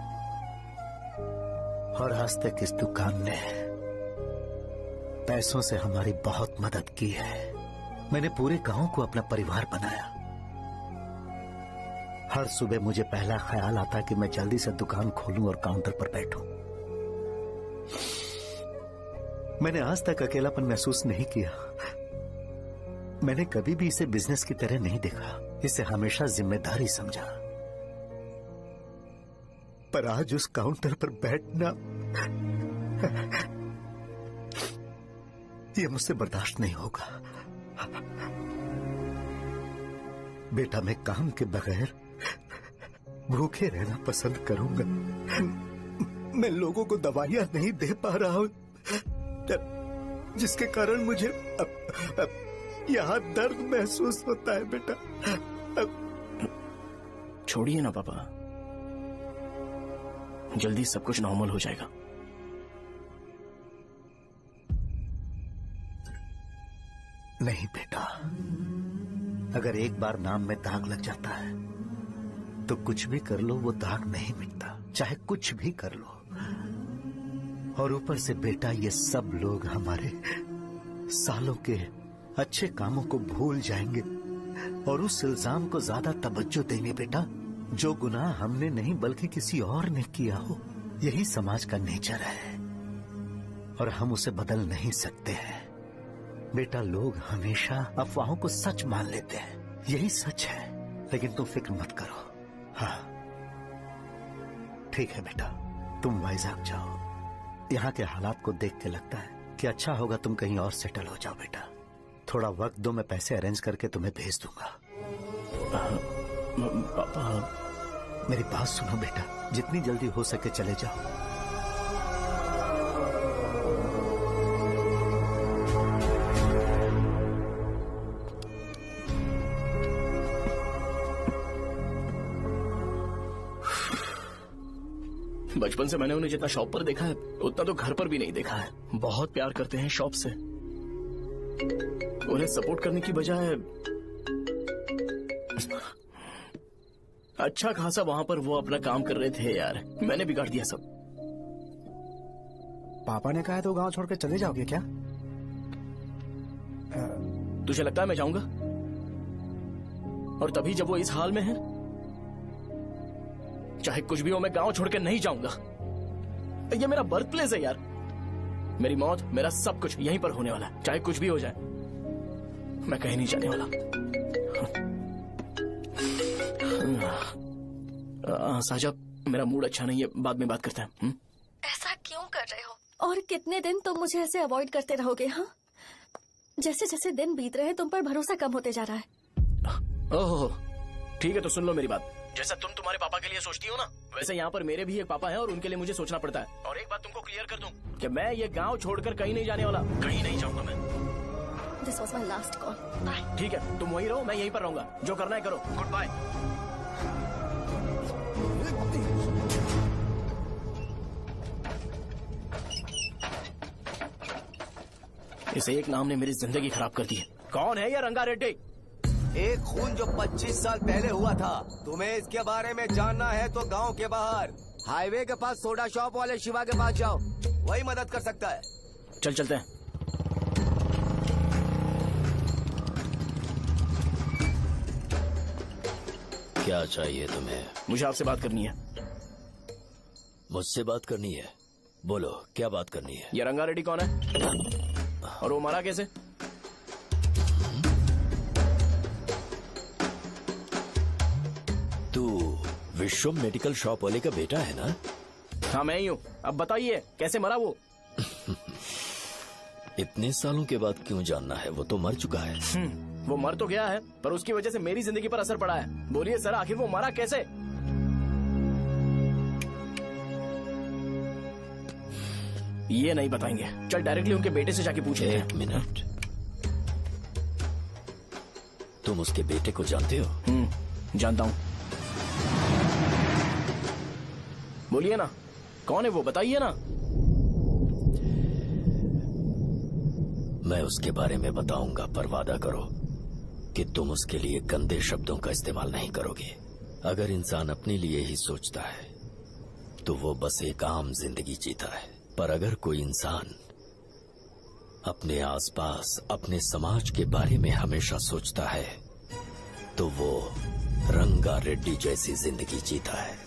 और आज तक इस दुकान ने पैसों से हमारी बहुत मदद की है। मैंने पूरे गांव को अपना परिवार बनाया। हर सुबह मुझे पहला ख्याल आता कि मैं जल्दी से दुकान खोलूं और काउंटर पर बैठूं। मैंने आज तक अकेलापन महसूस नहीं किया। मैंने कभी भी इसे बिजनेस की तरह नहीं देखा, इसे हमेशा जिम्मेदारी समझा। पर आज उस काउंटर पर बैठना ये मुझसे बर्दाश्त नहीं होगा। बेटा मैं काम के बगैर भूखे रहना पसंद करूंगा। मैं लोगों को दवाइयां नहीं दे पा रहा हूं जिसके कारण मुझे यहां दर्द महसूस होता है। बेटा छोड़िए ना पापा, जल्दी सब कुछ नॉर्मल हो जाएगा। नहीं बेटा, अगर एक बार नाम में दाग लग जाता है तो कुछ भी कर लो वो दाग नहीं मिटता, चाहे कुछ भी कर लो। और ऊपर से बेटा ये सब लोग हमारे सालों के अच्छे कामों को भूल जाएंगे और उस इल्जाम को ज्यादा तवज्जो देंगे बेटा जो गुनाह हमने नहीं बल्कि किसी और ने किया हो। यही समाज का नेचर है और हम उसे बदल नहीं सकते हैं। बेटा लोग हमेशा अफवाहों को सच मान लेते हैं, यही सच है। लेकिन तुम फिक्र मत करो। हाँ ठीक है बेटा, तुम वाइजाग जाओ। यहाँ के हालात को देख के लगता है कि अच्छा होगा तुम कहीं और सेटल हो जाओ। बेटा थोड़ा वक्त दो, मैं पैसे अरेंज करके तुम्हें भेज दूंगा। पापा मेरी बात सुनो बेटा, जितनी जल्दी हो सके चले जाओ। बचपन से मैंने उन्हें जितना शॉप पर देखा है उतना तो घर पर भी नहीं देखा है। बहुत प्यार करते हैं शॉप से। उन्हें सपोर्ट करने की बजाय अच्छा खासा वहां पर वो अपना काम कर रहे थे। यार मैंने बिगाड़ दिया सब। पापा ने कहा है तो गांव छोड़ के चले जाओगे क्या? तुझे लगता है मैं जाऊंगा? और तभी जब वो इस हाल में है, चाहे कुछ भी हो मैं गांव छोड़ के नहीं जाऊंगा। ये मेरा बर्थ प्लेस है यार। मेरी मौत, मेरा सब कुछ यहीं पर होने वाला है। चाहे कुछ भी हो जाए, मैं कहीं नहीं जाने वाला। साहब, मेरा मूड अच्छा नहीं है, बाद में बात करते हैं। ऐसा क्यों कर रहे हो? और कितने दिन तुम मुझे ऐसे अवॉइड करते रहोगे? हाँ, जैसे जैसे दिन बीत रहे हैं तुम पर भरोसा कम होते जा रहा है। ओह ठीक है, तो सुन लो मेरी बात। जैसा तुम तुम्हारे पापा के लिए सोचती हो ना, वैसे यहाँ पर मेरे भी एक पापा हैं और उनके लिए मुझे सोचना पड़ता है। और एक बात तुमको क्लियर कर दूं कि मैं ये गांव छोड़कर कहीं नहीं जाने वाला, कहीं नहीं जाऊंगा मैं। This was my last call. ठीक है, तुम वहीं रहो, मैं यहीं पर रहूंगा। जो करना है करो। Good bye. इस एक नाम ने मेरी जिंदगी खराब कर दी है। कौन है ये रंगा रेड्डी? एक खून जो 25 साल पहले हुआ था। तुम्हें इसके बारे में जानना है तो गांव के बाहर हाईवे के पास सोडा शॉप वाले शिवा के पास जाओ, वही मदद कर सकता है। चल चलते हैं। क्या चाहिए तुम्हें? मुझे आपसे बात करनी है। मुझसे बात करनी है? बोलो, क्या बात करनी है? ये रंगा रेड्डी कौन है और वो मरा कैसे? तू विश्वम मेडिकल शॉप वाले का बेटा है ना? हाँ मैं ही हूँ। अब बताइए कैसे मरा वो? इतने सालों के बाद क्यों जानना है? वो तो मर चुका है। वो मर तो गया है, पर उसकी वजह से मेरी जिंदगी पर असर पड़ा है। बोलिए सर, आखिर वो मरा कैसे? ये नहीं बताएंगे। चल डायरेक्टली उनके बेटे से जाके पूछे। एक मिनट, तुम उसके बेटे को जानते हो? जानता हूँ। बोलिए ना, कौन है वो? बताइए ना। मैं उसके बारे में बताऊंगा, पर वादा करो कि तुम उसके लिए गंदे शब्दों का इस्तेमाल नहीं करोगे। अगर इंसान अपने लिए ही सोचता है तो वो बस एक आम जिंदगी जीता है, पर अगर कोई इंसान अपने आसपास, अपने समाज के बारे में हमेशा सोचता है तो वो रंगा रेड्डी जैसी जिंदगी जीता है।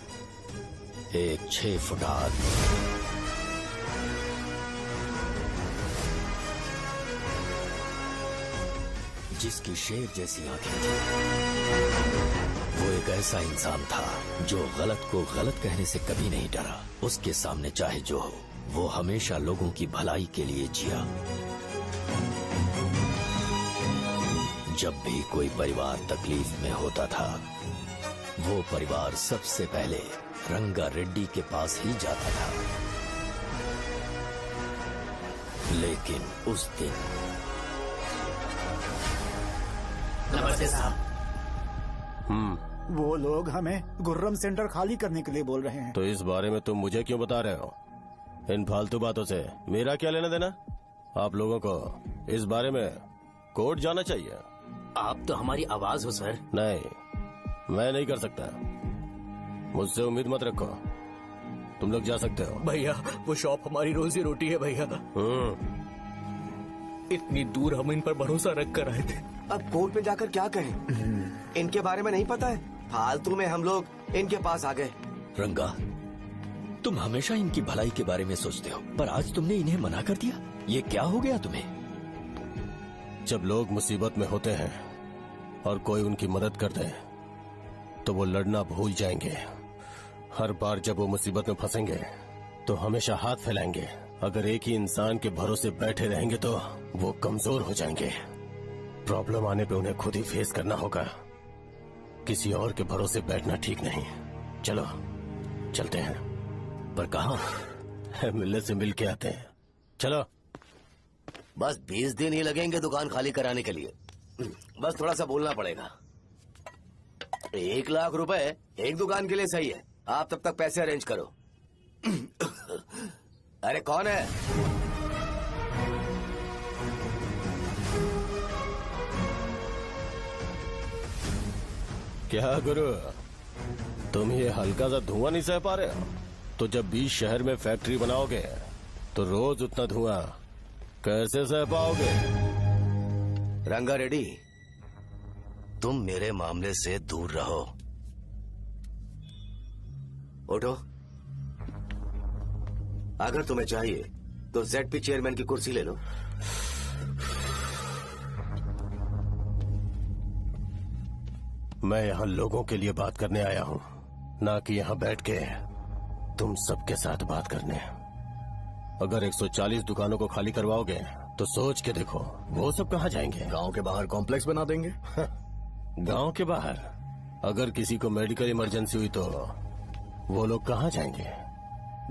एक 6 फुट आदमी, जिसकी शेर जैसी आंखें थी। वो एक ऐसा इंसान था जो गलत को गलत कहने से कभी नहीं डरा। उसके सामने चाहे जो हो, वो हमेशा लोगों की भलाई के लिए जिया। जब भी कोई परिवार तकलीफ में होता था, वो परिवार सबसे पहले रंगा रेड्डी के पास ही जाता था। लेकिन उस दिन नमस्ते साहब। वो लोग हमें गुर्रम सेंटर खाली करने के लिए बोल रहे हैं। तो इस बारे में तुम मुझे क्यों बता रहे हो? इन फालतू बातों से मेरा क्या लेना देना? आप लोगों को इस बारे में कोर्ट जाना चाहिए। आप तो हमारी आवाज हो सर। नहीं, मैं नहीं कर सकता। मुझसे उम्मीद मत रखो। तुम लोग जा सकते हो। भैया, वो शॉप हमारी रोजी रोटी है भैया। इतनी दूर हम इन पर भरोसा रख कर आए थे। अब कोर्ट में जाकर क्या कहें? इनके बारे में नहीं पता है। फालतू में हम लोग इनके पास आ गए। रंगा, तुम हमेशा इनकी भलाई के बारे में सोचते हो, पर आज तुमने इन्हें मना कर दिया। ये क्या हो गया तुम्हें? जब लोग मुसीबत में होते हैं और कोई उनकी मदद करते हैं तो वो लड़ना भूल जाएंगे। हर बार जब वो मुसीबत में फंसेंगे तो हमेशा हाथ फैलाएंगे। अगर एक ही इंसान के भरोसे बैठे रहेंगे तो वो कमजोर हो जाएंगे। प्रॉब्लम आने पे उन्हें खुद ही फेस करना होगा। किसी और के भरोसे बैठना ठीक नहीं। चलो चलते हैं। पर कहाँ? मिलने से मिल के आते हैं। चलो। बस 20 दिन ही लगेंगे दुकान खाली कराने के लिए। बस थोड़ा सा बोलना पड़ेगा। 1 लाख रुपए एक दुकान के लिए सही है। आप तब तक पैसे अरेंज करो। अरे कौन है? क्या गुरु, तुम ये हल्का सा धुआं नहीं सह पा रहे हो? तो जब 20 शहर में फैक्ट्री बनाओगे तो रोज उतना धुआं कैसे सह पाओगे? रंगा रेड्डी, तुम मेरे मामले से दूर रहो। उठो। अगर तुम्हें चाहिए तो ZP चेयरमैन की कुर्सी ले लो। मैं यहाँ लोगों के लिए बात करने आया हूँ, ना कि यहाँ बैठ के तुम सबके साथ बात करने। अगर 140 दुकानों को खाली करवाओगे तो सोच के देखो वो सब कहाँ जाएंगे? गांव के बाहर कॉम्प्लेक्स बना देंगे। गांव के बाहर अगर किसी को मेडिकल इमरजेंसी हुई तो वो लोग कहाँ जाएंगे?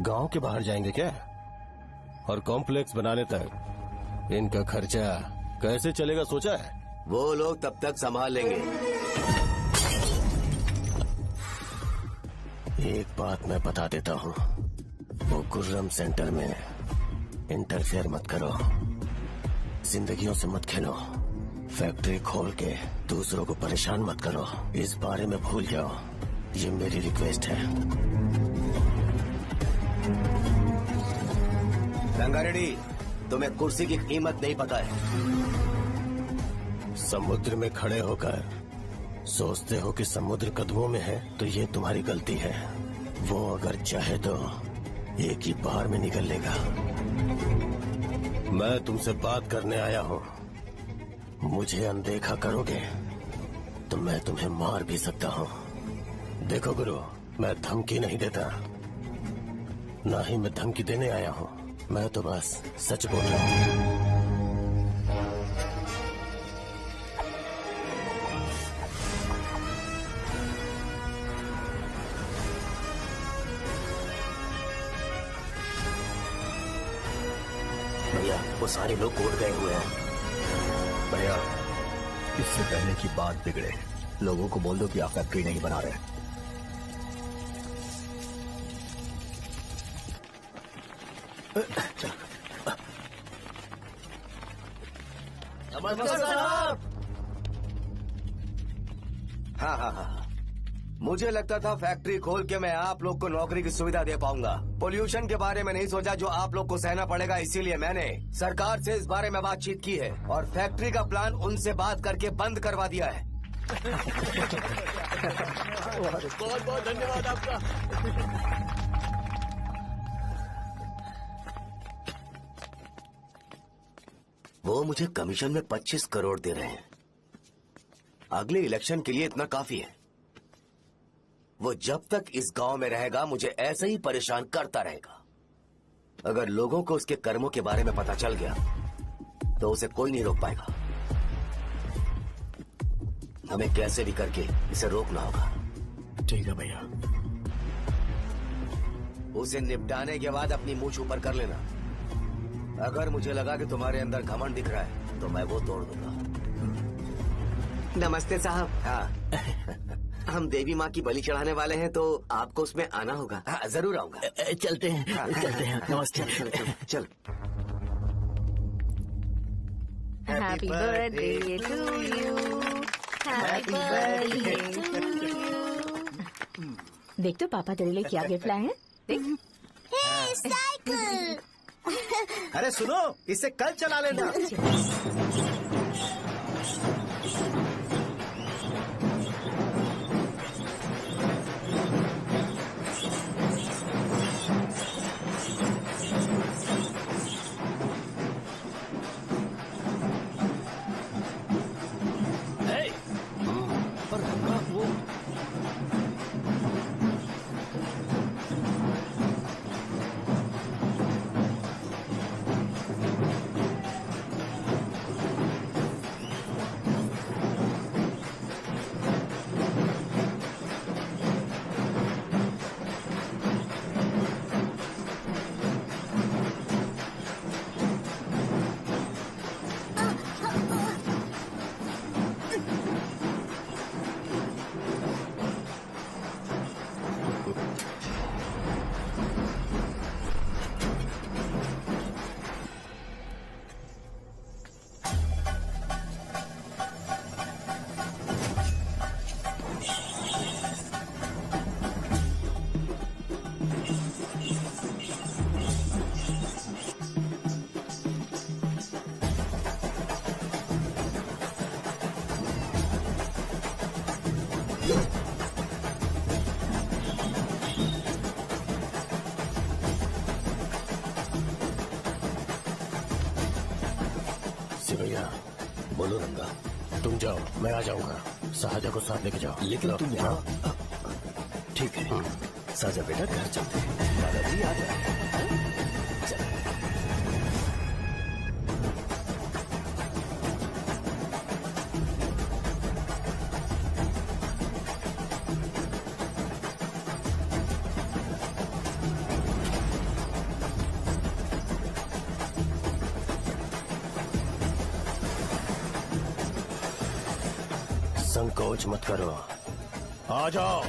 गांव के बाहर जाएंगे क्या? और कॉम्प्लेक्स बनाने तक इनका खर्चा कैसे चलेगा सोचा है? वो लोग तब तक संभाल लेंगे। एक बात मैं बता देता हूँ, वो गुर्रम सेंटर में इंटरफेयर मत करो, जिंदगियों से मत खेलो, फैक्ट्री खोल के दूसरों को परेशान मत करो। इस बारे में भूल जाओ, ये मेरी रिक्वेस्ट है। रंगा रेड्डी, तुम्हें कुर्सी की कीमत नहीं पता है। समुद्र में खड़े होकर सोचते हो कि समुद्र कदमों में है तो ये तुम्हारी गलती है। वो अगर चाहे तो एक ही बार में निकल लेगा। मैं तुमसे बात करने आया हूँ, मुझे अनदेखा करोगे तो मैं तुम्हें मार भी सकता हूँ। देखो गुरु, मैं धमकी नहीं देता, ना ही मैं धमकी देने आया हूँ, मैं तो बस सच बोल रहा हूँ। भैया, वो सारे लोग कोर्ट गए हुए हैं। भैया, इससे पहले की बात बिगड़े, लोगों को बोल दो कि आप फैक्ट्री नहीं बना रहे। हाँ। मुझे लगता था फैक्ट्री खोल के मैं आप लोग को नौकरी की सुविधा दे पाऊंगा। पोल्यूशन के बारे में नहीं सोचा जो आप लोग को सहना पड़ेगा, इसीलिए मैंने सरकार से इस बारे में बातचीत की है और फैक्ट्री का प्लान उनसे बात करके बंद करवा दिया है। बहुत बहुत धन्यवाद आपका। वो मुझे कमीशन में 25 करोड़ दे रहे हैं। अगले इलेक्शन के लिए इतना काफी है। वो जब तक इस गांव में रहेगा मुझे ऐसे ही परेशान करता रहेगा। अगर लोगों को उसके कर्मों के बारे में पता चल गया तो उसे कोई नहीं रोक पाएगा। हमें कैसे भी करके इसे रोकना होगा। ठीक है भैया। उसे निपटाने के बाद अपनी मूंछ ऊपर कर लेना। अगर मुझे लगा कि तुम्हारे अंदर घमंड दिख रहा है तो मैं वो तोड़ दूंगा। नमस्ते साहब। हाँ। हम देवी माँ की बलि चढ़ाने वाले हैं तो आपको उसमें आना होगा। हाँ, जरूर आऊंगा। चलते हैं। चलते हैं। नमस्ते। चल। Happy birthday to you, happy birthday to you. देख तो पापा तेरे लिए क्या गिफ्ट लाए हैं। देख। साइकिल। अरे सुनो, इसे कल चला लेना। एसपी भैया, बोलो रंगा। तुम जाओ, मैं आ जाऊंगा। साजा को साथ लेके जाओ। लेकिन तुम यहाँ ठीक है। साजा बेटा घर चलते हैं, दादाजी आ जाए। संकोच मत करो, आ जाओ।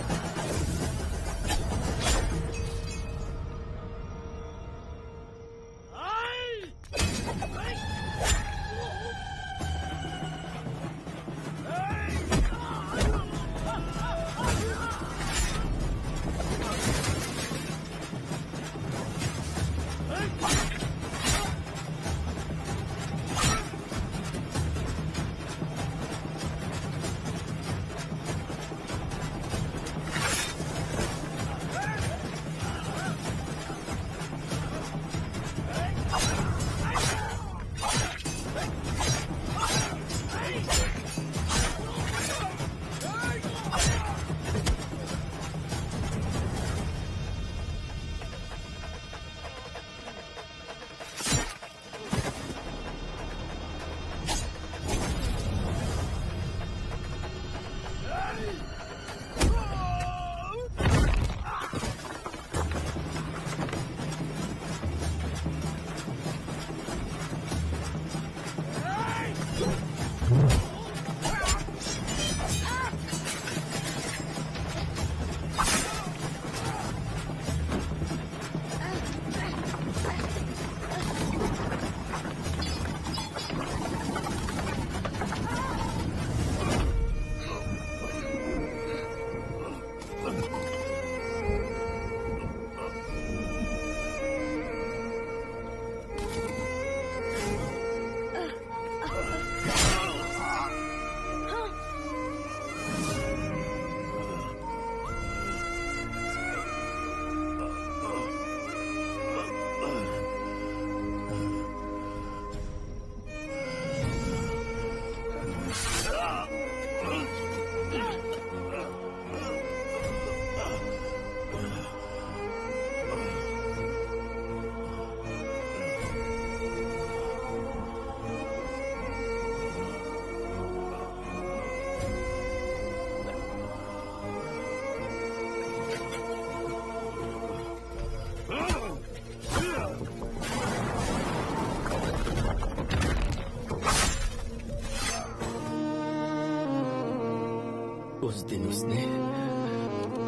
उस दिन उसने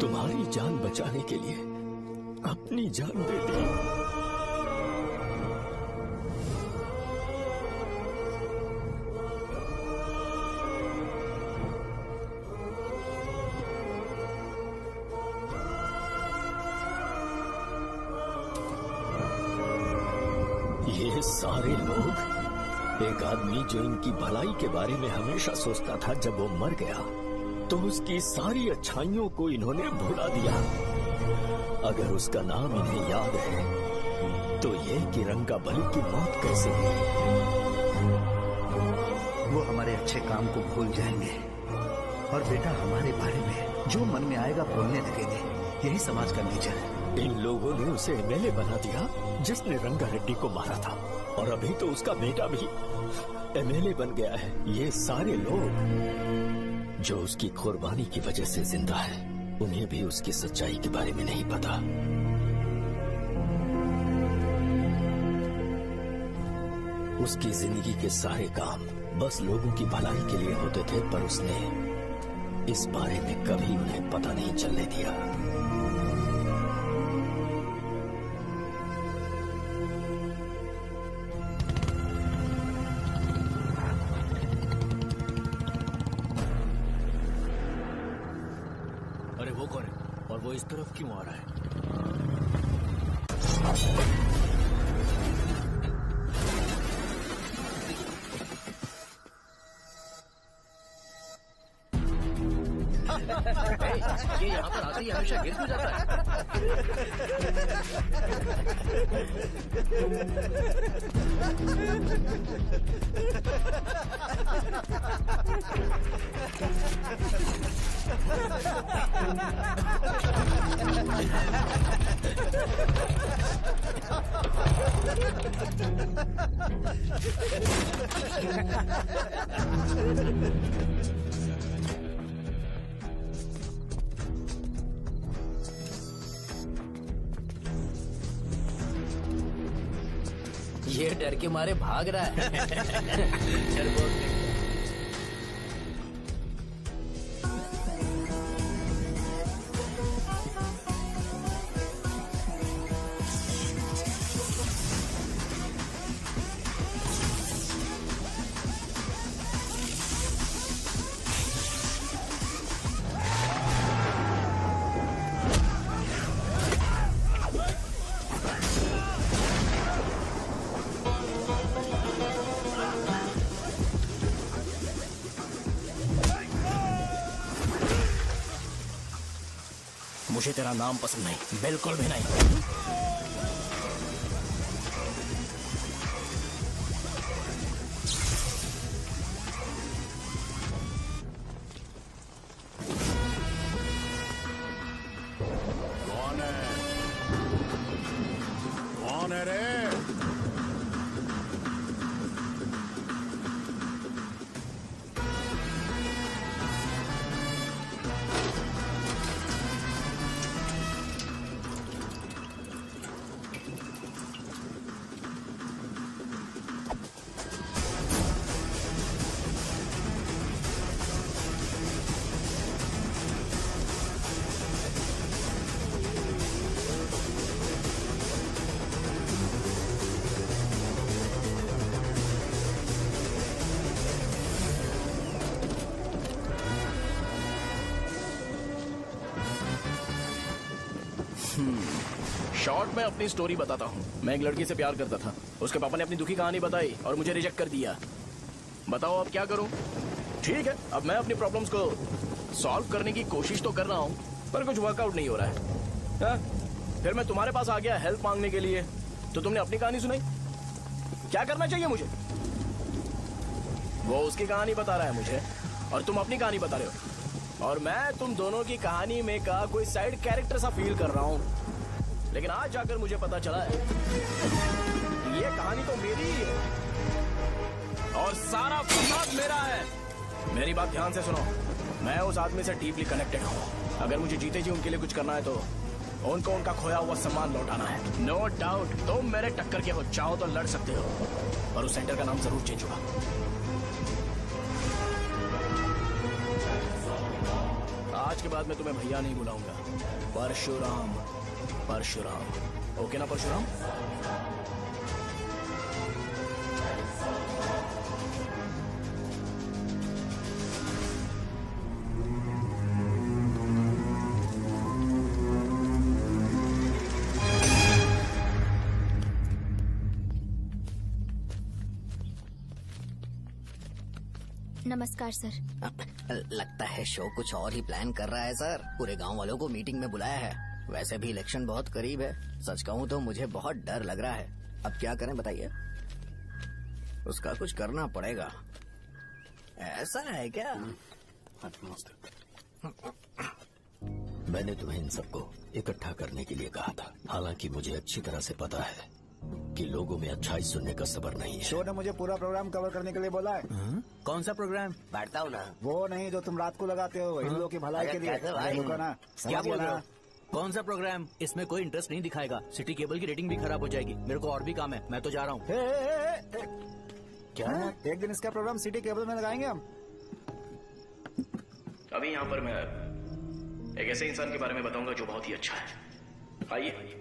तुम्हारी जान बचाने के लिए अपनी जान दे दी। ये सारे लोग, एक आदमी जो इनकी भलाई के बारे में हमेशा सोचता था, जब वो मर गया तो उसकी सारी अच्छाइयों को इन्होंने भुला दिया। अगर उसका नाम इन्हें याद है तो ये कि रंगाबली की मौत कैसे हुई। वो हमारे अच्छे काम को भूल जाएंगे और बेटा हमारे बारे में जो मन में आएगा बोलने लगेंगे। यही समाज का नेचर है। इन लोगों ने उसे एमएलए बना दिया जिसने रंगा रेड्डी को मारा था, और अभी तो उसका बेटा भी एमएलए बन गया है। ये सारे लोग जो उसकी कुर्बानी की वजह से जिंदा है, उन्हें भी उसकी सच्चाई के बारे में नहीं पता। उसकी जिंदगी के सारे काम बस लोगों की भलाई के लिए होते थे, पर उसने इस बारे में कभी उन्हें पता नहीं चलने दिया। वो इस तरफ क्यों आ रहा है? ये यहाँ पर आते ही हमेशा गिर क्यों जाता है? ये डर के मारे भाग रहा है। डरपोक नहीं। मुझे तेरा नाम पसंद नहीं, बिल्कुल भी नहीं। कौन है रे? शॉर्ट में अपनी स्टोरी बताता हूँ। मैं एक लड़की से प्यार करता था। उसके पापा ने अपनी दुखी कहानी बताई और मुझे रिजेक्ट कर दिया। बताओ अब क्या करूँ? ठीक है, अब मैं अपनी प्रॉब्लम्स को सॉल्व करने की कोशिश तो कर रहा हूँ, पर कुछ वर्कआउट नहीं हो रहा है। फिर मैं तुम्हारे पास आ गया हेल्प मांगने के लिए, तो तुमने अपनी कहानी सुनाई। क्या करना चाहिए मुझे? वो उसकी कहानी बता रहा है मुझे, और तुम अपनी कहानी बता रहे हो, और मैं तुम दोनों की कहानी में का कोई साइड कैरेक्टर सा फील कर रहा हूँ। लेकिन आज जाकर मुझे पता चला है ये कहानी तो मेरी ही है और सारा फसाद मेरा है। मेरी बात ध्यान से सुनो, मैं उस आदमी से डीपली कनेक्टेड हूँ। अगर मुझे जीते जी उनके लिए कुछ करना है तो उनको उनका खोया हुआ सम्मान लौटाना है। नो डाउट तुम मेरे टक्कर के हो, चाहो तो लड़ सकते हो, पर उस सेंटर का नाम जरूर चेंज होगा। आज के बाद मैं तुम्हें भैया नहीं बुलाऊंगा, परशुराम। परशुराम, ओके ना परशुराम? नमस्कार सर। लगता है शो कुछ और ही प्लान कर रहा है सर। पूरे गांव वालों को मीटिंग में बुलाया है। वैसे भी इलेक्शन बहुत करीब है। सच कहूँ तो मुझे बहुत डर लग रहा है। अब क्या करें बताइए? उसका कुछ करना पड़ेगा। ऐसा है क्या? मैंने तुम्हें इन सबको इकट्ठा करने के लिए कहा था। हालांकि मुझे अच्छी तरह से पता है कि लोगों में अच्छाई सुनने का सब्र नहीं है। शो ने मुझे पूरा प्रोग्राम कवर करने के लिए बोला है। कौन सा प्रोग्राम? बैठता हूँ ना। वो नहीं जो तुम रात को लगाते हो इन लोगों की भलाई के लिए। रुको ना, क्या बोल रहे हो? कौन सा प्रोग्राम? इसमें कोई इंटरेस्ट नहीं दिखाएगा। सिटी केबल की रेटिंग भी खराब हो जाएगी। मेरे को और भी काम है, मैं तो जा रहा हूँ। क्या? एक दिन इसका प्रोग्राम सिटी केबल में लगाएंगे हम। अभी यहाँ पर मैं एक ऐसे इंसान के बारे में बताऊंगा जो बहुत ही अच्छा है। आइए।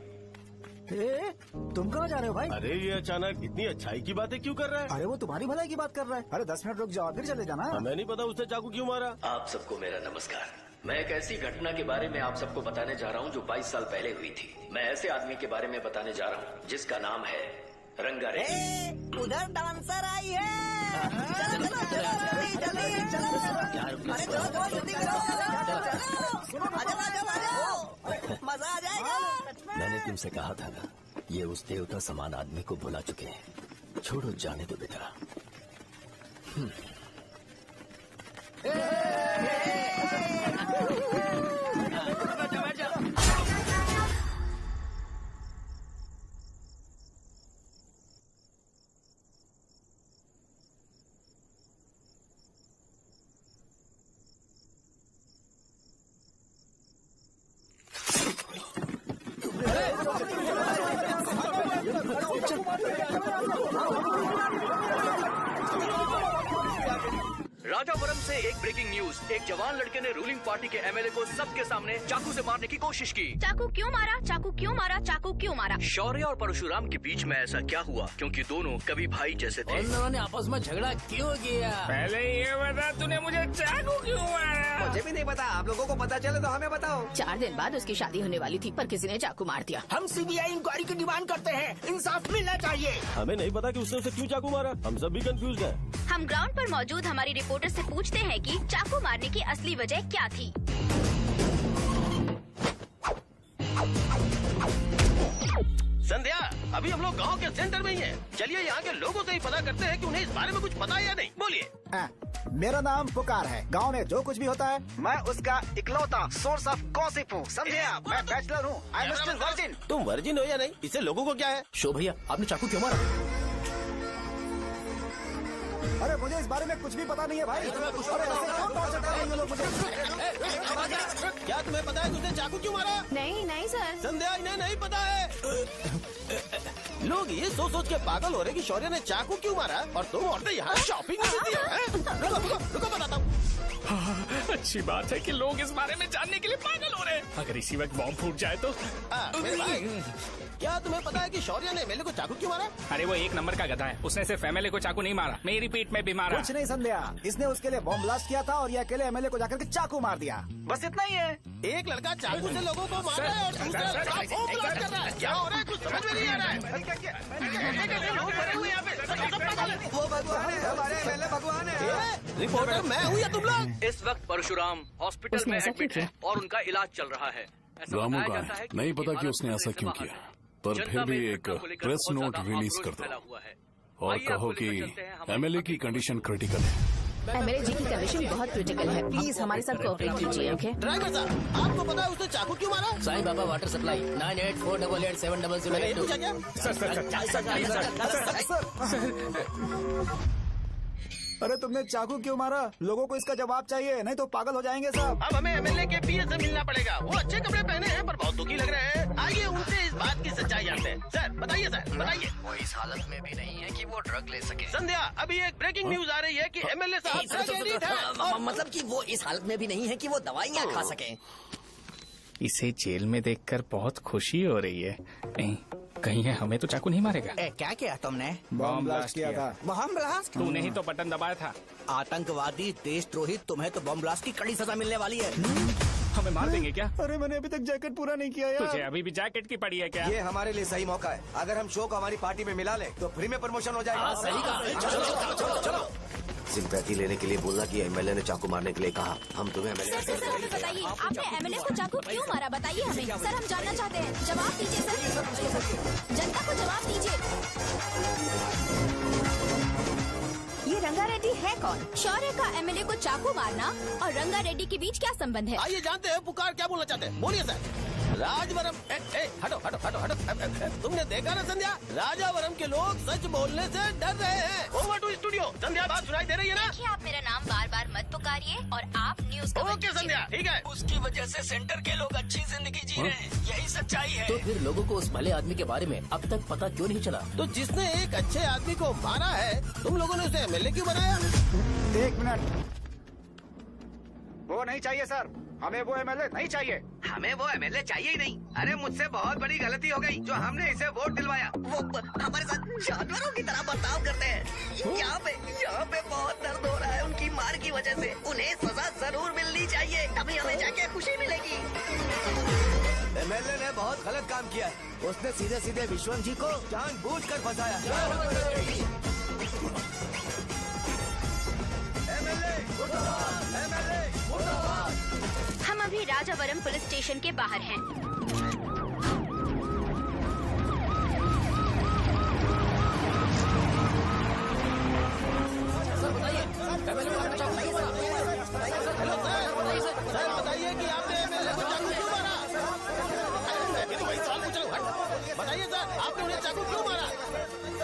तुम कहाँ जा रहे हो भाई? अरे ये अचानक इतनी अच्छाई की बातें क्यों कर रहा है? अरे वो तुम्हारी भलाई की बात कर रहा है। अरे 10 मिनट रुक जाओ फिर चले जाना। हमें नहीं पता उसने चाकू क्यों मारा। आप सबको मेरा नमस्कार। मैं एक ऐसी घटना के बारे में आप सबको बताने जा रहा हूँ जो 22 साल पहले हुई थी। मैं ऐसे आदमी के बारे में बताने जा रहा हूँ जिसका नाम है रंगारेड्डी। उधर डांसर आई है। चलो चलो चलो जल्दी चलो। अरे चलो चलो जल्दी करो। आ मजा आ जाएगा। मैंने तुमसे कहा था ना, ये उस देवता समान आदमी को भुला चुके हैं। छोड़ो, जाने दो बेटा। से एक ब्रेकिंग न्यूज। एक जवान लड़के ने रूलिंग पार्टी के एमएलए को सबके सामने चाकू से मारने की कोशिश की। चाकू क्यों मारा? चाकू क्यों मारा? चाकू क्यों मारा? शौर्य और परशुराम के बीच में ऐसा क्या हुआ? क्योंकि दोनों कभी भाई जैसे थे। उन दोनों ने आपस में झगड़ा क्यों किया? पहले ये बता, तूने मुझे चाकू क्यों मारा? मुझे भी नहीं पता। आप लोगों को पता चले तो हमें बताओ। 4 दिन बाद उसकी शादी होने वाली थी, पर किसी ने चाकू मार दिया। हम सीबीआई इंक्वायरी की डिमांड करते हैं। इंसाफ मिलना चाहिए। हमें नहीं पता कि उसने उसे क्यों चाकू मारा। हम सब भी कंफ्यूज हैं। हम ग्राउंड पर मौजूद हमारी रिपोर्टर से पूछते हैं कि चाकू मारने की असली वजह क्या थी। संध्या, अभी हम लोग गांव के सेंटर में ही हैं। चलिए यहाँ के लोगों से ही पता करते हैं कि उन्हें इस बारे में कुछ पता है या नहीं। बोलिए। मेरा नाम पुकार है। गांव में जो कुछ भी होता है मैं उसका इकलौता सोर्स ऑफ गॉसिप हूँ, समझे आप? मैं बैचलर हूँ। I am still virgin. तुम वर्जिन हो या नहीं, इससे लोगों को क्या है? शो भैया, आपने चाकू क्यों मारा? अरे मुझे इस बारे में कुछ भी पता नहीं है भाई। अरे ऐसे क्यों टॉर्चर कर रहे हैं लोग मुझे? क्या तुम्हें पता है कि उसने चाकू क्यों मारा? नहीं नहीं सर। संध्या, इन्हें नहीं पता है। लोग ये सोच सोच के पागल हो रहे कि शौर्य ने चाकू क्यों मारा और तुम औरतें यहाँ शॉपिंग में बिजी हैं। रुको बताता हूँ। अच्छी बात है कि लोग इस बारे में जानने के लिए पागल हो रहे हैं। अगर इसी वक्त बॉम्ब फूट जाए तो। मेरे भाई, क्या तुम्हें पता है कि शौर्य ने एमएलए को चाकू क्यों मारा? अरे वो एक नंबर का गधा है। उसने सिर्फ एमएलए को चाकू नहीं मारा, मेरी पीठ में भी मारा। कुछ नहीं संध्या, इसने उसके लिए बॉम्ब ब्लास्ट किया था और ये अकेले एमएलए को जाकर के चाकू मार दिया। बस इतना ही है। एक लड़का चाकू से लोगों को मार रहा है और दूसरा बॉम्ब ब्लास्ट कर रहा है। क्या हो रहा है? कुछ समझ में नहीं आ रहा है। लोग मरे हुए यहाँ पे। वो भगवान है, हमारे एमएलए भगवान है। रिपोर्टर मैं हूँ या तुम लोग? इस वक्त परशुराम हॉस्पिटल में एडमिट है और उनका इलाज चल रहा है। रामू का है, नहीं पता कि उसने ऐसा क्यों किया, पर फिर भी एक प्रेस नोट रिलीज कर दो और कहो कि एमएलए की कंडीशन क्रिटिकल है। एमएलए जी की कंडीशन बहुत क्रिटिकल है। प्लीज हमारे साथ कोऑपरेट कीजिए। ओके ड्राइवर साहब, आपको पता है उसने चाकू क्यों मारा? Sai Baba water supply 98488700। पूछा क्या? अरे तुमने चाकू क्यों मारा? लोगों को इसका जवाब चाहिए, नहीं तो पागल हो जाएंगे साहब। अब हमें एमएलए के पीए से मिलना पड़ेगा। वो अच्छे कपड़े पहने हैं पर बहुत दुखी लग रहे हैं। आइए उनसे इस बात की सच्चाई जानते हैं। सर बताइए, सर बताइए। वो इस हालत में भी नहीं है कि वो ड्रग ले सके। संध्या, अभी एक ब्रेकिंग न्यूज आ रही है कि एमएलए साहब ड्रग एडिक्ट हैं। मतलब कि वो इस हालत में भी नहीं है कि वो दवाइयाँ खा सके। इसे जेल में देखकर बहुत खुशी हो रही है। कहीं है हमें तो चाकू नहीं मारेगा। क्या किया तुमने? बॉम्ब ब्लास्ट किया था। Bomb blast? तूने ही तो बटन दबाया था। आतंकवादी, देशद्रोही, तुम्हें तो बॉम्ब ब्लास्ट की कड़ी सजा मिलने वाली है। हमें मार देंगे क्या? अरे मैंने अभी तक जैकेट पूरा नहीं किया यार। तुझे अभी भी जैकेट की पड़ी है क्या? ये हमारे लिए सही मौका है। अगर हम शो को हमारी पार्टी में मिला ले तो फ्री में प्रमोशन हो जाएगा। सही कहा। चलो। सिंपैथी लेने के लिए बोला कि एमएलए ने चाकू मारने के लिए कहा। हम तुम्हें एमएलए। सर हमें बताइए, आपने एमएलए को चाकू क्यों मारा? बताइए हमें। सर हम जानना चाहते हैं। जवाब दीजिए सर। जनता को जवाब दीजिए। ये रंगा रेड्डी है कौन? शौर्य का एमएलए को चाकू मारना और रंगा रेड्डी के बीच क्या संबंध है? आइए जानते हैं पुकार क्या बोलना चाहते हैं। बोलिए सर। राजवरम, हटो हटो हटो हटो। तुमने देखा ना संध्या, राजावरम के लोग सच बोलने से डर रहे हैं। Over to studio. संध्या, बात सुनाई दे रही है ना? देखिए, आप मेरा नाम बार बार मत पुकारिए और आप न्यूज का ओके संध्या, ठीक है। उसकी वजह से सेंटर के लोग अच्छी जिंदगी जी रहे हैं, यही सच्चाई है। तो फिर लोगों को उस भले आदमी के बारे में अब तक पता क्यों नहीं चला? तो जिसने एक अच्छे आदमी को मारा है, तुम लोगों ने उसे एमएलए क्यों बनाया? 1 मिनट। वो नहीं चाहिए सर, हमें वो एमएलए नहीं चाहिए। हमें वो एमएलए चाहिए ही नहीं। अरे मुझसे बहुत बड़ी गलती हो गई जो हमने इसे वोट दिलवाया। वो हमारे साथ जानवरों की तरह बर्ताव करते हैं। यहाँ पे बहुत दर्द हो रहा है उनकी मार की वजह से। उन्हें सजा जरूर मिलनी चाहिए, तभी हमें जाके खुशी मिलेगी। एमएलए ने बहुत गलत काम किया है। उसने सीधे सीधे विश्वम जी को जानबूझकर फंसाया। हम अभी राजावरम पुलिस स्टेशन के बाहर हैं। सर बताइए कि आपने एमएलए को चाकू क्यों मारा? मैं तो वही सवाल पूछ रहा हूँ। बताइए सर, आपने उन्हें चाकू क्यों मारा?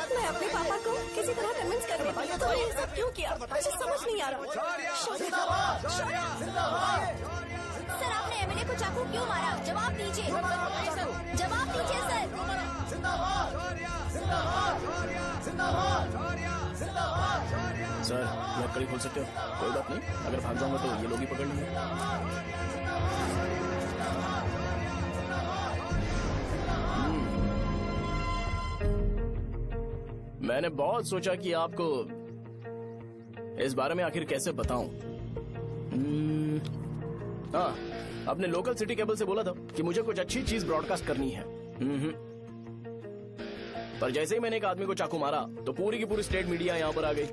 मैं अपने पापा को किसी तरह कन्विंस कर रही थी। तो ये सब क्यों किया मुझे समझ नहीं आ रहा। सर आपने एमएलए को चाकू क्यों मारा? जवाब दीजिए। जवाब दीजिए सर। सर लकड़ी खोल सकते हो? कोई बात नहीं, अगर भाग जाऊंगा तो ये लोग ही पकड़ लेंगे। मैंने बहुत सोचा कि आपको इस बारे में आखिर कैसे बताऊं। हाँ, अपने लोकल सिटी केबल से बोला था कि मुझे कुछ अच्छी चीज ब्रॉडकास्ट करनी है। पर जैसे ही मैंने एक आदमी को चाकू मारा तो पूरी की पूरी स्टेट मीडिया यहाँ पर आ गई।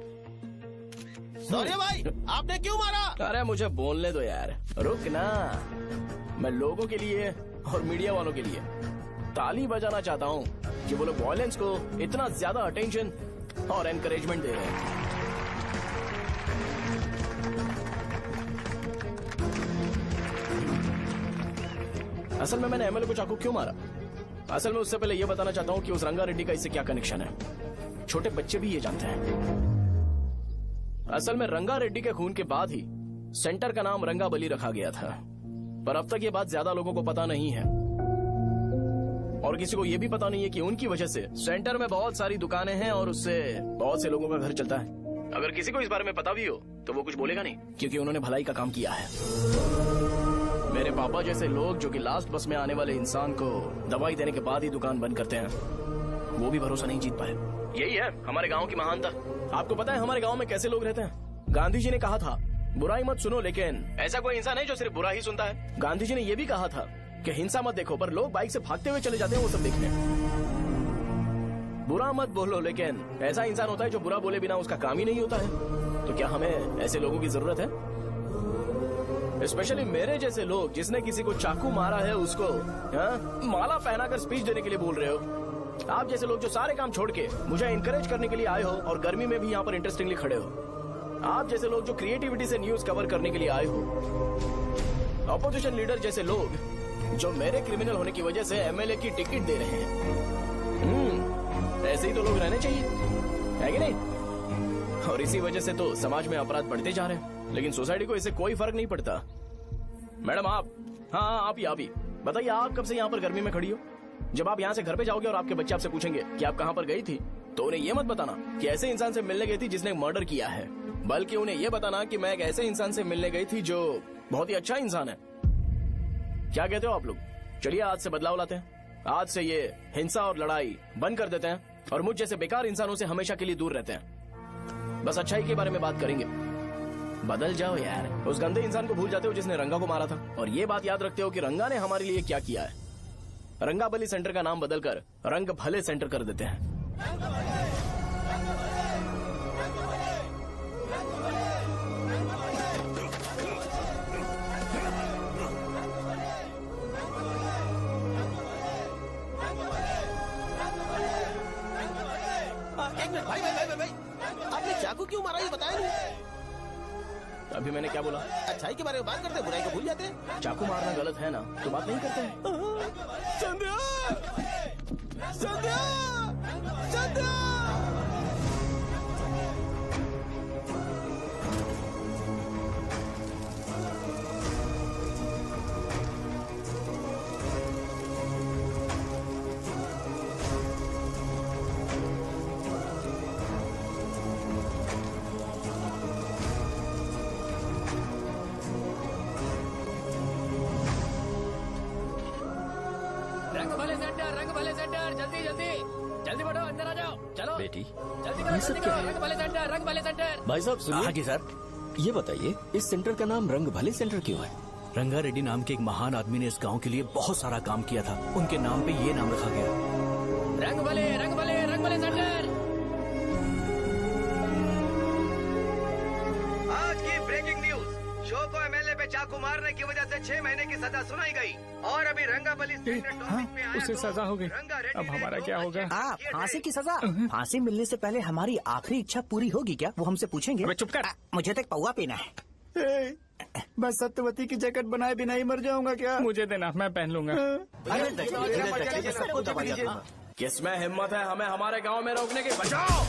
सॉरी भाई, आपने क्यों मारा? अरे मुझे बोलने दो यार, रुक ना। मैं लोगों के लिए और मीडिया वालों के लिए ताली बजाना चाहता हूँ कि वो लोग वायलेंस को इतना ज्यादा अटेंशन और एनकरेजमेंट दे रहे हैं। असल में मैंने एमएलए को चाकू क्यों मारा? असल में उससे पहले यह बताना चाहता हूँ कि उस रंगा रेड्डी का इससे क्या कनेक्शन है। छोटे बच्चे भी ये जानते हैं। असल में रंगा रेड्डी के खून के बाद ही सेंटर का नाम रंगाबली रखा गया था, पर अब तक ये बात ज्यादा लोगों को पता नहीं है और किसी को ये भी पता नहीं है कि उनकी वजह से सेंटर में बहुत सारी दुकानें हैं और उससे बहुत से लोगों का घर चलता है। अगर किसी को इस बारे में पता भी हो तो वो कुछ बोलेगा नहीं, क्योंकि उन्होंने भलाई का काम किया है। मेरे पापा जैसे लोग जो कि लास्ट बस में आने वाले इंसान को दवाई देने के बाद ही दुकान बंद करते हैं, वो भी भरोसा नहीं जीत पाए। यही है हमारे गांव की महानता। आपको पता है हमारे गांव में कैसे लोग रहते हैं? गांधी जी ने कहा था बुराई मत सुनो, लेकिन ऐसा कोई इंसान है जो सिर्फ बुरा ही सुनता है। गांधी जी ने यह भी कहा था कि हिंसा मत देखो, पर लोग बाइक से भागते हुए चले जाते हैं वो सब देखने। बुरा मत बोलो, लेकिन ऐसा इंसान होता है जो बुरा बोले बिना उसका काम ही नहीं होता है। तो क्या हमें ऐसे लोगों की जरूरत है? स्पेशली मेरे जैसे लोग जिसने किसी को चाकू मारा है उसको माला पहनाकर स्पीच देने के लिए बोल रहे हो। आप जैसे लोग जो सारे काम छोड़ के मुझे इंकरेज करने के लिए आए हो और गर्मी में भी यहाँ पर इंटरेस्टिंगली खड़े हो। आप जैसे लोग जो क्रिएटिविटी से न्यूज कवर करने के लिए आए हो। अपोजिशन लीडर जैसे लोग जो मेरे क्रिमिनल होने की वजह से एमएलए की टिकट दे रहे हैं। ऐसे ही तो लोग रहने चाहिए, है कि नहीं? और इसी वजह से तो समाज में अपराध बढ़ते जा रहे हैं, लेकिन सोसाइटी को इससे कोई फर्क नहीं पड़ता। मैडम आप, हाँ आप ही बताइए, आप कब से यहाँ पर गर्मी में खड़ी हो? जब आप यहाँ से घर पे जाओगे और आपके बच्चे आपसे पूछेंगे कि आप कहाँ पर गई थी, तो उन्हें ये मत बताना कि ऐसे इंसान से मिलने गई थी जिसने मर्डर किया है, बल्कि उन्हें ये बताना कि मैं एक ऐसे इंसान से मिलने गई थी जो बहुत ही अच्छा इंसान है। क्या कहते हो आप लोग? चलिए आज से बदलाव लाते हैं। आज से ये हिंसा और लड़ाई बंद कर देते हैं और मुझ जैसे बेकार इंसानों से हमेशा के लिए दूर रहते हैं। बस अच्छाई के बारे में बात करेंगे। बदल जाओ यार, उस गंदे इंसान को भूल जाते हो जिसने रंगा को मारा था, और ये बात याद रखते हो कि रंगा ने हमारे लिए क्या किया है। रंगाबली सेंटर का नाम बदलकर रंग भले सेंटर कर देते हैं। एक मिनट भाई, आपने चाकू क्यों मारा ये बताया नहीं? अभी मैंने क्या बोला? अच्छाई के बारे में बात करते हैं, बुराई को भूल जाते हैं। चाकू मारना गलत है ना, तो बात नहीं करते हैं। संध्या! संध्या! संध्या! जल्दी बढ़ो, अंदर आ जाओ। चलो बेटी, जल्दी बढ़ो, ये सब जल्दी क्या करो। है? रंग भले सेंटर, रंग भले सेंटर। भाई साहब सुनिए। हाँ जी सर। ये बताइए इस सेंटर का नाम रंग भले सेंटर क्यों है? रंगा रेड्डी नाम के एक महान आदमी ने इस गांव के लिए बहुत सारा काम किया था, उनके नाम पे ये नाम रखा गया। रंग भले, रंग भले, रंग भले सेंटर। आज की ब्रेकिंग न्यूज, शो को एमएलए पे चाकू मारने की वजह से 6 महीने की सजा सुनाई गई और अभी रंगाबली उसे सजा हो गई, अब हमारा क्या होगा? आप फांसी की सजा? फांसी मिलने से पहले हमारी आखिरी इच्छा पूरी होगी क्या, वो हमसे पूछेंगे? चुप कर। मुझे तो एक पौवा पीना है। मैं सत्यवती की जैकेट बनाए बिना ही मर जाऊंगा क्या? मुझे देना, मैं पहन लूंगा। किसमें हिम्मत है हमें हमारे गांव में रोकने की? बचाओ!